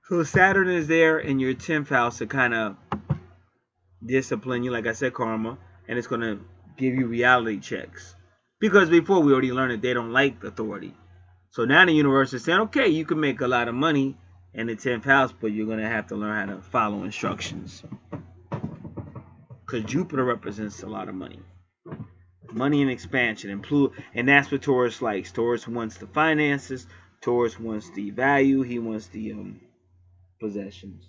A: So Saturn is there in your 10th house to kind of discipline you, like I said, karma. And it's going to give you reality checks. Because before we already learned that they don't like authority. So now the universe is saying, okay, you can make a lot of money in the 10th house, but you're going to have to learn how to follow instructions. Because Jupiter represents a lot of money. Money and expansion. And that's what Taurus likes. Taurus wants the finances. Taurus wants the value. He wants the possessions.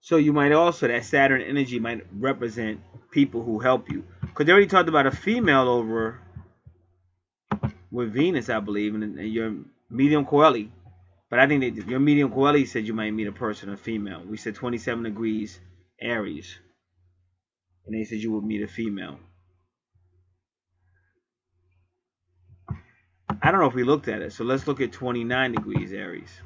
A: So you might also, that Saturn energy might represent people who help you. Because they already talked about a female over with Venus, I believe, and your medium coeli. But I think that your medium coeli said you might meet a person, a female. We said 27 degrees Aries. And they said you would meet a female. I don't know if we looked at it. So let's look at 29 degrees Aries.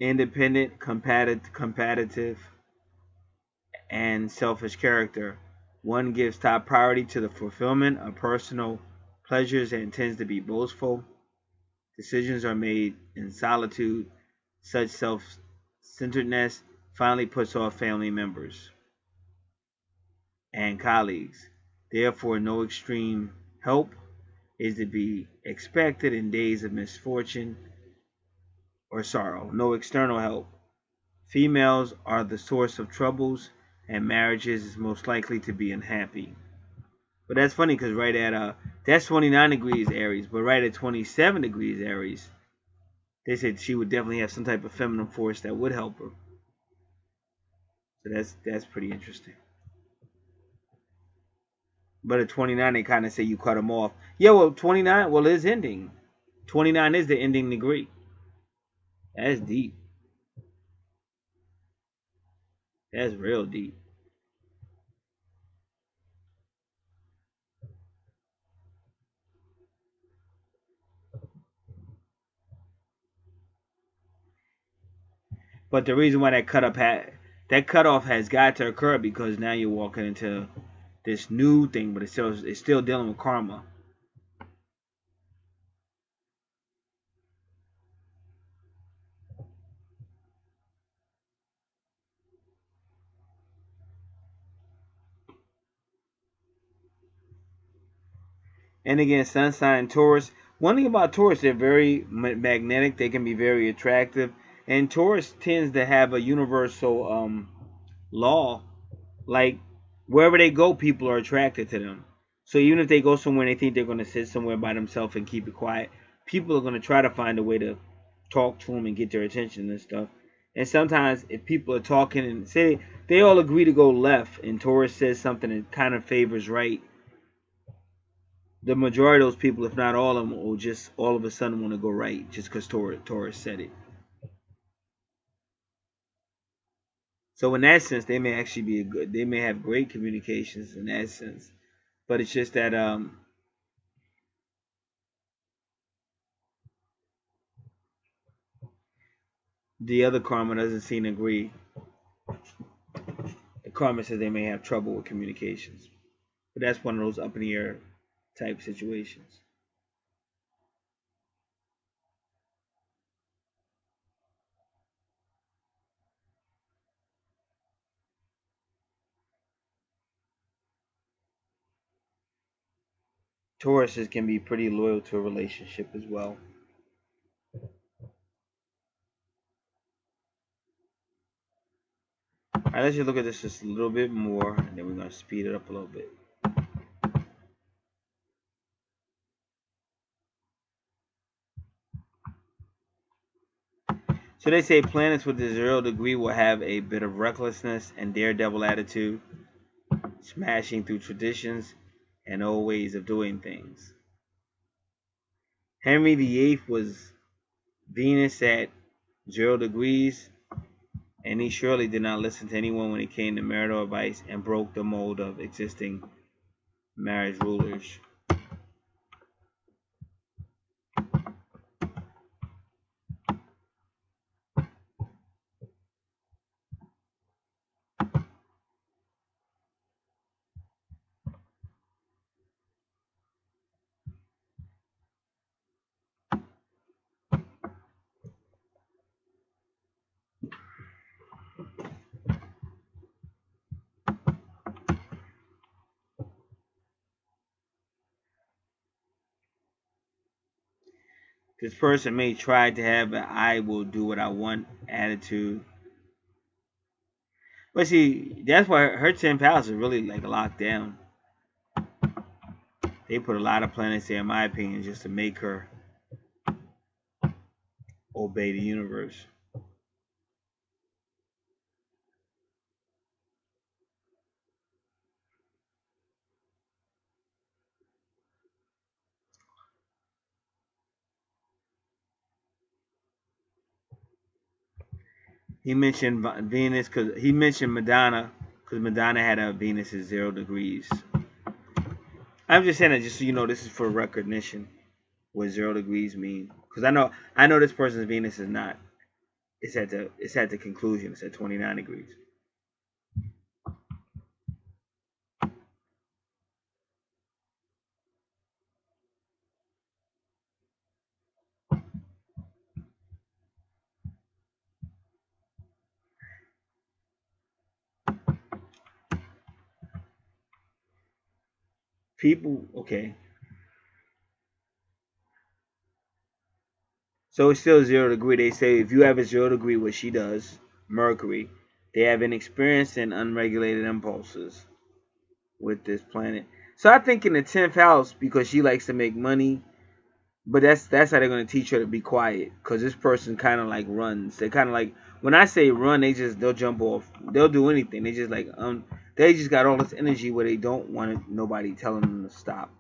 A: independent, competitive, and selfish character. One gives top priority to the fulfillment of personal pleasures and tends to be boastful. Decisions are made in solitude. Such self-centeredness finally puts off family members and colleagues. Therefore, no extreme help is to be expected in days of misfortune or sorrow. No external help. Females are the source of troubles, and marriages is most likely to be unhappy. But that's funny because right at that's 29 degrees Aries, but right at 27 degrees Aries, they said she would definitely have some type of feminine force that would help her. So that's pretty interesting. But at 29, they kind of say you cut them off. Yeah, well, 29, well, it's ending. 29 is the ending degree. That's deep. That's real deep. But the reason why that cutoff has got to occur because now you're walking into this new thing, but it's still dealing with karma. And again, sun sign Taurus. One thing about Taurus, they're very magnetic. They can be very attractive, and Taurus tends to have a universal law, like wherever they go, people are attracted to them. So even if they go somewhere and they think they're going to sit somewhere by themselves and keep it quiet, people are going to try to find a way to talk to them and get their attention and stuff. And sometimes if people are talking and say they all agree to go left and Taurus says something that kind of favors right, the majority of those people, if not all of them, will just all of a sudden want to go right just because Taurus said it. So in that sense, they may actually be they may have great communications in that sense. But it's just that the other karma doesn't seem to agree. The karma says they may have trouble with communications. But that's one of those up in the air type situations. Tauruses can be pretty loyal to a relationship as well. Alright, let's just look at this just a little bit more, and then we're going to speed it up a little bit. So they say planets with the 0 degree will have a bit of recklessness and daredevil attitude, smashing through traditions and old ways of doing things. Henry VIII was Venus at 0 degrees, and he surely did not listen to anyone when it came to marital advice and broke the mold of existing marriage rulers. This person may try to have an I will do what I want attitude. But see, that's why her 10th house is really like locked down. They put a lot of planets there, in my opinion, just to make her obey the universe. He mentioned Venus because he mentioned Madonna because Madonna had a Venus at 0 degrees. I'm just saying that just so you know, this is for recognition what 0 degrees mean. Because I know this person's Venus is not it's at the conclusion. It's at 29 degrees. People, okay. So it's still 0 degree. They say if you have a 0 degree, what she does, Mercury, they have inexperienced and unregulated impulses with this planet. So I think in the 10th house, because she likes to make money, but that's how they're gonna teach her to be quiet. Cause this person kind of like runs. They kind of like, when I say run, they'll jump off. They'll do anything. They just like they just got all this energy where they don't want nobody telling them to stop.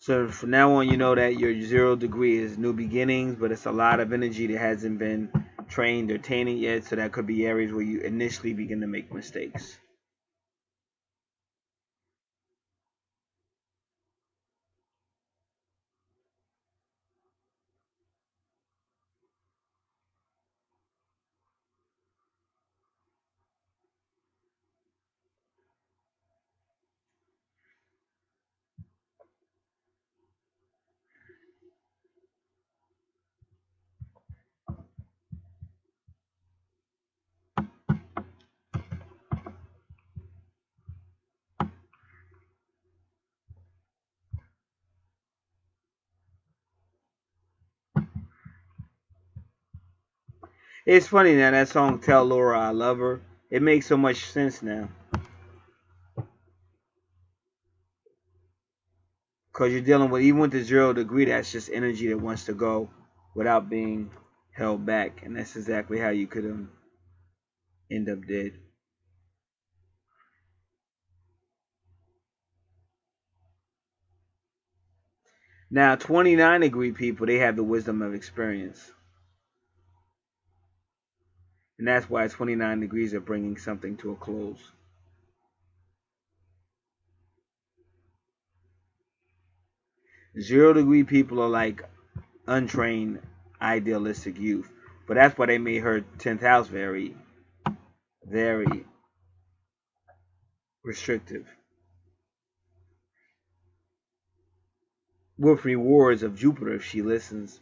A: So from now on, you know that your 0 degree is new beginnings, but it's a lot of energy that hasn't been trained or tainted yet. So that could be areas where you initially begin to make mistakes. It's funny now that song "Tell Laura I Love Her." It makes so much sense now because you're dealing with, even with the 0 degree, that's just energy that wants to go without being held back, and that's exactly how you could end up dead. Now, 29 degree people, they have the wisdom of experience, and that's why 29 degrees are bringing something to a close. 0 degree people are like untrained, idealistic youth, but that's why they made her 10th house very, very restrictive, with rewards of Jupiter if she listens.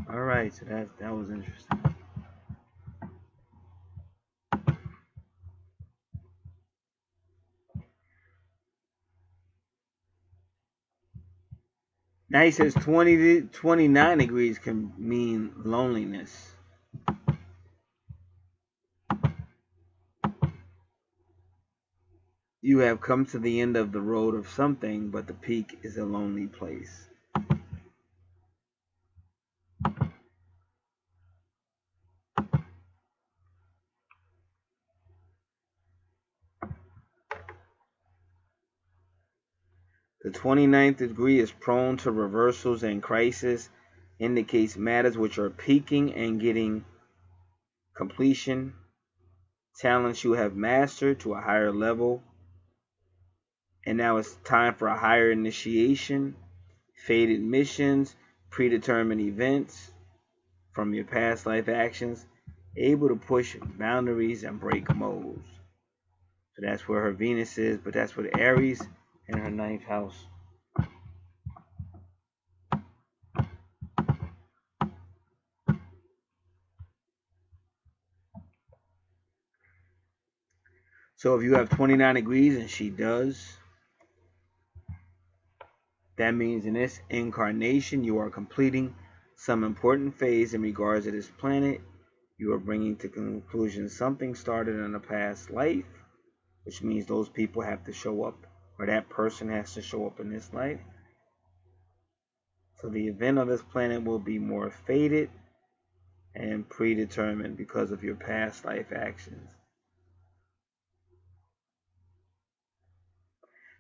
A: All right, so that was interesting. Now he says 29 degrees can mean loneliness. You have come to the end of the road of something, but the peak is a lonely place. The 29th degree is prone to reversals and crisis, indicates matters which are peaking and getting completion, talents you have mastered to a higher level, and now it's time for a higher initiation, fated missions, predetermined events from your past life actions, able to push boundaries and break molds. So that's where her Venus is, but that's with Aries in her ninth house. So if you have 29 degrees and she does, that means in this incarnation you are completing some important phase in regards to this planet. You are bringing to conclusion something started in a past life, which means those people have to show up, or that person has to show up in this life. So the event of this planet will be more fated and predetermined because of your past life actions.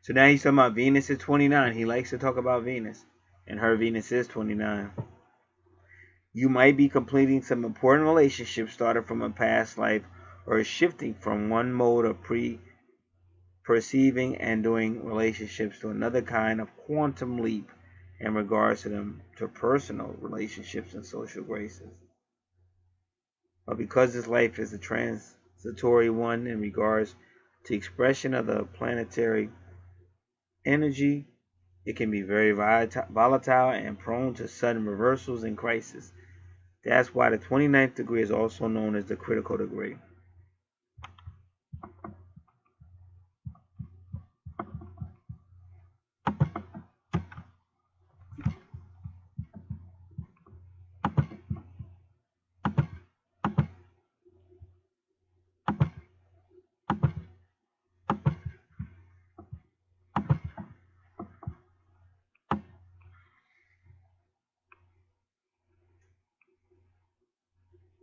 A: So now he's talking about Venus at 29. He likes to talk about Venus, and her Venus is 29. You might be completing some important relationships started from a past life, or shifting from one mode of perceiving and doing relationships to another kind of quantum leap in regards to them to personal relationships and social graces. But because this life is a transitory one in regards to expression of the planetary energy, it can be very volatile and prone to sudden reversals and crises. That's why the 29th degree is also known as the critical degree.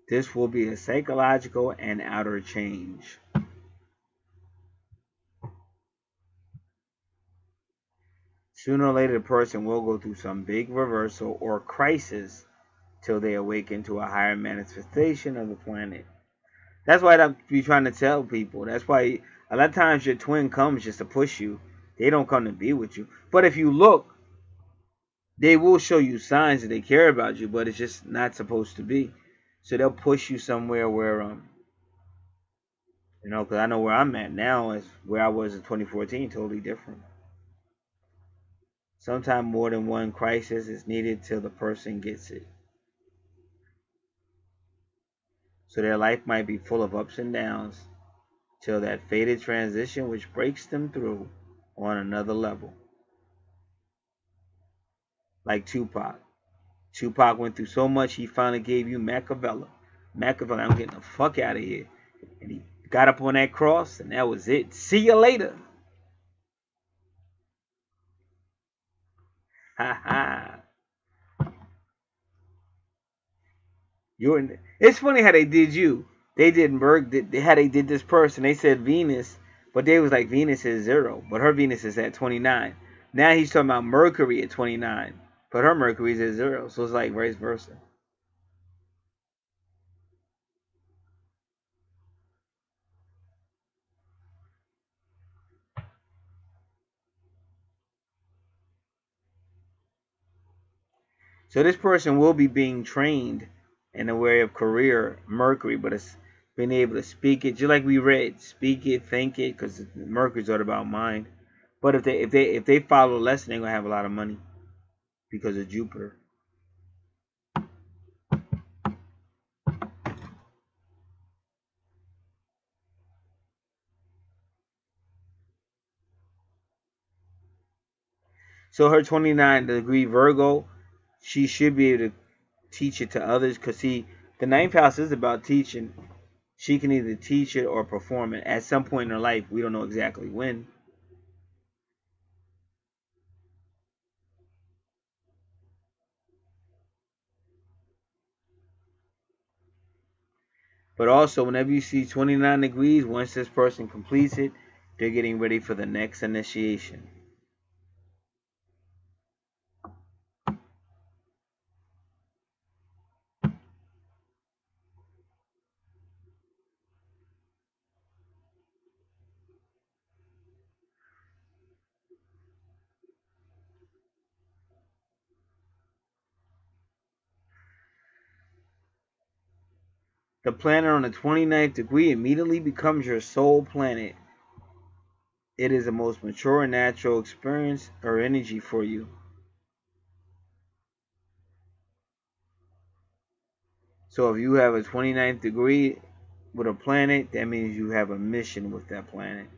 A: This will be a psychological and outer change. Sooner or later, the person will go through some big reversal or crisis till they awaken to a higher manifestation of the planet. That's why I be trying to tell people. That's why a lot of times your twin comes just to push you. They don't come to be with you. But if you look, they will show you signs that they care about you, but it's just not supposed to be. So they'll push you somewhere where, because I know where I'm at now is where I was in 2014, totally different. Sometimes more than one crisis is needed till the person gets it. So their life might be full of ups and downs till that fated transition which breaks them through on another level. Like Tupac. Tupac went through so much he finally gave you Machiavelli. Machiavelli, I'm getting the fuck out of here. And he got up on that cross and that was it. See you later. Ha ha. It's funny how they did you. They did how they did this person. They said Venus, but they was like Venus is 0, but her Venus is at 29. Now he's talking about Mercury at 29, but her Mercury is at 0. So it's like vice versa. So this person will be being trained in the way of career Mercury, but it's being able to speak it, just like we read, speak it, think it, because Mercury's all about mind. But if they follow a lesson, they're gonna have a lot of money because of Jupiter. So her 29 degree Virgo, she should be able to teach it to others, because see, the ninth house is about teaching. She can either teach it or perform it at some point in her life. We don't know exactly when. But also, whenever you see 29 degrees, once this person completes it, they're getting ready for the next initiation. The planet on the 29th degree immediately becomes your soul planet. It is the most mature and natural experience or energy for you. So if you have a 29th degree with a planet, that means you have a mission with that planet.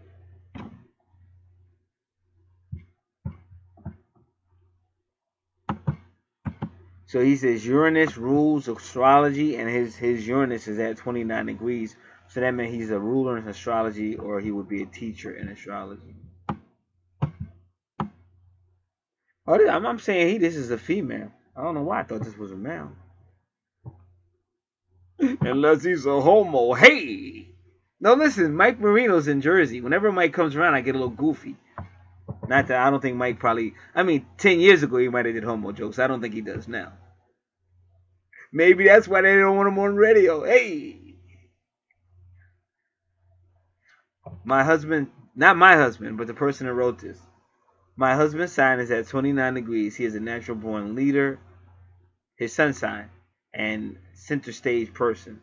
A: So he says Uranus rules astrology, and his Uranus is at 29 degrees. So that means he's a ruler in astrology, or he would be a teacher in astrology. Oh, I'm saying this is a female. I don't know why I thought this was a male. Unless he's a homo. Hey! No, listen, Mike Marino's in Jersey. Whenever Mike comes around, I get a little goofy. Not that I don't think Mike probably... I mean, 10 years ago, he might have did homo jokes. I don't think he does now. Maybe that's why they don't want him on radio. Hey! My husband... Not my husband, but the person that wrote this. My husband's sign is at 29 degrees. He is a natural-born leader. His sun sign. And center stage person.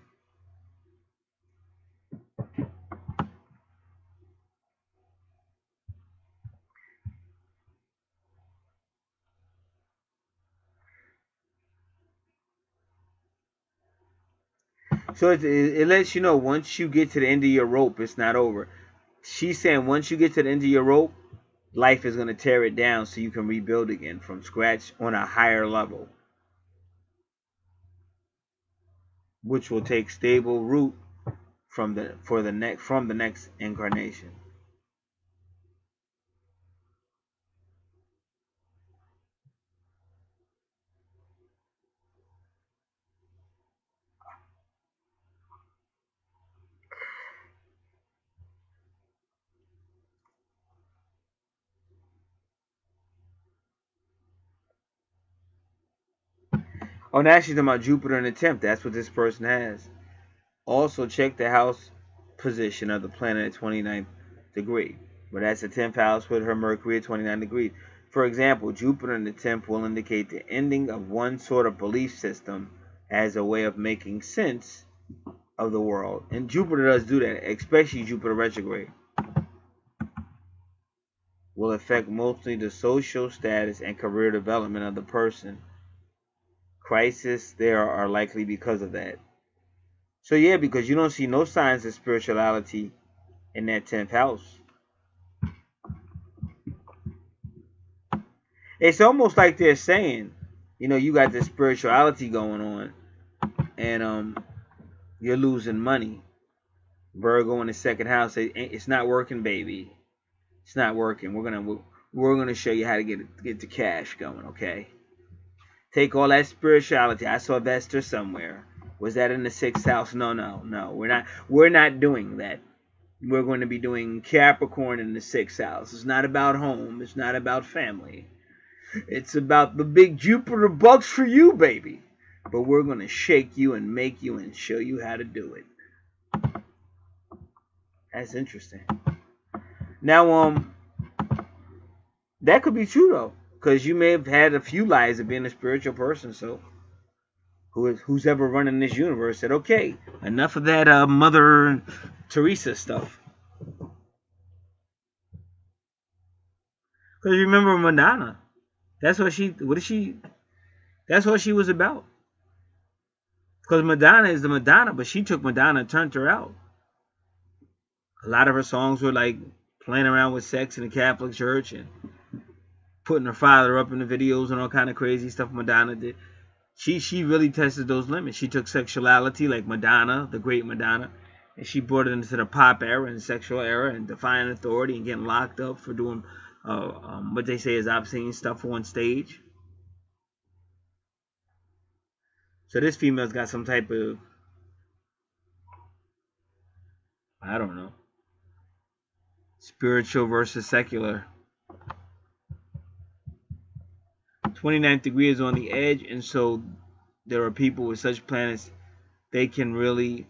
A: So it lets you know once you get to the end of your rope, it's not over. She's saying once you get to the end of your rope, life is going to tear it down so you can rebuild again from scratch on a higher level, which will take stable root from the next incarnation. Oh, now she's talking about Jupiter in the 10th. That's what this person has. Also, check the house position of the planet at 29th degree. But that's the 10th house with her Mercury at 29 degrees. For example, Jupiter in the 10th will indicate the ending of one sort of belief system as a way of making sense of the world. And Jupiter does do that, especially Jupiter retrograde. Will affect mostly the social status and career development of the person. Crises there are likely because of that. So yeah, because you don't see no signs of spirituality in that 10th house. It's almost like they're saying, you know, you got this spirituality going on, and you're losing money. Virgo in the 2nd house, it's not working, baby. It's not working. We're gonna show you how to get the cash going, okay? Take all that spirituality. I saw Vesta somewhere. Was that in the 6th house? No. We're not doing that. We're going to be doing Capricorn in the 6th house. It's not about home. It's not about family. It's about the big Jupiter bucks for you, baby. But we're going to shake you and make you and show you how to do it. That's interesting. Now, that could be true, though. Because you may have had a few lives of being a spiritual person, so... Who's ever running this universe said, okay, enough of that Mother Teresa stuff. Because you remember Madonna. That's what she was about. Because Madonna is the Madonna, but she took Madonna and turned her out. A lot of her songs were like playing around with sex in the Catholic Church and putting her father up in the videos and all kind of crazy stuff Madonna did. She really tested those limits. She took sexuality like Madonna, the great Madonna, and she brought it into the pop era and sexual era and defying authority and getting locked up for doing what they say is obscene stuff on stage. So this female's got some type of, I don't know, spiritual versus secular. 29th degree is on the edge, and so there are people with such planets, they can really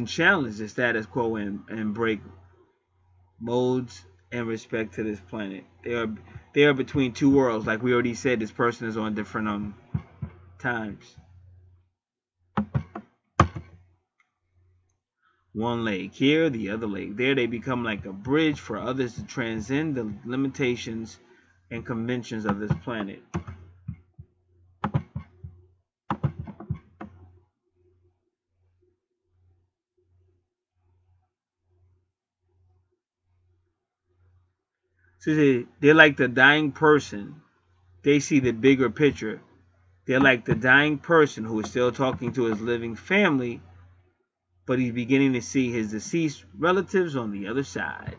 A: challenge the status quo and break modes in respect to this planet. They are between two worlds. Like we already said, this person is on different times. One leg here, the other leg there. They become like a bridge for others to transcend the limitations and conventions of this planet. So they're like the dying person. They see the bigger picture. They're like the dying person who is still talking to his living family, but he's beginning to see his deceased relatives on the other side.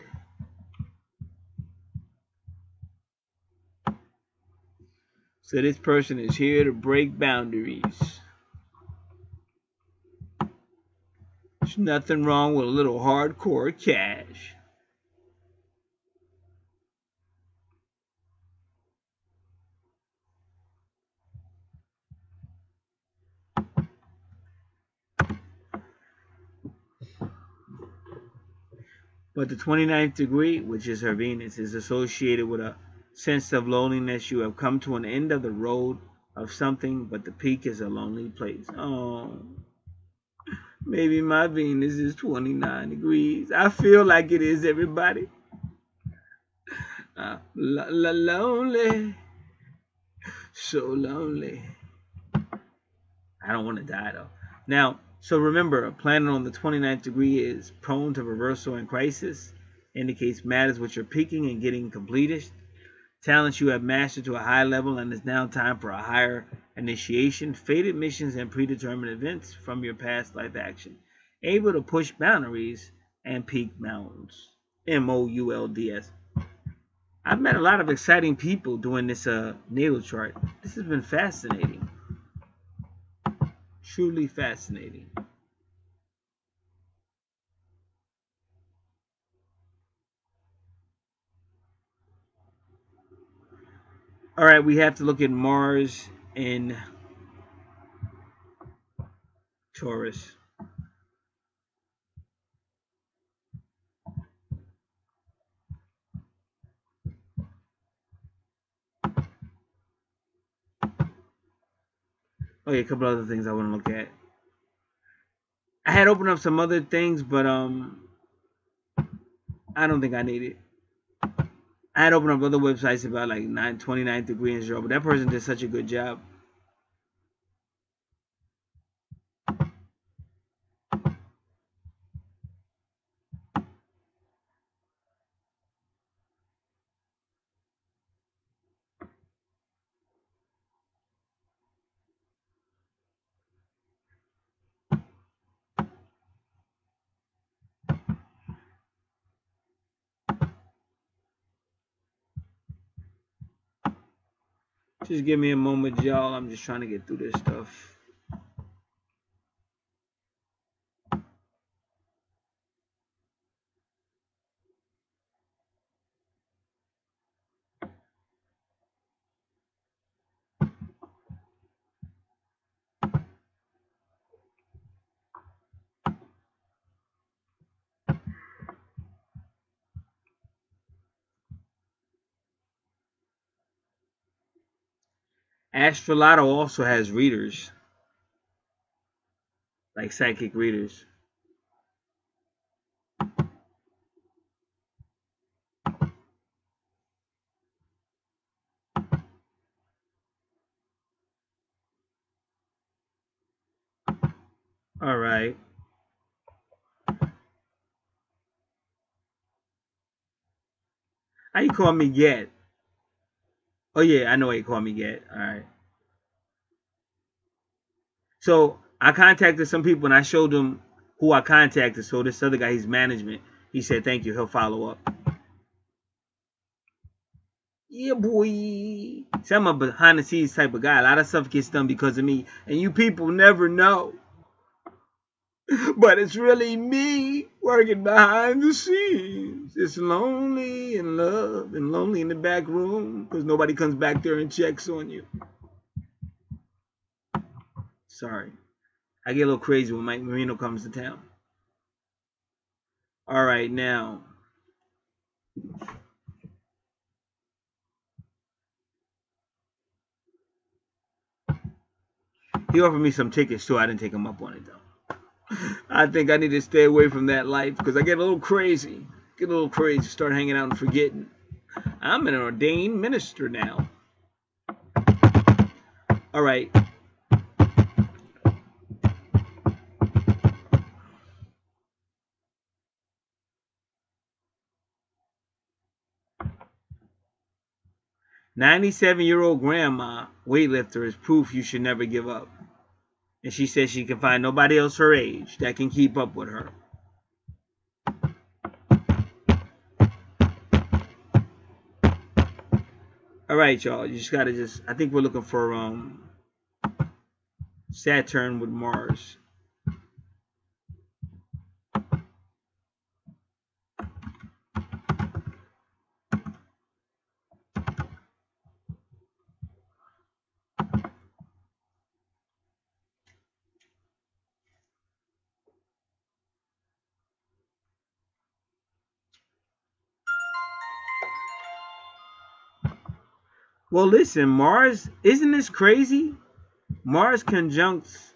A: So this person is here to break boundaries. There's nothing wrong with a little hardcore cash. But the 29th degree, which is her Venus, is associated with a sense of loneliness. You have come to an end of the road of something, but the peak is a lonely place. Oh, maybe my Venus is 29 degrees. I feel like it is, everybody. Lonely. So lonely. I don't want to die, though. Now, so remember, a planet on the 29th degree is prone to reversal and crisis. Indicates matters which are peaking and getting completed. Talents you have mastered to a high level, and it's now time for a higher initiation. Fated missions and predetermined events from your past life action. Able to push boundaries and peak mountains. MOULDS. I've met a lot of exciting people doing this natal chart. This has been fascinating. Truly fascinating. All right, we have to look at Mars in Taurus. Oh yeah, a couple other things I want to look at. I had opened up some other things, but I don't think I need it. I had opened up other websites about like 29th degree and 0, but that person did such a good job. Just give me a moment, y'all. I'm just trying to get through this stuff. Astrology also has readers, like psychic readers. All right. How you call me Get? Oh yeah, I know how you call me Get. All right. So I contacted some people and I showed them who I contacted. So this other guy, he's management. He said, thank you. He'll follow up. Yeah, boy. See, I'm a behind the scenes type of guy. A lot of stuff gets done because of me. And you people never know. But it's really me working behind the scenes. It's lonely in love and lonely in the back room because nobody comes back there and checks on you. Sorry. I get a little crazy when Mike Marino comes to town. All right, now. He offered me some tickets too. I didn't take him up on it though. I think I need to stay away from that life because I get a little crazy. Start hanging out and forgetting. I'm an ordained minister now. All right. "97-year-old grandma weightlifter is proof you should never give up." And she says she can find nobody else her age that can keep up with her. All right, y'all. You just gotta I think we're looking for Saturn with Mars. Well, listen, Mars, isn't this crazy? Mars conjuncts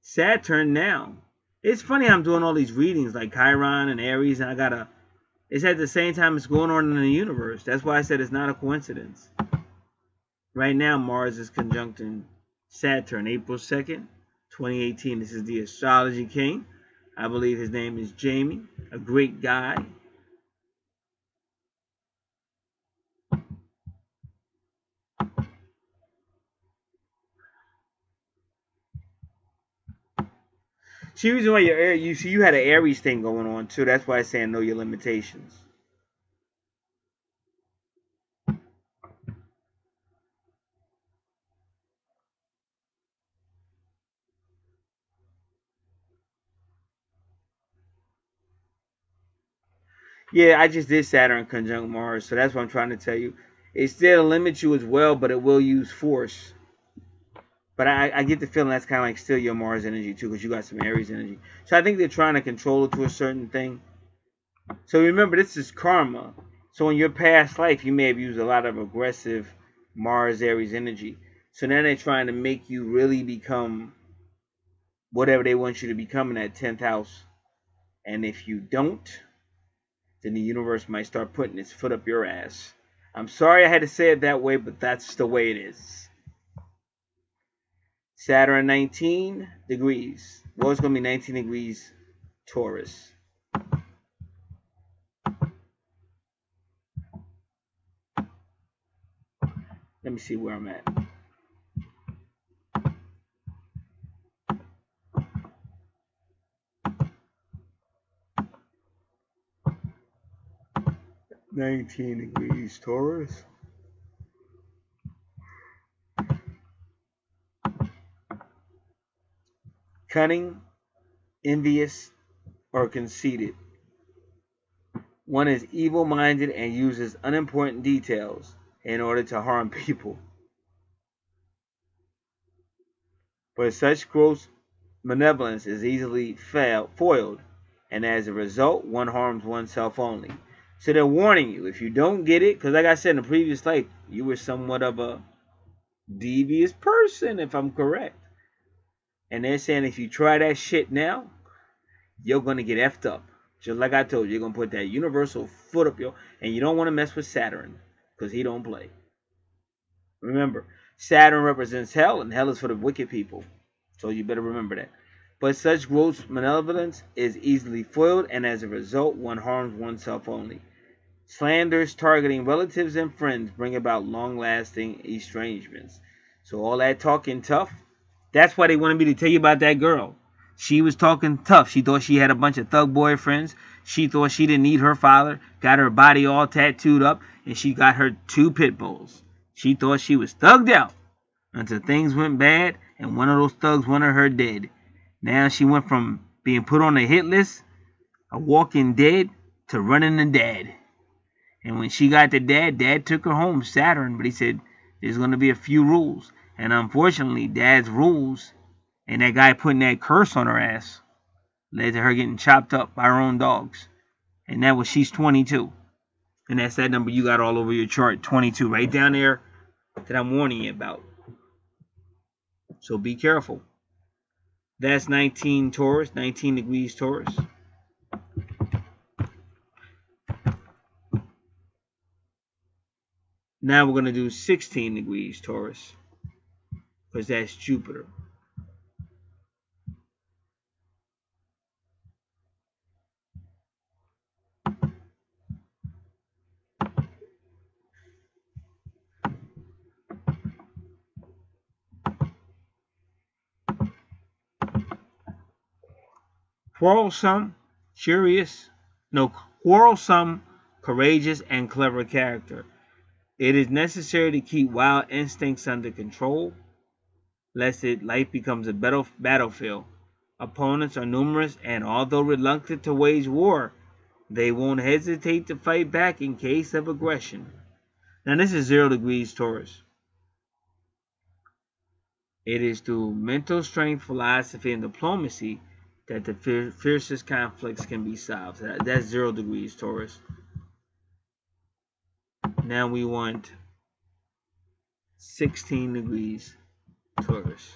A: Saturn now. It's funny how I'm doing all these readings like Chiron and Aries, and it's at the same time it's going on in the universe. That's why I said it's not a coincidence. Right now, Mars is conjuncting Saturn, April 2nd, 2018. This is the Astrology King. I believe his name is Jamie, a great guy. See, reason why you had an Aries thing going on too. That's why I'm saying know your limitations. Yeah, I just did Saturn conjunct Mars, so that's what I'm trying to tell you. It still limits you as well, but it will use force. But I get the feeling that's kind of like still your Mars energy too, because you got some Aries energy. So I think they're trying to control it to a certain thing. So remember, this is karma. So in your past life, you may have used a lot of aggressive Mars Aries energy. So now they're trying to make you really become whatever they want you to become in that 10th house. And if you don't, then the universe might start putting its foot up your ass. I'm sorry I had to say it that way, but that's the way it is. Saturn 19 degrees. Well, it's going to be 19 degrees Taurus. Let me see where I'm at. "19 degrees Taurus. Cunning, envious, or conceited. One is evil-minded and uses unimportant details in order to harm people. But such gross malevolence is easily foiled, and as a result, one harms oneself only." So they're warning you, if you don't get it, because like I said in the previous life, you were somewhat of a devious person, if I'm correct. And they're saying if you try that shit now, you're going to get effed up. Just like I told you, you're going to put that universal foot up and you don't want to mess with Saturn, because he don't play. Remember, Saturn represents hell, and hell is for the wicked people. So you better remember that. But such gross malevolence is easily foiled, and as a result, one harms oneself only. Slanders targeting relatives and friends bring about long-lasting estrangements. So all that talking tough, that's why they wanted me to tell you about that girl. She was talking tough. She thought she had a bunch of thug boyfriends. She thought she didn't need her father. Got her body all tattooed up, and she got her 2 pit bulls. She thought she was thugged out until things went bad, and one of those thugs wanted her dead. Now she went from being put on a hit list, a walking dead, to running the dad. And when she got to Dad took her home, Saturn, but he said there's going to be a few rules. And unfortunately, Dad's rules and that guy putting that curse on her ass led to her getting chopped up by her own dogs. And that was, she's 22. And that's that number you got all over your chart, 22, right down there that I'm warning you about. So be careful. That's 19 Taurus, 19 degrees Taurus. Now we're going to do 16 degrees Taurus, because that's Jupiter. Quarrelsome, quarrelsome, courageous, and clever character. It is necessary to keep wild instincts under control, lest life becomes a battlefield. Opponents are numerous, and although reluctant to wage war, they won't hesitate to fight back in case of aggression. Now this is 0 degrees Taurus. It is through mental strength, philosophy, and diplomacy that the fiercest conflicts can be solved. That's 0 degrees Taurus. Now we want 16 degrees Taurus.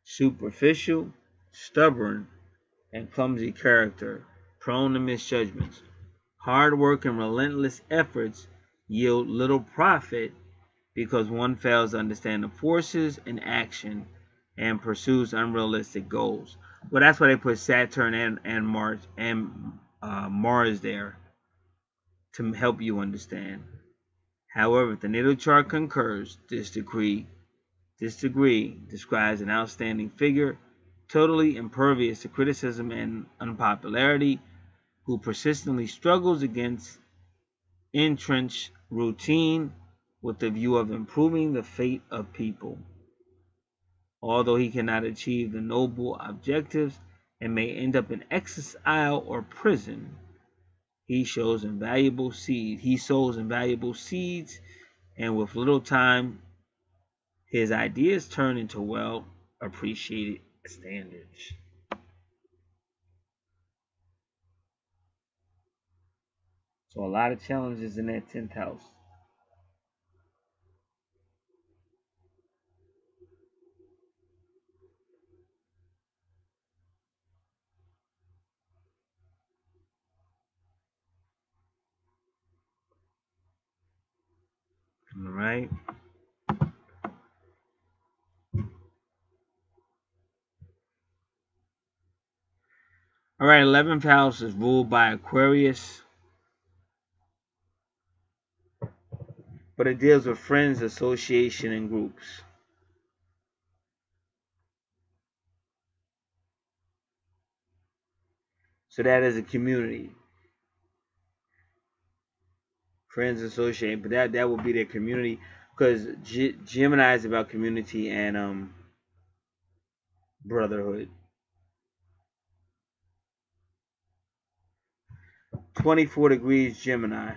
A: Superficial, stubborn, and clumsy character, prone to misjudgments. Hard work and relentless efforts yield little profit because one fails to understand the forces in action and pursues unrealistic goals. Well, that's why they put Saturn and Mars there, to help you understand. However, if the natal chart concurs, this degree describes an outstanding figure, totally impervious to criticism and unpopularity, who persistently struggles against entrenched routine with the view of improving the fate of people. Although he cannot achieve the noble objectives and may end up in exile or prison, he sows invaluable seeds, and with little time, his ideas turn into well appreciated standards. So a lot of challenges in that 10th house. All right. All right, 11th house is ruled by Aquarius, but it deals with friends, association, and groups. So that is a community. Friends, association, but that will be their community, because Gemini is about community and brotherhood. 24 degrees Gemini.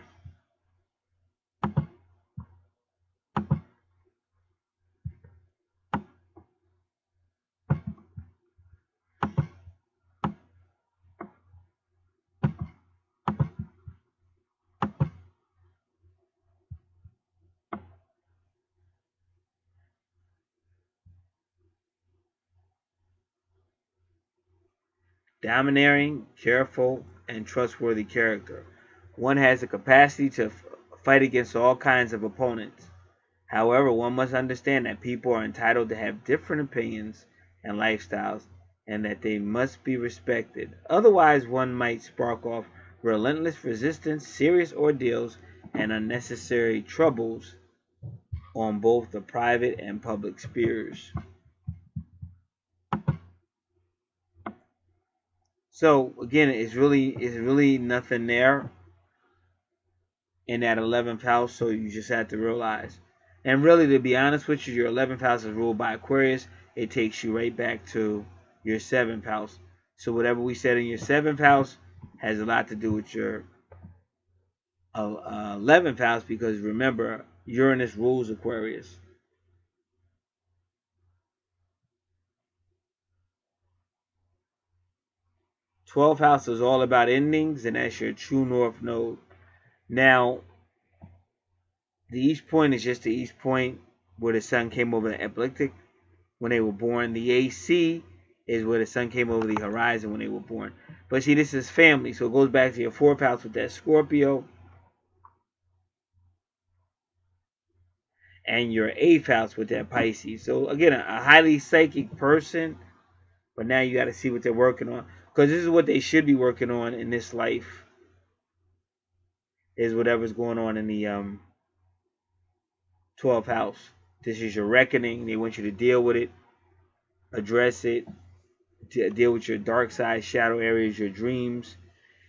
A: Domineering, careful, and trustworthy character. One has the capacity to fight against all kinds of opponents. However, one must understand that people are entitled to have different opinions and lifestyles, and that they must be respected. Otherwise, one might spark off relentless resistance, serious ordeals, and unnecessary troubles on both the private and public spheres. So again, it's really nothing there in that 11th house, so you just have to realize. And really, to be honest with you, your 11th house is ruled by Aquarius. It takes you right back to your 7th house. So whatever we said in your 7th house has a lot to do with your 11th house, because remember, Uranus rules Aquarius. Twelfth house is all about endings, and that's your true north node. Now, the east point is just the east point where the sun came over the ecliptic. when they were born. The AC is where the sun came over the horizon when they were born. But see, this is family, so it goes back to your 4th house with that Scorpio, and your 8th house with that Pisces. So again, a highly psychic person, but now you got to see what they're working on, because this is what they should be working on in this life, is whatever's going on in the 12th house. This is your reckoning. They want you to deal with it, address it, to deal with your dark side, shadow areas, your dreams.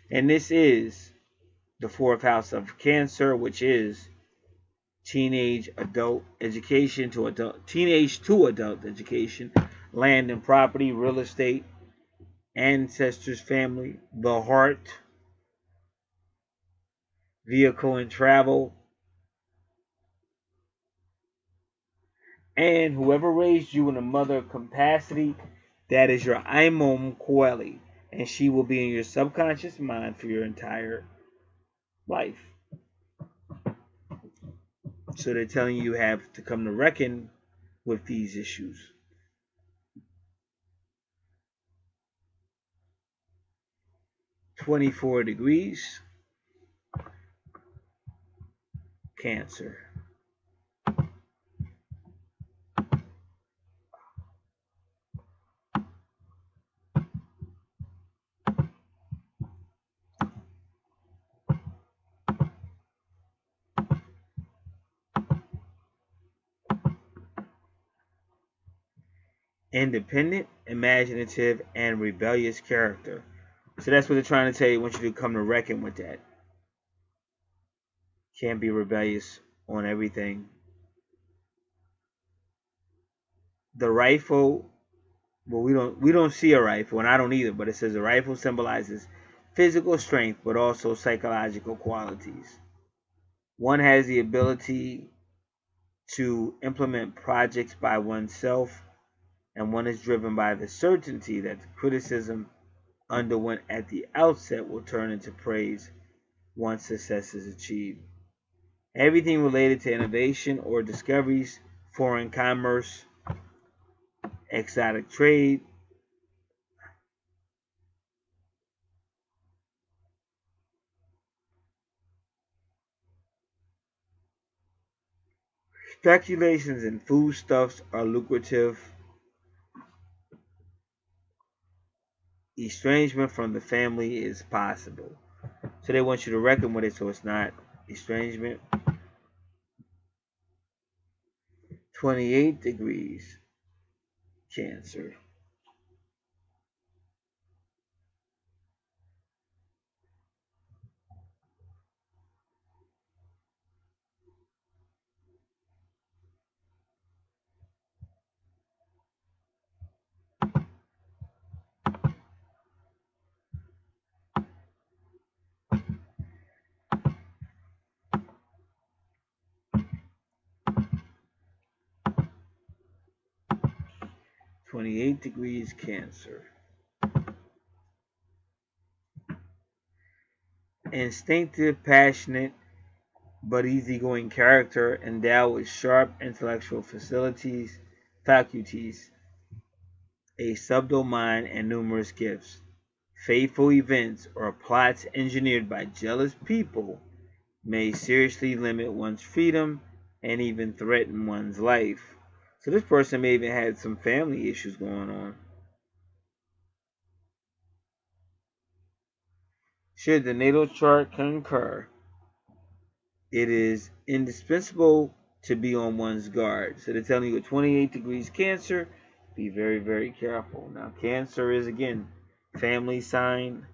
A: And this is the 4th house of Cancer, which is teenage adult education to adult, teenage to adult education, land and property, real estate, ancestors, family, the heart, vehicle and travel, and whoever raised you in a mother capacity, that is your Imom Coeli, and she will be in your subconscious mind for your entire life. So they're telling you have to come to reckon with these issues. 24 degrees, Cancer. Independent, imaginative, and rebellious character. So that's what they're trying to tell you. I want you to come to reckon with that. Can't be rebellious on everything. The rifle, well, we don't see a rifle, and I don't either, but it says a rifle symbolizes physical strength, but also psychological qualities. One has the ability to implement projects by oneself, and one is driven by the certainty that the criticism underwent at the outset will turn into praise once success is achieved. Everything related to innovation or discoveries, foreign commerce, exotic trade, speculations in foodstuffs are lucrative. Estrangement from the family is possible. So they want you to reckon with it so it's not estrangement. 28 degrees, Cancer. 28 degrees, Cancer. Instinctive, passionate, but easygoing character, endowed with sharp intellectual faculties, a subtle mind, and numerous gifts. Fateful events or plots engineered by jealous people may seriously limit one's freedom and even threaten one's life. So this person may even had some family issues going on. Should the natal chart concur, it is indispensable to be on one's guard. So they're telling you at 28 degrees Cancer, be very, very careful. Now, Cancer is, again, family sign,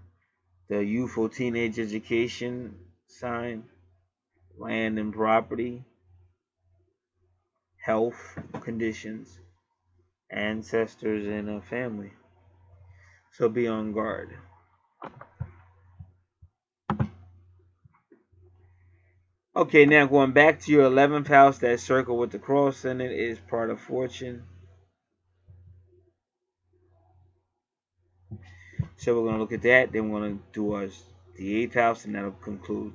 A: the youthful teenage education sign, land and property, health conditions, ancestors, and a family. So be on guard. Okay, now going back to your 11th house, that circle with the cross in it is part of fortune. So we're going to look at that. Then we're going to do the 8th house, and that'll conclude.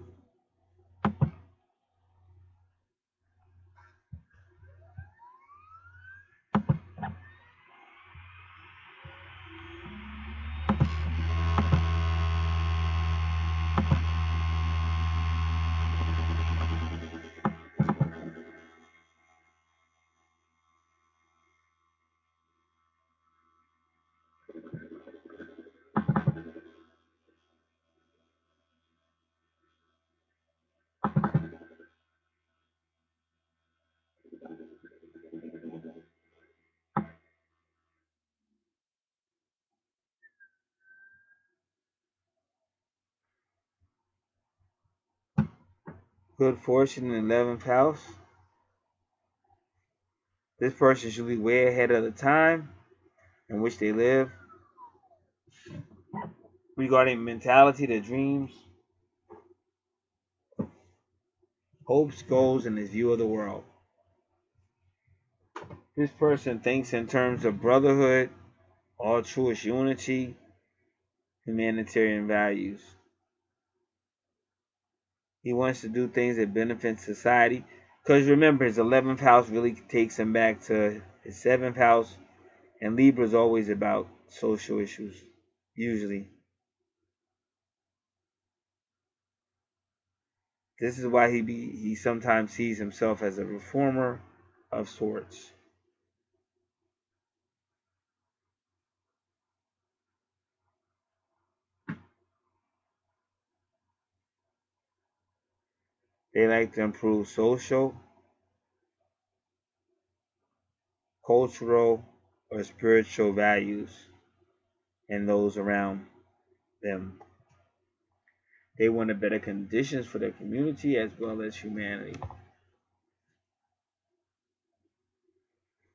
A: Good fortune in the 11th house. This person is usually way ahead of the time in which they live. Regarding mentality, their dreams, hopes, goals, and his view of the world. This person thinks in terms of brotherhood, altruist unity, humanitarian values. He wants to do things that benefit society. Because remember, his 11th house really takes him back to his 7th house. And Libra is always about social issues, usually. This is why he sometimes sees himself as a reformer of sorts. They like to improve social, cultural, or spiritual values in those around them. They want better conditions for their community as well as humanity.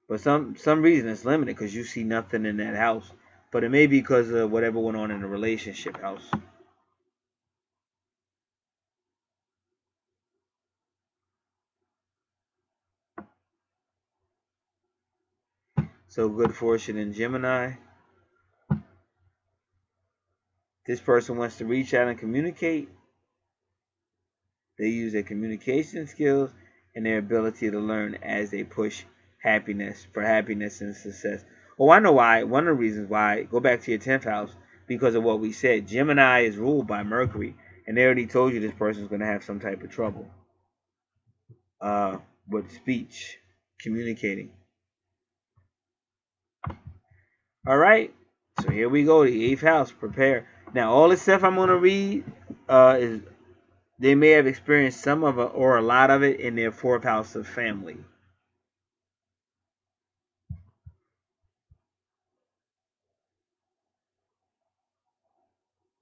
A: But some reason it's limited because you see nothing in that house. But it may be because of whatever went on in the relationship house. So good fortune in Gemini. This person wants to reach out and communicate. They use their communication skills and their ability to learn as they push happiness and success. Oh, I know why. One of the reasons why, go back to your 10th house, because of what we said. Gemini is ruled by Mercury, and they already told you this person is going to have some type of trouble with speech, communicating. All right, so here we go, the 8th house, prepare. Now, all this stuff I'm going to read is they may have experienced some of it or a lot of it in their 4th house of family.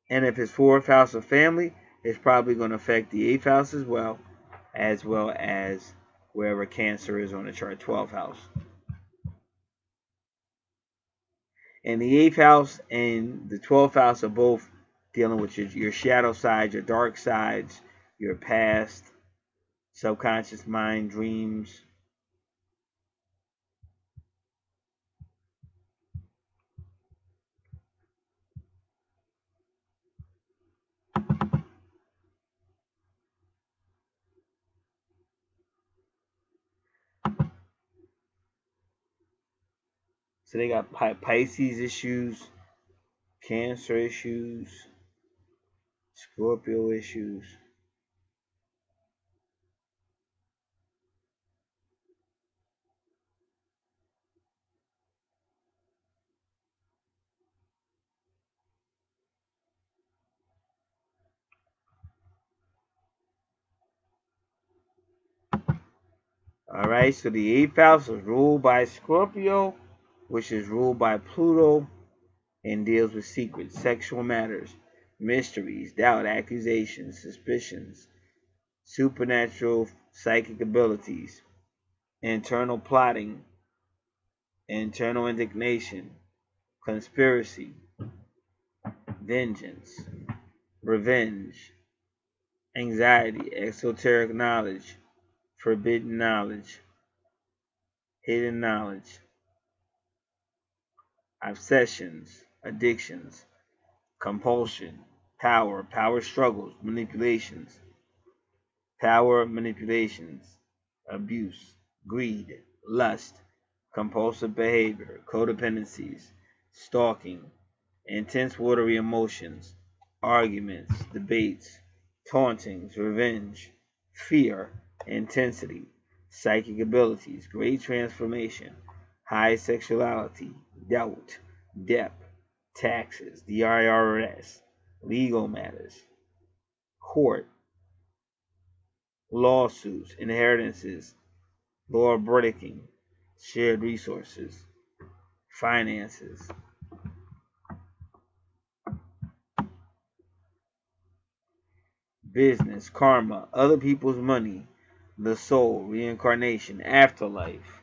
A: And if it's 4th house of family, it's probably going to affect the 8th house as well as wherever Cancer is on the chart, 12th house. And the 8th house and the 12th house are both dealing with your shadow sides, your dark sides, your past, subconscious mind, dreams. So they got Pisces issues, Cancer issues, Scorpio issues. All right, so the 8th house is ruled by Scorpio, which is ruled by Pluto and deals with secrets, sexual matters, mysteries, doubt, accusations, suspicions, supernatural psychic abilities, internal plotting, internal indignation, conspiracy, vengeance, revenge, anxiety, esoteric knowledge, forbidden knowledge, hidden knowledge, obsessions, addictions, compulsion, power struggles, manipulations, abuse, greed, lust, compulsive behavior, codependencies, stalking, intense watery emotions, arguments, debates, tauntings, revenge, fear, intensity, psychic abilities, great transformation, high sexuality, doubt, debt, taxes, the IRS, legal matters, court, lawsuits, inheritances, law breaking, shared resources, finances. business, karma, other people's money, the soul, reincarnation, afterlife,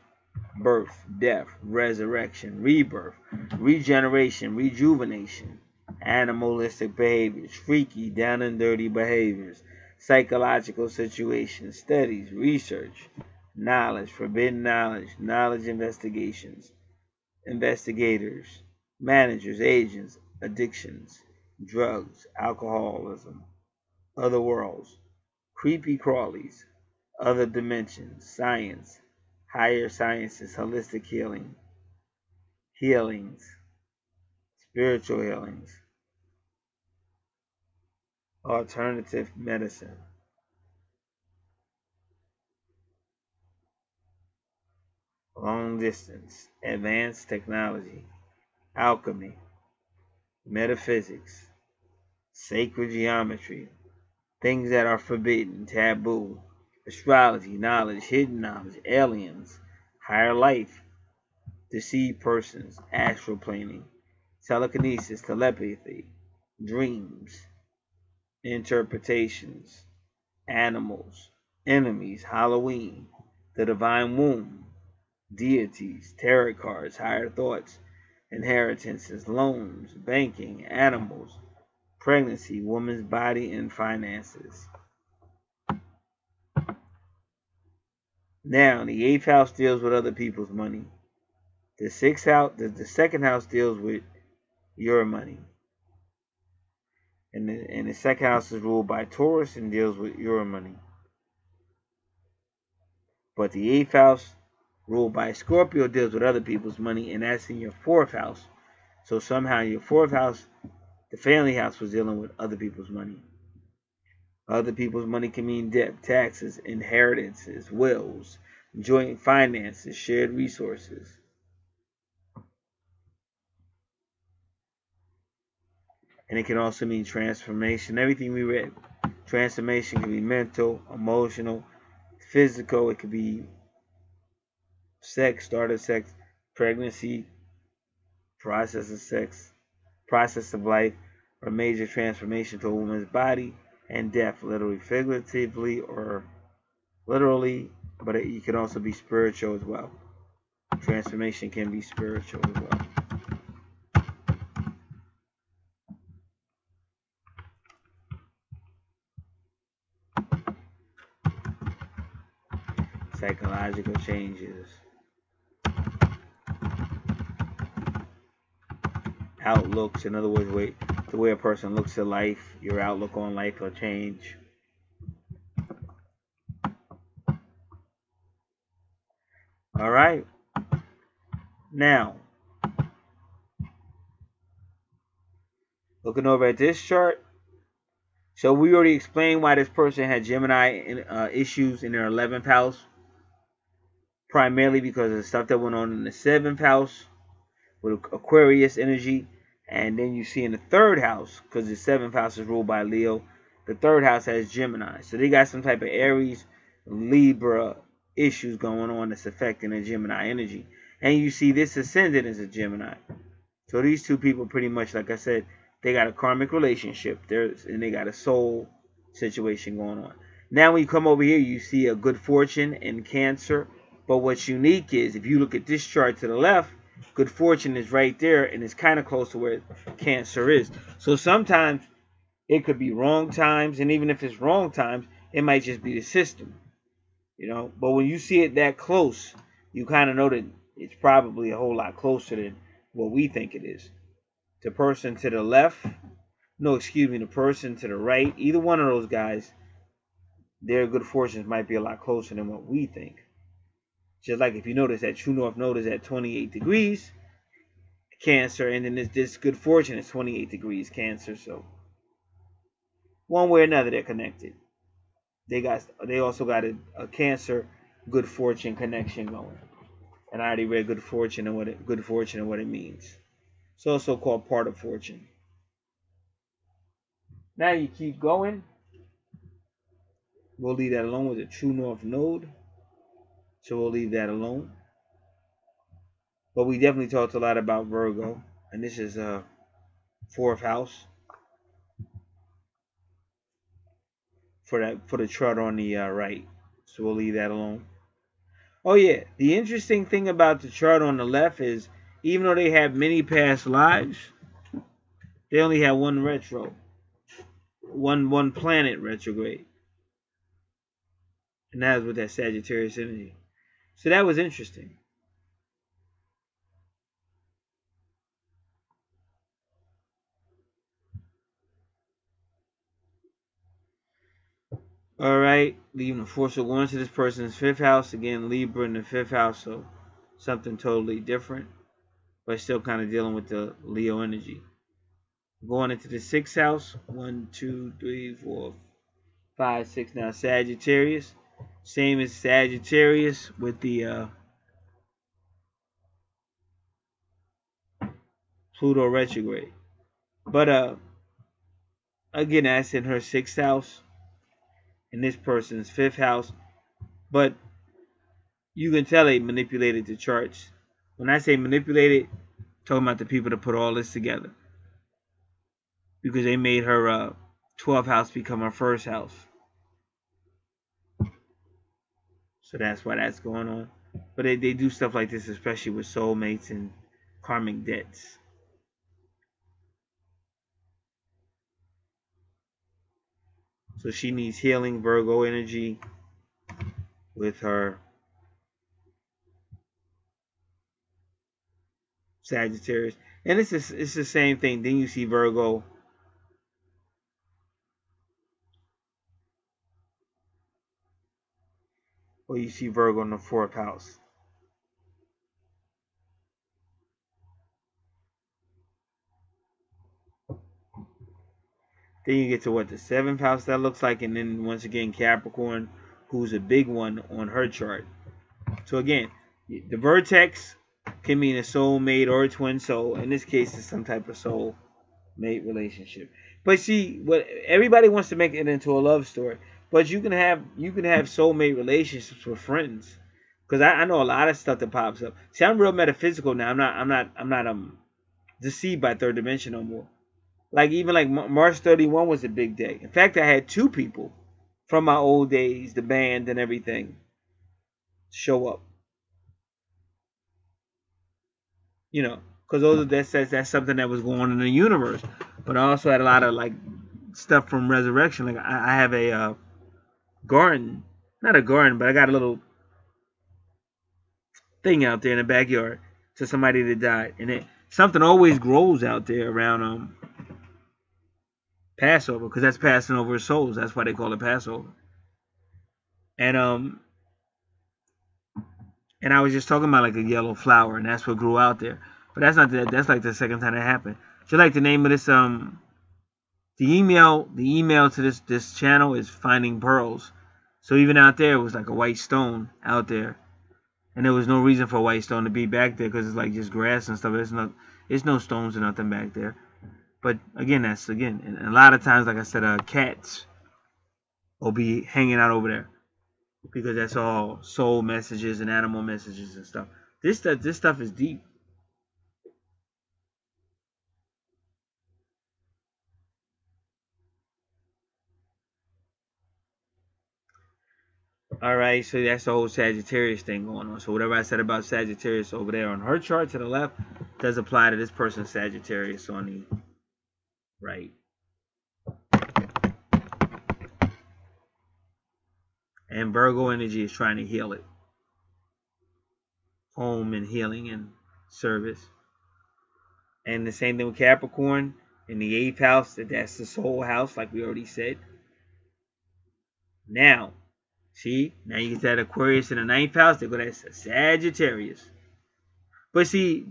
A: birth, death, resurrection, rebirth, regeneration, rejuvenation, animalistic behaviors, freaky, down and dirty behaviors, psychological situations, studies, research, knowledge, forbidden knowledge, knowledge investigations, investigators, managers, agents, addictions, drugs, alcoholism, other worlds, creepy crawlies, other dimensions, science, higher sciences, holistic healing, healings, spiritual healings, alternative medicine, long distance, advanced technology, alchemy, metaphysics, sacred geometry, things that are forbidden, taboo, astrology, knowledge, hidden knowledge, aliens, higher life, deceived persons, astral planing, telekinesis, telepathy, dreams, interpretations, animals, enemies, Halloween, the divine womb, deities, tarot cards, higher thoughts, inheritances, loans, banking, animals, pregnancy, woman's body and finances. Now, the eighth house deals with other people's money. The sixth house, the second house deals with your money. And the second house is ruled by Taurus and deals with your money. But the eighth house, ruled by Scorpio, deals with other people's money, and that's in your fourth house. So somehow your fourth house, the family house, was dealing with other people's money. Other people's money can mean debt, taxes, inheritances, wills, joint finances, shared resources. And it can also mean transformation. Everything we read. Transformation can be mental, emotional, physical. It could be sex, start of sex, pregnancy, process of sex, process of life, or major transformation to a woman's body, and death, literally, figuratively, or literally, but it can also be spiritual as well. Transformation can be spiritual as well. Psychological changes. Outlooks, in other words, the way a person looks at life, your outlook on life will change. All right. Now, looking over at this chart, so we already explained why this person had Gemini issues in their 11th house, primarily because of the stuff that went on in the 7th house with Aquarius energy. And then you see in the 3rd house, because the 7th house is ruled by Leo, the 3rd house has Gemini. So they got some type of Aries, Libra issues going on that's affecting the Gemini energy. And you see this ascendant is a Gemini. So these two people pretty much, like I said, they got a karmic relationship. And they got a soul situation going on. Now when you come over here, you see a good fortune in Cancer. But what's unique is, if you look at this chart to the left, good fortune is right there, and it's kind of close to where Cancer is. So sometimes it could be wrong times, and even if it's wrong times, it might just be the system. But when you see it that close, you kind of know that it's probably a whole lot closer than what we think it is. The person to the left, the person to the right, either one of those guys, their good fortunes might be a lot closer than what we think. Just like if you notice that true north node is at 28 degrees Cancer, and then this good fortune is 28 degrees Cancer. So one way or another, they're connected. They also got a Cancer good fortune connection going. And I already read good fortune and what it means. It's also called part of fortune. Now you keep going. We'll leave that alone with the true north node. So we'll leave that alone. But we definitely talked a lot about Virgo. And this is a 4th house. for the chart on the right. So we'll leave that alone. Oh yeah, the interesting thing about the chart on the left is even though they have many past lives, they only have one retro, one planet retrograde, and that was with that Sagittarius energy. So that was interesting. All right, leaving the force of going to this person's fifth house again, Libra in the fifth house, so something totally different, but still kind of dealing with the Leo energy. Going into the sixth house, 1, 2, 3, 4, 5, 6. Now Sagittarius, same as Sagittarius with the Pluto retrograde, but again that's in her sixth house, in this person's fifth house, but you can tell they manipulated the charts. When I say manipulated, I'm talking about the people that put all this together, because they made her 12th house become her first house. So that's why that's going on. But they do stuff like this, especially with soulmates and karmic debts. So she needs healing, Virgo energy, with her Sagittarius. And it's the same thing. Then you see Virgo. Or you see Virgo in the fourth house. Then you get to what the seventh house that looks like, and then once again Capricorn, who's a big one on her chart. So again, the vertex can mean a soulmate or a twin soul. In this case, it's some type of soul mate relationship. But see, what everybody wants to make it into a love story. But you can have soulmate relationships with friends. Because I know a lot of stuff that pops up. See, I'm real metaphysical now. I'm not deceived by third dimension no more. Like even like March 31 was a big day. In fact, I had 2 people from my old days, the band and everything, show up. You know, because that's something that was going on in the universe. But I also had a lot of like stuff from resurrection. Like I have a garden, not a garden, but I got a little thing out there in the backyard to somebody that died, and something always grows out there around Passover, because that's passing over souls. That's why they call it Passover. And and I was just talking about like a yellow flower, and that's what grew out there. But that's not that. That's like the second time that happened. Just like the name of this the email to this channel is Finding Pearls. So even out there, it was like a white stone out there, and there was no reason for a white stone to be back there because it's like just grass and stuff. It's no stones or nothing back there. But again, and a lot of times, like I said, cats will be hanging out over there because that's all soul messages and animal messages and stuff. This stuff is deep. All right, so that's the whole Sagittarius thing going on. So whatever I said about Sagittarius over there on her chart to the left does apply to this person's Sagittarius on the right. And Virgo energy is trying to heal it. Home and healing and service. And the same thing with Capricorn in the 8th house. That's the soul house, like we already said. Now, see, now you get that Aquarius in the 9th house. They go to Sagittarius. But see,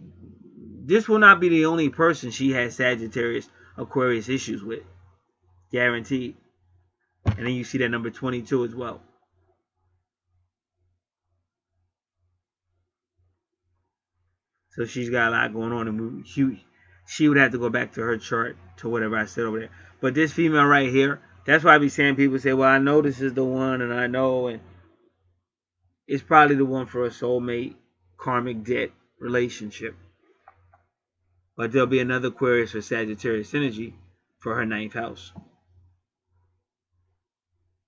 A: this will not be the only person she has Sagittarius Aquarius issues with. Guaranteed. And then you see that number 22 as well. So she's got a lot going on, and she would have to go back to her chart to whatever I said over there. But this female right here, that's why I be saying, people say, well, I know this is the one, and I know, and it's probably the one for a soulmate karmic debt relationship. But there'll be another Aquarius or Sagittarius energy for her 9th house.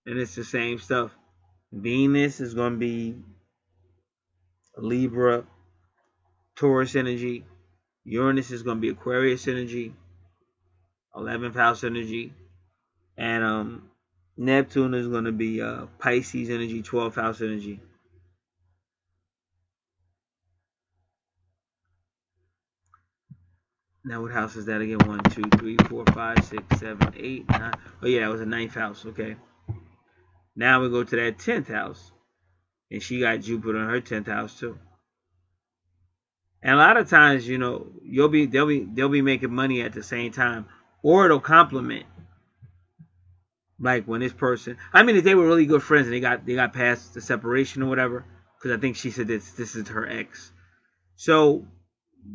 A: And it's the same stuff. Venus is going to be Libra, Taurus energy. Uranus is going to be Aquarius energy, 11th house energy. And Neptune is going to be Pisces energy, 12th house energy. Now what house is that again? 1, 2, 3, 4, 5, 6, 7, 8, 9. Oh yeah, that was a 9th house. Okay. Now we go to that 10th house. And she got Jupiter in her 10th house too. And a lot of times, you know, they'll be making money at the same time. Or it'll complement. Like when this person, I mean, if they were really good friends and they got past the separation or whatever, because I think she said this is her ex. So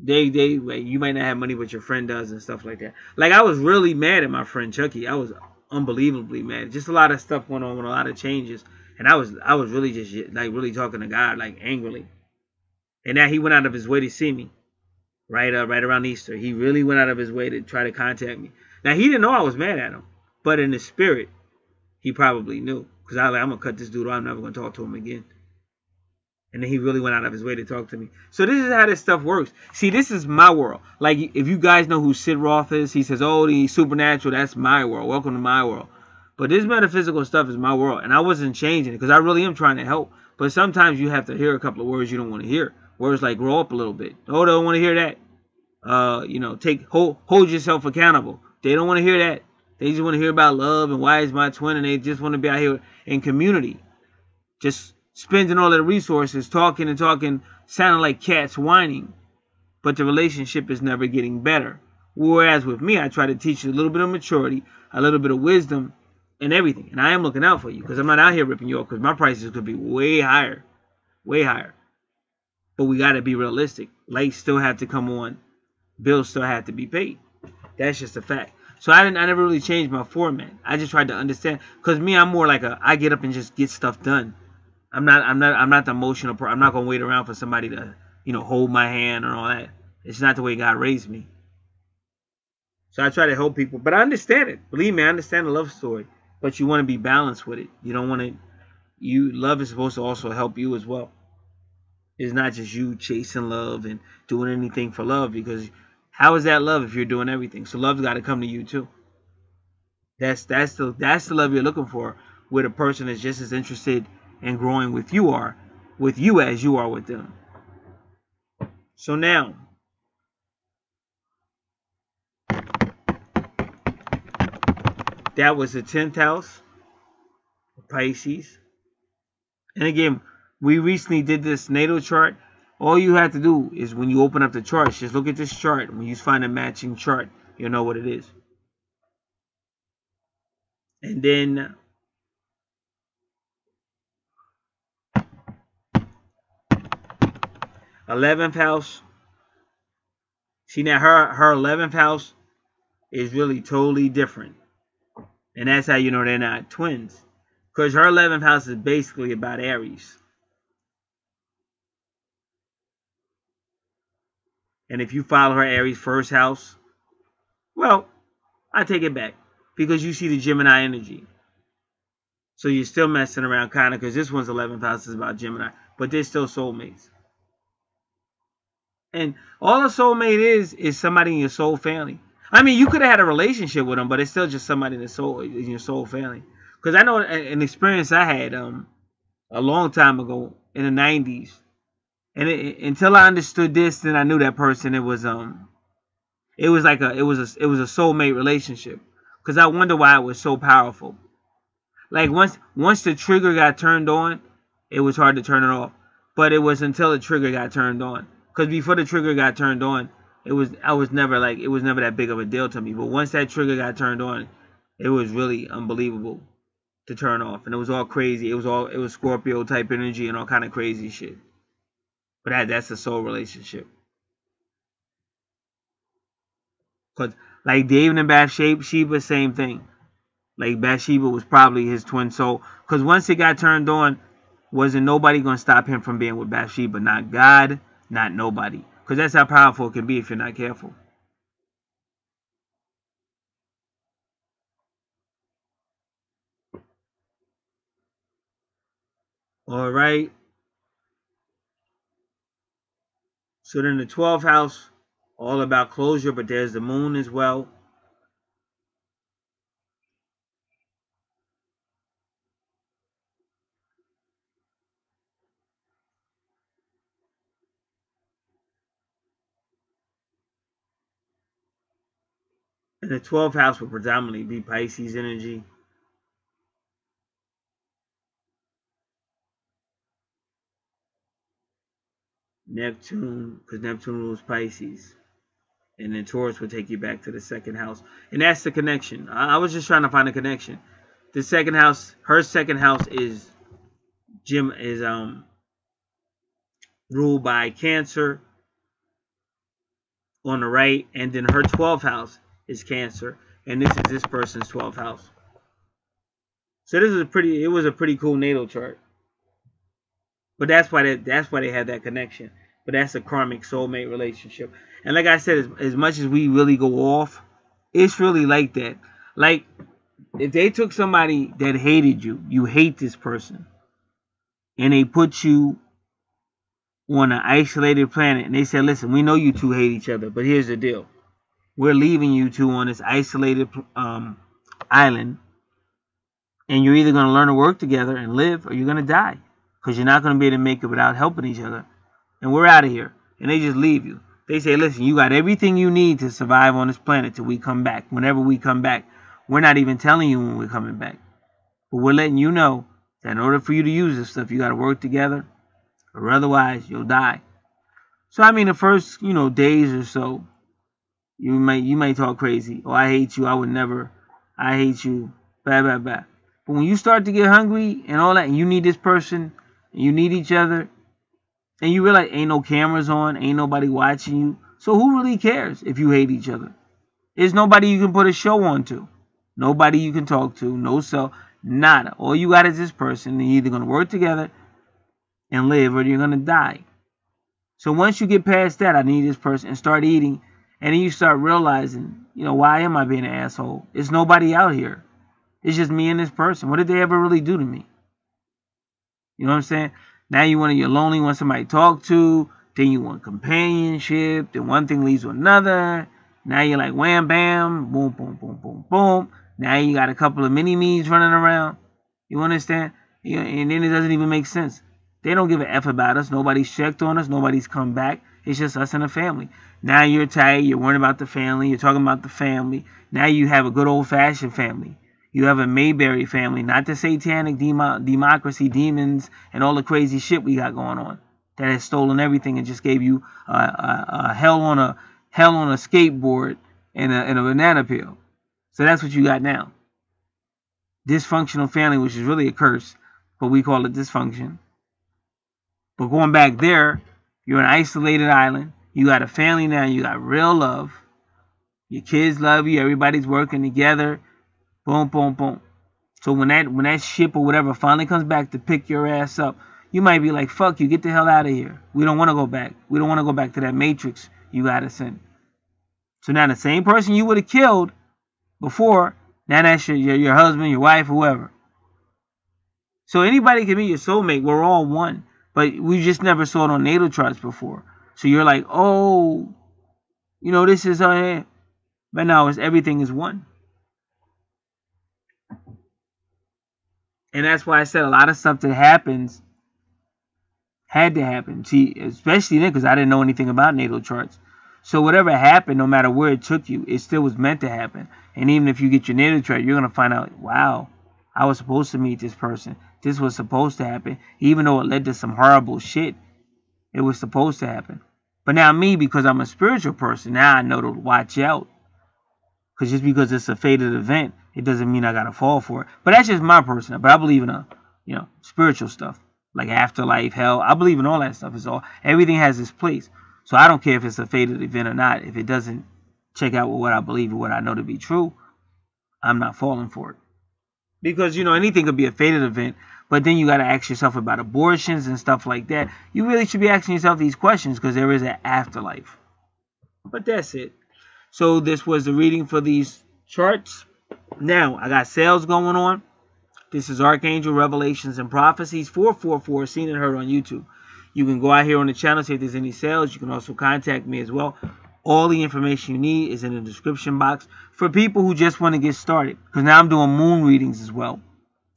A: you might not have money, but your friend does and stuff like that. Like I was really mad at my friend Chucky. I was unbelievably mad. Just a lot of stuff went on with a lot of changes, and I was really just like really talking to God like angrily. And now he went out of his way to see me, right around Easter. He really went out of his way to try to contact me. Now he didn't know I was mad at him, but in his spirit, he probably knew. Because I was like, I'm gonna cut this dude off. I'm never gonna talk to him again. And then he really went out of his way to talk to me. So this is how this stuff works. See, this is my world. Like, if you guys know who Sid Roth is, he says, oh, the supernatural, that's my world. Welcome to my world. But this metaphysical stuff is my world. And I wasn't changing it because I really am trying to help. But sometimes you have to hear a couple of words you don't want to hear. Words like grow up a little bit. Oh, they don't want to hear that. You know, hold yourself accountable. They don't want to hear that. They just want to hear about love and why is my twin. And they just want to be out here in community. Just spending all their resources talking and talking, sounding like cats whining, but the relationship is never getting better. Whereas with me, I try to teach you a little bit of maturity, a little bit of wisdom, and everything. And I am looking out for you because I'm not out here ripping you off because my prices could be way higher, way higher. But we got to be realistic. Lights still have to come on, bills still have to be paid. That's just a fact. So I never really changed my format. I just tried to understand because me, I'm more like I get up and just get stuff done. I'm not the emotional person. I'm not gonna wait around for somebody to, you know, hold my hand and all that. It's not the way God raised me. So I try to help people, but I understand it. Believe me, I understand the love story. But you want to be balanced with it. You don't want to. Love is supposed to also help you as well. It's not just you chasing love and doing anything for love because how is that love if you're doing everything? So love's got to come to you too. That's the love you're looking for, where the person is just as interested and growing with you as you are with them. So now, that was the 10th house, Pisces. And again, we recently did this natal chart. All you have to do is when you open up the charts, just look at this chart. When you find a matching chart, you'll know what it is. And then 11th house. See, now her 11th house is really totally different. And that's how you know they're not twins. Because her 11th house is basically about Aries. And if you follow her Aries first house, well, I take it back. Because you see the Gemini energy. So you're still messing around kind of because this one's 11th house is about Gemini. But they're still soulmates. And all a soulmate is somebody in your soul family. I mean, you could have had a relationship with them, but it's still just somebody in your soul family. Because I know an experience I had a long time ago in the 90s. And until I understood this, then I knew that person. It was a soulmate relationship. Because I wonder why it was so powerful. Like once the trigger got turned on, it was hard to turn it off. But it was until the trigger got turned on. Because before the trigger got turned on, it was never that big of a deal to me. But once that trigger got turned on, it was really unbelievable to turn off. And it was all crazy. It was Scorpio type energy and all kind of crazy shit. But that's a soul relationship. Because like David and Bathsheba, same thing. Like Bathsheba was probably his twin soul. Because once it got turned on, wasn't nobody going to stop him from being with Bathsheba. Not God, not nobody. Because that's how powerful it can be if you're not careful. All right. So then the 12th house, all about closure, but there's the moon as well. And the 12th house will predominantly be Pisces energy. Neptune, because Neptune rules Pisces. And then Taurus will take you back to the second house. And that's the connection. I was just trying to find a connection. The second house, her second house is ruled by Cancer on the right, and then her 12th house is Cancer, and this is this person's 12th house. So this is it was a pretty cool natal chart. But that's why they have that connection. But that's a karmic soulmate relationship. And like I said, as much as we really go off, it's really like that. Like if they took somebody that hated you, you hate this person, and they put you on an isolated planet, and they said, listen, we know you two hate each other, but here's the deal. We're leaving you two on this isolated island, and you're either going to learn to work together and live, or you're going to die, because you're not going to be able to make it without helping each other. And we're out of here. And they just leave you. They say, listen, you got everything you need to survive on this planet till we come back. Whenever we come back, we're not even telling you when we're coming back. But we're letting you know that in order for you to use this stuff, you got to work together, or otherwise you'll die. So, I mean, the first, days or so, you might talk crazy. Oh, I hate you. I would never. I hate you. Blah, blah, blah. But when you start to get hungry and all that, and you need this person, and you need each other, and you realize ain't no cameras on, ain't nobody watching you. So who really cares if you hate each other? There's nobody you can put a show on to. Nobody you can talk to. No cell. Nada. All you got is this person. You're either going to work together and live, or you're going to die. So once you get past that, I need this person, and start eating, and then you start realizing, why am I being an asshole? It's nobody out here. It's just me and this person. What did they ever really do to me? You know what I'm saying? Now you're lonely, want somebody to talk to. Then you want companionship. Then one thing leads to another. Now you're like wham bam, boom, boom, boom, boom, boom. Now you got a couple of mini-me's running around. You understand? And then it doesn't even make sense. They don't give a F about us. Nobody's checked on us. Nobody's come back. It's just us and the family. Now you're tired. You're worrying about the family. You're talking about the family. Now you have a good old-fashioned family. You have a Mayberry family, not the satanic democracy demons and all the crazy shit we got going on that has stolen everything and just gave you a hell on a skateboard and a banana peel. So that's what you got now. Dysfunctional family, which is really a curse, but we call it dysfunction. But going back there, you're an isolated island. You got a family now. You got real love. Your kids love you. Everybody's working together. Boom, boom, boom. So when that ship or whatever finally comes back to pick your ass up, you might be like, fuck you, get the hell out of here. We don't want to go back. We don't want to go back to that matrix you got us in. So now the same person you would have killed before, now that's your husband, your wife, whoever. So anybody can be your soulmate. We're all one. But we just never saw it on natal charts before. So you're like, oh, this is but no, everything is one. And that's why I said a lot of stuff that happens had to happen. See, especially then, because I didn't know anything about natal charts. So whatever happened, no matter where it took you, it still was meant to happen. And even if you get your natal chart, you're going to find out, wow, I was supposed to meet this person. This was supposed to happen. Even though it led to some horrible shit, it was supposed to happen. But now me, because I'm a spiritual person, now I know to watch out. Because just because it's a fated event, it doesn't mean I got to fall for it. But that's just my personal. But I believe in spiritual stuff. Like afterlife, hell. I believe in all that stuff. Everything has its place. So I don't care if it's a fated event or not. If it doesn't check out with what I believe or what I know to be true, I'm not falling for it. Because, anything could be a fated event. But then you got to ask yourself about abortions and stuff like that. You really should be asking yourself these questions because there is an afterlife. But that's it. So this was the reading for these charts. Now, I got sales going on. This is Archangel Revelations and Prophecies 444, seen and heard on YouTube. You can go out here on the channel, see if there's any sales. You can also contact me as well. All the information you need is in the description box for people who just want to get started. Because now I'm doing moon readings as well.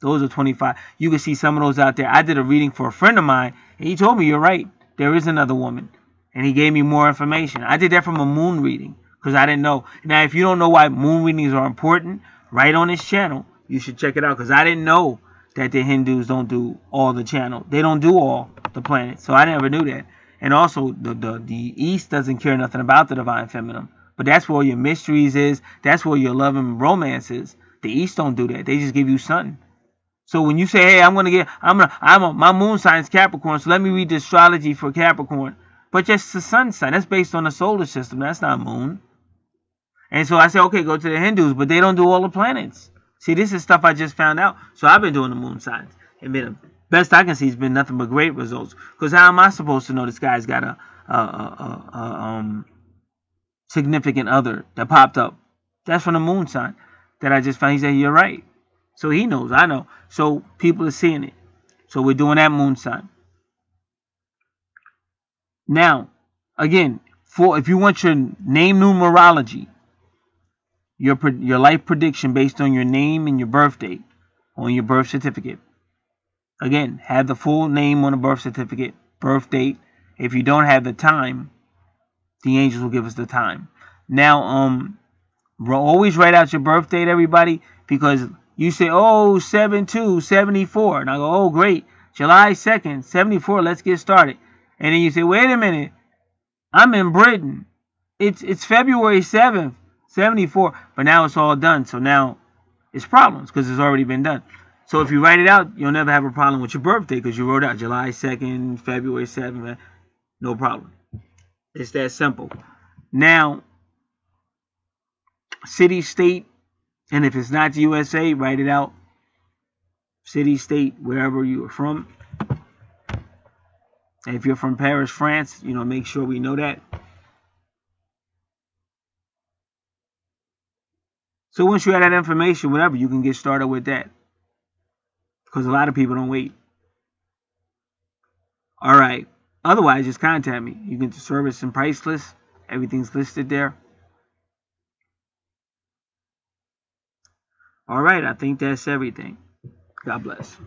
A: Those are 25. You can see some of those out there. I did a reading for a friend of mine, and he told me, you're right, there is another woman. And he gave me more information. I did that from a moon reading because I didn't know. Now, if you don't know why moon readings are important, right on this channel, you should check it out because I didn't know that the Hindus don't do all the channel. They don't do all the planets. So I never knew that. And also, the East doesn't care nothing about the Divine Feminine. But that's where your mysteries is. That's where your love and romance is. The East don't do that. They just give you something. So when you say, hey, my moon sign is Capricorn, so let me read the astrology for Capricorn. But just the sun sign. That's based on the solar system. That's not moon. And so I say, okay, go to the Hindus, but they don't do all the planets. See, this is stuff I just found out. So I've been doing the moon signs. And the best I can see has been nothing but great results. Because how am I supposed to know this guy's got a significant other that popped up? That's from the moon sign that I just found. He said, you're right. So he knows, I know. So people are seeing it. So we're doing that moon sign. Now, again, if you want your name numerology, your life prediction based on your name and your birth date on your birth certificate. Again, have the full name on the birth certificate, birth date. If you don't have the time, the angels will give us the time. Now, always write out your birth date, everybody, because you say, oh, 7/2/74. And I go, oh, great. July 2nd, 74, let's get started. And then you say, wait a minute. I'm in Britain. It's February 7th, 74. But now it's all done. So now it's problems because it's already been done. So if you write it out, you'll never have a problem with your birthday because you wrote out July 2nd, February 7th. No problem. It's that simple. Now, city, state, and if it's not the USA, write it out. City, state, wherever you are from. And if you're from Paris, France, make sure we know that. So once you have that information, whatever, you can get started with that. Because a lot of people don't wait. All right. Otherwise, just contact me. You can service and priceless. Everything's listed there. All right. I think that's everything. God bless.